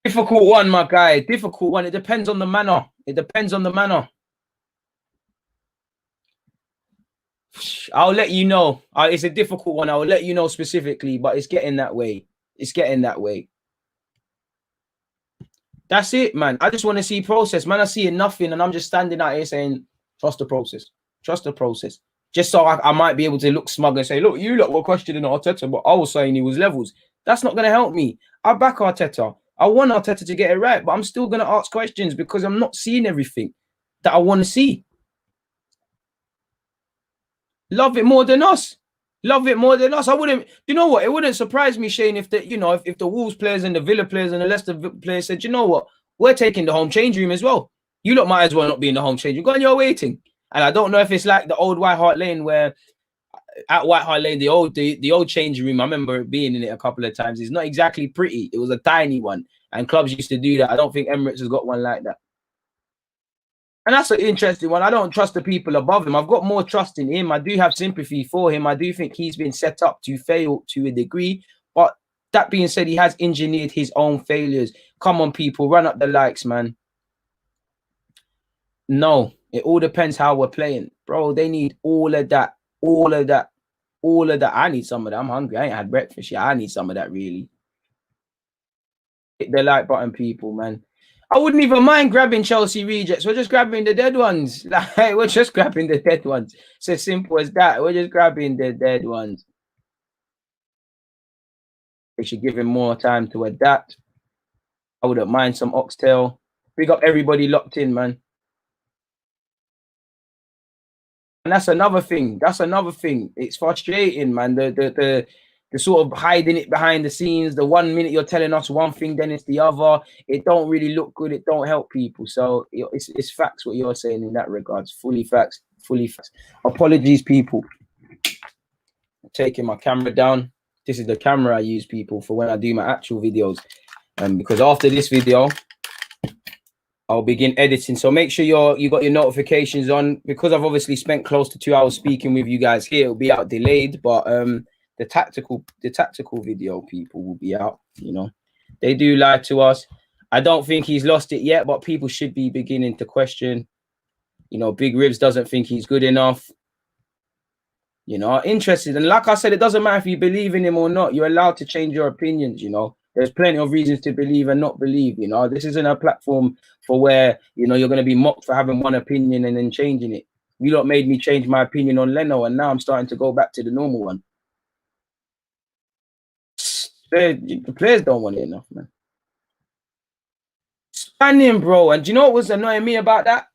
Difficult one, my guy. Difficult one. It depends on the manner. It depends on the manner. I'll let you know. It's a difficult one. I'll let you know specifically, but it's getting that way. It's getting that way. That's it, man. I just want to see process. Man, I see nothing, and I'm just standing out here saying, trust the process. Trust the process. Just so I might be able to look smug and say, look, you lot were questioning Arteta, but I was saying he was levels. That's not going to help me. I back Arteta. I want Arteta to get it right, but I'm still going to ask questions because I'm not seeing everything that I want to see. Love it more than us. Love it more than us. I wouldn't, you know what? It wouldn't surprise me, Shane, if the, you know, if the Wolves players and the Villa players and the Leicester players said, you know what? We're taking the home change room as well. You lot might as well not be in the home change room. Go on your waiting. And I don't know if it's like the old White Hart Lane where at White Hart Lane, the old changing room, I remember being in it a couple of times. It's not exactly pretty. It was a tiny one. And clubs used to do that. I don't think Emirates has got one like that. And that's an interesting one. I don't trust the people above him. I've got more trust in him. I do have sympathy for him. I do think he's been set up to fail to a degree. But that being said, he has engineered his own failures. Come on, people. Run up the likes, man. No. It all depends how we're playing. Bro, they need all of that. All of that. All of that. I need some of that. I'm hungry. I ain't had breakfast yet. I need some of that, really. Hit the like button, people, man. I wouldn't even mind grabbing Chelsea rejects. We're just grabbing the dead ones. Like, we're just grabbing the dead ones. It's as simple as that. We're just grabbing the dead ones. They should give him more time to adapt. I wouldn't mind some oxtail. Big up everybody locked in, man. And that's another thing. That's another thing. It's frustrating, man. The sort of hiding it behind the scenes. The 1 minute you're telling us one thing, then it's the other. It don't really look good. It don't help people. So it's facts what you're saying in that regards. Fully facts. Fully facts. Apologies, people. I'm taking my camera down. This is the camera I use, people, for when I do my actual videos. Because after this video, I'll begin editing. So make sure you got your notifications on. Because I've obviously spent close to 2 hours speaking with you guys here, it'll be out delayed, but the tactical video, people, will be out. You know, they do lie to us. I don't think he's lost it yet, but people should be beginning to question. You know, Big Ribs doesn't think he's good enough. You know, interested. And like I said, it doesn't matter if you believe in him or not. You're allowed to change your opinions, you know. There's plenty of reasons to believe and not believe, you know. This isn't a platform for where, you know, you're going to be mocked for having one opinion and then changing it. You lot made me change my opinion on Leno, and now I'm starting to go back to the normal one. The players don't want it enough, man. Span him, bro. And do you know what was annoying me about that?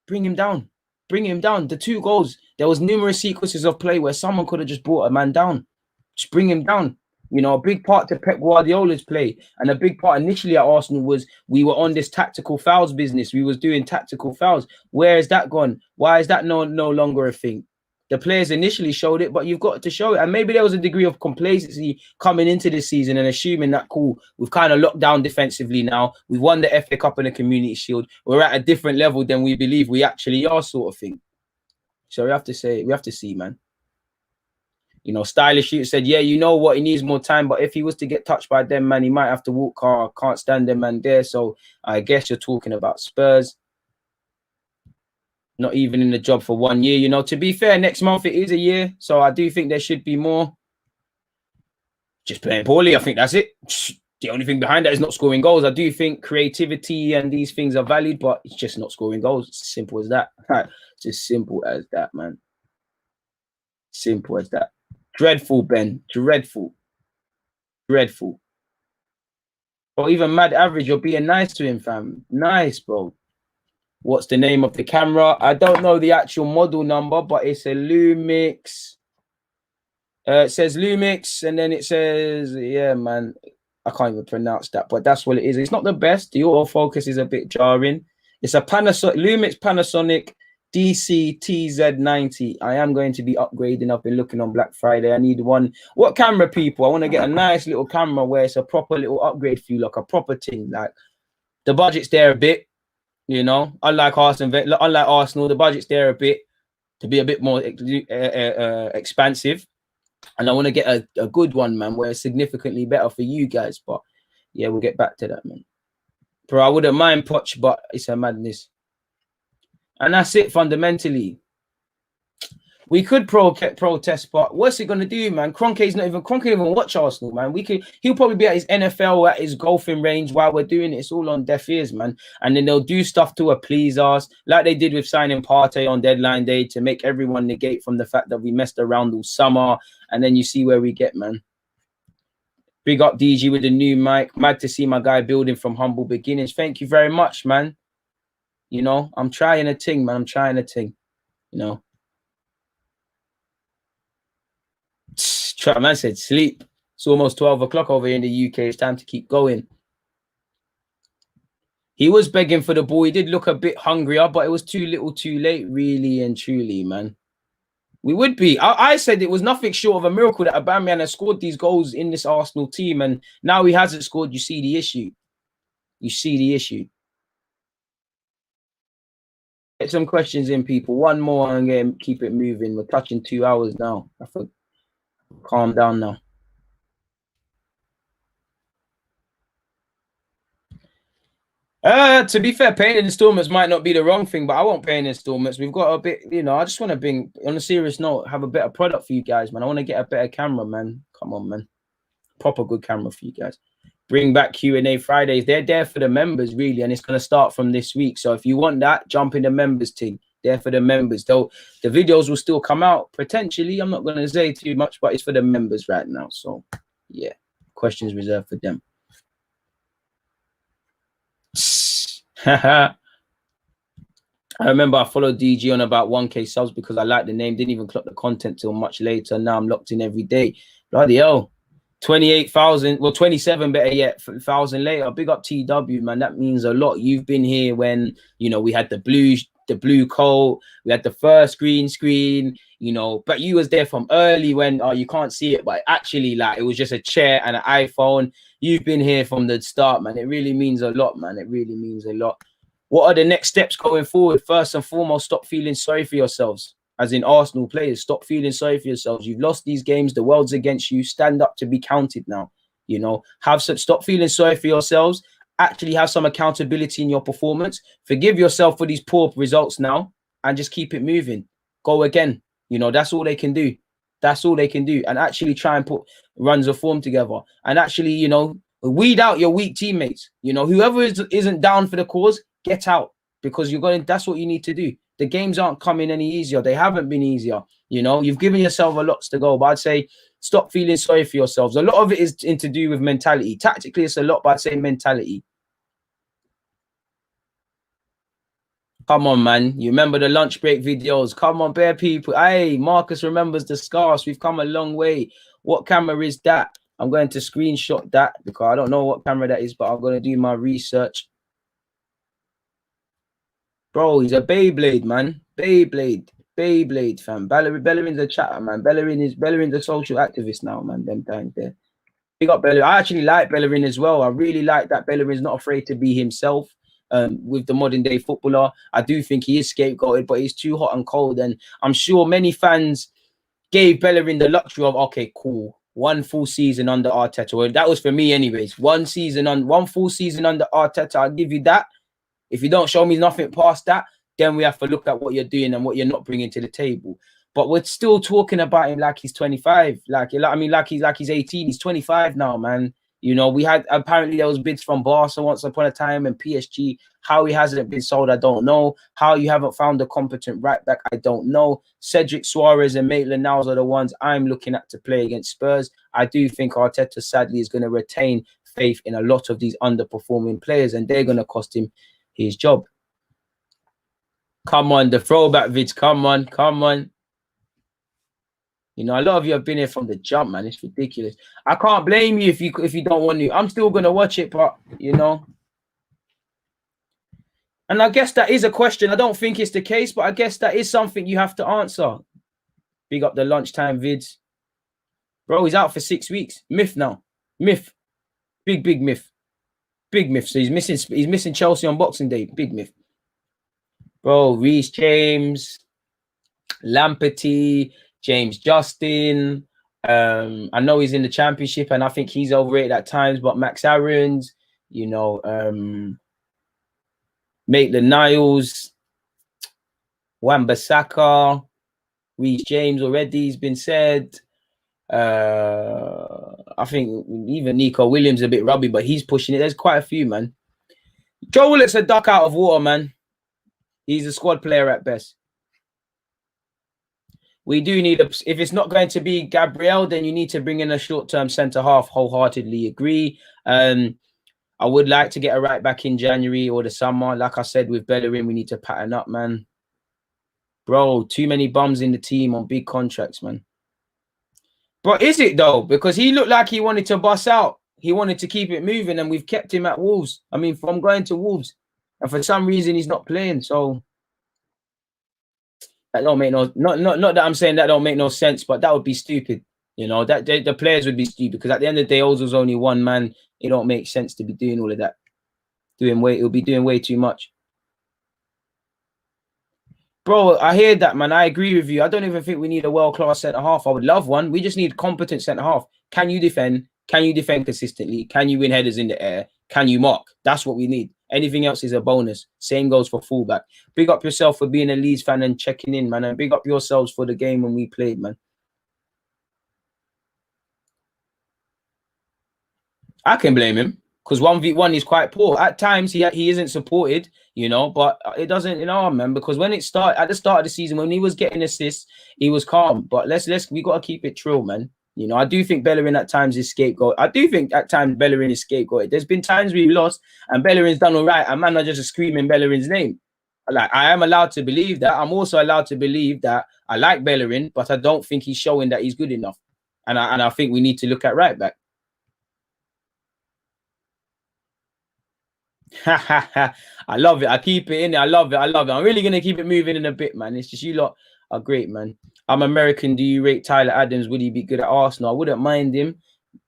Bring him down. Bring him down. The 2 goals, there was numerous sequences of play where someone could have just brought a man down. Just bring him down. You know, a big part to Pep Guardiola's play, and a big part initially at Arsenal was we were on this tactical fouls business. We was doing tactical fouls. Where is that gone? Why is that no longer a thing? The players initially showed it, but you've got to show it. And maybe there was a degree of complacency coming into this season and assuming that, cool, we've kind of locked down defensively now. We've won the FA Cup and the Community Shield. We're at a different level than we believe we actually are, sort of thing. So we have to see, man. You know, Stylish Shooter said, yeah, you know what, he needs more time, but if he was to get touched by them, man, he might have to walk car. Can't stand them, man, there. So I guess you're talking about Spurs. Not even in the job for 1 year. You know, to be fair, next month it is a year. So I do think there should be more. Just playing poorly, I think that's it. The only thing behind that is not scoring goals. I do think creativity and these things are valued, but it's just not scoring goals. It's as simple as that. It's as simple as that, man. Simple as that. Dreadful, Ben. Dreadful. Dreadful. Or even mad average, you're being nice to him, fam. Nice, bro. What's the name of the camera? I don't know the actual model number, but it's a Lumix. It says Lumix, and then it says, yeah, man, I can't even pronounce that, but that's what it is. It's not the best. The autofocus is a bit jarring. It's a Panasonic Lumix Panasonic DC TZ90. I am going to be upgrading. I've been looking on Black Friday. I need one. What camera, people? I want to get a nice little camera where it's a proper little upgrade for you, like a proper thing. Like the budget's there a bit, you know. Unlike Arsenal, the budget's there a bit to be a bit more expansive. And I want to get a good one, man, where it's significantly better for you guys. But yeah, we'll get back to that, man. Bro, I wouldn't mind Poch, but it's a madness. And that's it fundamentally. We could protest, but what's it gonna do, man? Kroenke's not even Kroenke even watch Arsenal, man. He'll probably be at his NFL, at his golfing range while we're doing it. It's all on deaf ears, man. And then they'll do stuff to appease us, like they did with signing Partey on deadline day to make everyone negate from the fact that we messed around all summer. And then you see where we get, man. Big up DG with the new mic. Mad to see my guy building from humble beginnings. Thank you very much, man. You know, I'm trying a thing, man. I'm trying a thing, you know. Man said sleep. It's almost 12 o'clock over here in the UK. It's time to keep going. He was begging for the ball. He did look a bit hungrier, but it was too little too late, really and truly, man. We would be. I said it was nothing short of a miracle that Aubameyang has scored these goals in this Arsenal team, and now he hasn't scored. You see the issue. You see the issue. Get some questions in, people. One more and again, keep it moving. We're touching 2 hours now. I think. Calm down now. To be fair, paying installments might not be the wrong thing, but I won't pay in installments. We've got a bit, you know, I just want to bring, on a serious note, have a better product for you guys, man. I want to get a better camera, man. Come on, man. Proper good camera for you guys. Bring back Q&A Fridays. They're there for the members, really, and it's going to start from this week. So if you want that, jump in the members team. There for the members. Though the videos will still come out potentially. I'm not going to say too much, but it's for the members right now. So yeah, questions reserved for them. I remember I followed DG on about 1K subs because I liked the name. Didn't even clock the content till much later. Now I'm locked in every day. Bloody hell. 28,000, well, 27 better yet, 1,000 later. Big up TW, man. That means a lot. You've been here when, you know, we had the blue coat, we had the first green screen, you know, but you was there from early when, you can't see it, but actually, like, it was just a chair and an iPhone. You've been here from the start, man. It really means a lot, man. It really means a lot. What are the next steps going forward? First and foremost, stop feeling sorry for yourselves. As in Arsenal players, stop feeling sorry for yourselves. You've lost these games. The world's against you. Stand up to be counted now. You know, stop feeling sorry for yourselves. Actually have some accountability in your performance. Forgive yourself for these poor results now and just keep it moving. Go again. You know, that's all they can do. That's all they can do. And actually try and put runs of form together. And actually, you know, weed out your weak teammates. You know, whoever isn't down for the cause, get out. Because that's what you need to do. The games aren't coming any easier. They haven't been easier. You know, you've given yourself a lot to go. But I'd say stop feeling sorry for yourselves. A lot of it is to do with mentality. Tactically, it's a lot, but I'd say mentality. Come on, man. You remember the lunch break videos. Come on, bare people. Hey, Marcus remembers the scars. We've come a long way. What camera is that? I'm going to screenshot that because I don't know what camera that is, but I'm going to do my research. Bro, he's a Beyblade, man. Beyblade, fam. Bellerin's a chatter, man. Bellerin's a social activist now, man. Them times there. Big up Bellerin. I actually like Bellerin as well. I really like that Bellerin's not afraid to be himself. With the modern day footballer, I do think he is scapegoated, but he's too hot and cold. And I'm sure many fans gave Bellerin the luxury of, okay, cool, one full season under Arteta. Well, that was for me, anyways. One full season under Arteta. I'll give you that. If you don't show me nothing past that, then we have to look at what you're doing and what you're not bringing to the table. But we're still talking about him like he's 25. Like he's 18. He's 25 now, man. You know, apparently there was bids from Barca once upon a time and PSG. How he hasn't been sold, I don't know. How you haven't found a competent right back, I don't know. Cedric Suarez and Maitland-Niles are the ones I'm looking at to play against Spurs. I do think Arteta, sadly, is going to retain faith in a lot of these underperforming players, and they're going to cost him his job. Come on, the throwback vids. Come on, come on. You know, a lot of you have been here from the jump, man. It's ridiculous. I can't blame you if you don't want to. I'm still going to watch it, but, you know. And I guess that is a question. I don't think it's the case, but I guess that is something you have to answer. Big up the lunchtime vids. Bro, he's out for 6 weeks. Myth now. Myth. Big myth. Big myth. So he's missing Chelsea on Boxing Day. Big myth. Bro, Reece James, Lamperty, James Justin. I know he's in the Championship and I think he's overrated at times, but Max Aarons, you know, Maitland-Niles, Wan-Bissaka, Reece James already has been said. I think even Nico Williams a bit rubby, but he's pushing it. There's quite a few, man. Joe Willock's a duck out of water, man. He's a squad player at best. We do need if it's not going to be Gabriel, then you need to bring in a short-term centre-half. Wholeheartedly agree. I would like to get a right back in January or the summer. Like I said, with Bellerin, we need to pattern up, man. Bro, too many bums in the team on big contracts, man. But is it, though? Because he looked like he wanted to bust out. He wanted to keep it moving, and we've kept him at Wolves. I mean, from going to Wolves. And for some reason, he's not playing. So that don't make no... Not that I'm saying that don't make no sense, but that would be stupid. You know, that the players would be stupid. Because at the end of the day, Ozil's only one man. It don't make sense to be doing all of that. It'll be doing way too much. Bro, I hear that, man. I agree with you. I don't even think we need a world-class centre-half. I would love one. We just need competent centre-half. Can you defend? Can you defend consistently? Can you win headers in the air? Can you mark? That's what we need. Anything else is a bonus. Same goes for fullback. Big up yourself for being a Leeds fan and checking in, man. And big up yourselves for the game when we played, man. I can blame him. Because 1v1 is quite poor. At times, he isn't supported, you know, but it doesn't, you know, man, because when it started, at the start of the season, when he was getting assists, he was calm. But we got to keep it true, man. You know, I do think Bellerin at times is scapegoat. I do think at times Bellerin is scapegoat. There's been times we've lost and Bellerin's done all right, and man are just screaming Bellerin's name. Like, I am allowed to believe that. I'm also allowed to believe that I like Bellerin, but I don't think he's showing that he's good enough. And I think we need to look at right back. I love it. I keep it in there. I love it. I'm really gonna keep it moving in a bit, man. It's just you lot are great, man. I'm American. Do you rate Tyler Adams? Would he be good at Arsenal? I wouldn't mind him.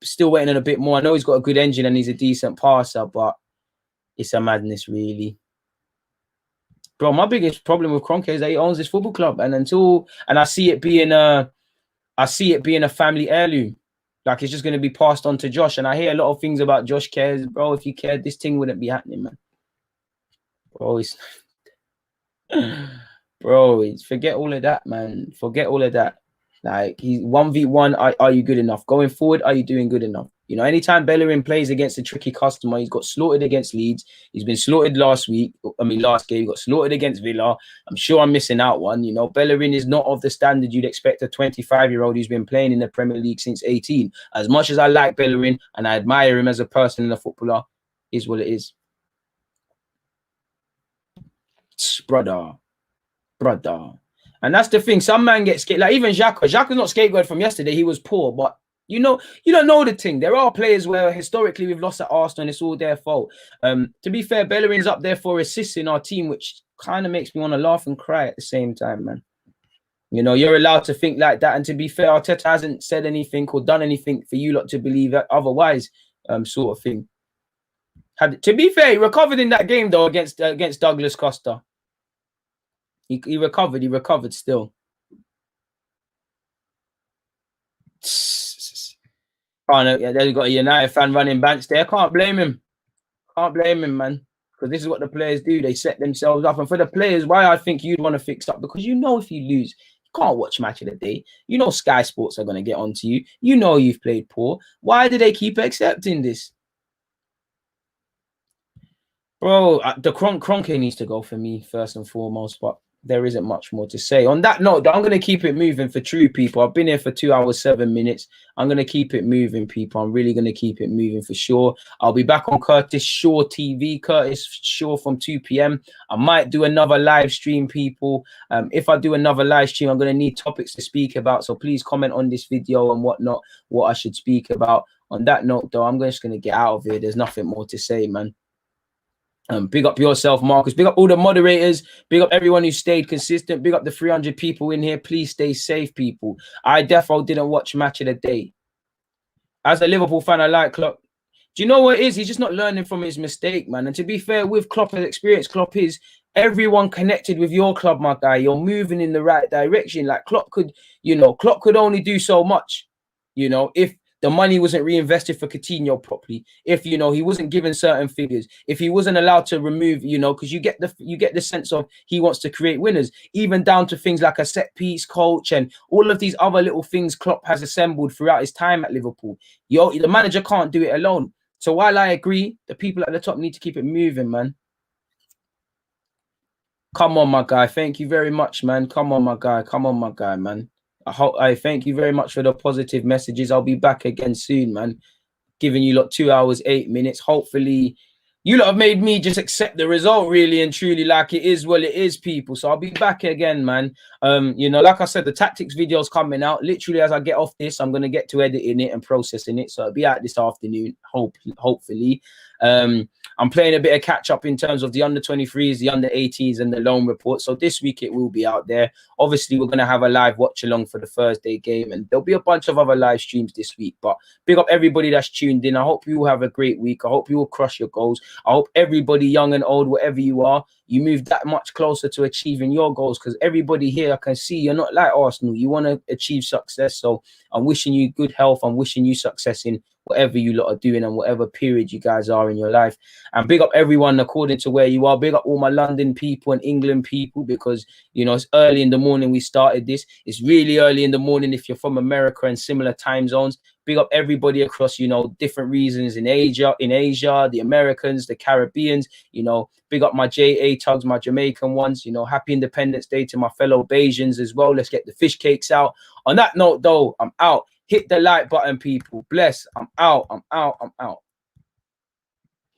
Still waiting on a bit more. I know he's got a good engine and he's a decent passer, but it's a madness, really. Bro, my biggest problem with Kroenke is that he owns this football club, and I see it being a family heirloom. Like, it's just going to be passed on to Josh. And I hear a lot of things about Josh cares. Bro, if you cared, this thing wouldn't be happening, man. Bro, forget all of that, man. Forget all of that. Like, he's 1v1. Are you good enough? Going forward, are you doing good enough? You know, anytime Bellerin plays against a tricky customer, he's got slaughtered against Leeds. He's been slaughtered last game. He got slaughtered against Villa. I'm sure I'm missing out one. You know, Bellerin is not of the standard you'd expect a 25-year-old who's been playing in the Premier League since 18. As much as I like Bellerin and I admire him as a person and a footballer, is what it is. Brother. And that's the thing. Some man gets scared. Like even Jacko. Jacko's not scapegoat from yesterday. He was poor, but you know, you don't know the thing. There are players where historically we've lost at Arsenal and it's all their fault. To be fair, Bellerin's up there for assists in our team, which kind of makes me want to laugh and cry at the same time, man. You know, you're allowed to think like that. And to be fair, Arteta hasn't said anything or done anything for you lot to believe otherwise, sort of thing. To be fair, he recovered in that game, though, against Douglas Costa. He recovered still. Oh, no, yeah, they've got a United fan running bants there. Can't blame him. Can't blame him, man. Because this is what the players do. They set themselves up. And for the players, why I think you'd want to fix up. Because you know if you lose, you can't watch Match of the Day. You know Sky Sports are going to get onto you. You know you've played poor. Why do they keep accepting this? Bro, the Kroenke needs to go for me, first and foremost. But there isn't much more to say. On that note, I'm going to keep it moving for true people. I've been here for 2 hours, 7 minutes. I'm going to keep it moving, people. I'm really going to keep it moving for sure. I'll be back on Curtis Shaw TV, Curtis Shaw from 2 p.m. I might do another live stream, people. If I do another live stream, I'm going to need topics to speak about. So please comment on this video and whatnot, what I should speak about. On that note, though, I'm just going to get out of here. There's nothing more to say, man. Big up yourself, Marcus. Big up all the moderators. Big up everyone who stayed consistent. Big up the 300 people in here. Please stay safe, people. I definitely didn't watch match of the day. As a Liverpool fan, I like Klopp. Do you know what it is? He's just not learning from his mistake, man. And to be fair, with Klopp's experience, Klopp is everyone connected with your club, my guy. You're moving in the right direction. Like Klopp could, Klopp could only do so much, if the money wasn't reinvested for Coutinho properly, if he wasn't given certain figures, if he wasn't allowed to remove, because you get the sense of he wants to create winners, even down to things like a set piece coach and all of these other little things Klopp has assembled throughout his time at Liverpool. The manager can't do it alone. So while I agree, the people at the top need to keep it moving, man. Come on, my guy. Thank you very much, man. Come on, my guy. Come on, my guy, man. I thank you very much for the positive messages. I'll be back again soon, man. Giving you lot 2 hours, 8 minutes. Hopefully, you lot have made me just accept the result really and truly, like it is. Well, it is, people. So I'll be back again, man. Like I said, the tactics video's coming out. Literally, as I get off this, I'm gonna get to editing it and processing it. So it'll be out this afternoon, hopefully. I'm playing a bit of catch up in terms of the under 23s, the under 18s, and the loan report. So this week it will be out there. Obviously, we're going to have a live watch along for the Thursday game, and there'll be a bunch of other live streams this week. But big up everybody that's tuned in. I hope you all have a great week. I hope you all crush your goals. I hope everybody, young and old, whatever you are, you move that much closer to achieving your goals, because everybody here, I can see you're not like Arsenal. You want to achieve success. So I'm wishing you good health. I'm wishing you success in whatever you lot are doing and whatever period you guys are in your life. And big up everyone according to where you are. Big up all my London people and England people, because it's early in the morning we started this. It's really early in the morning if you're from America and similar time zones. Big up everybody across different regions in Asia, the Americans, the Caribbeans. Big up my JA tugs, my Jamaican ones. Happy Independence Day to my fellow Bajans as well. Let's get the fish cakes out. On that note, though, I'm out. Hit the like button, people. Bless. I'm out.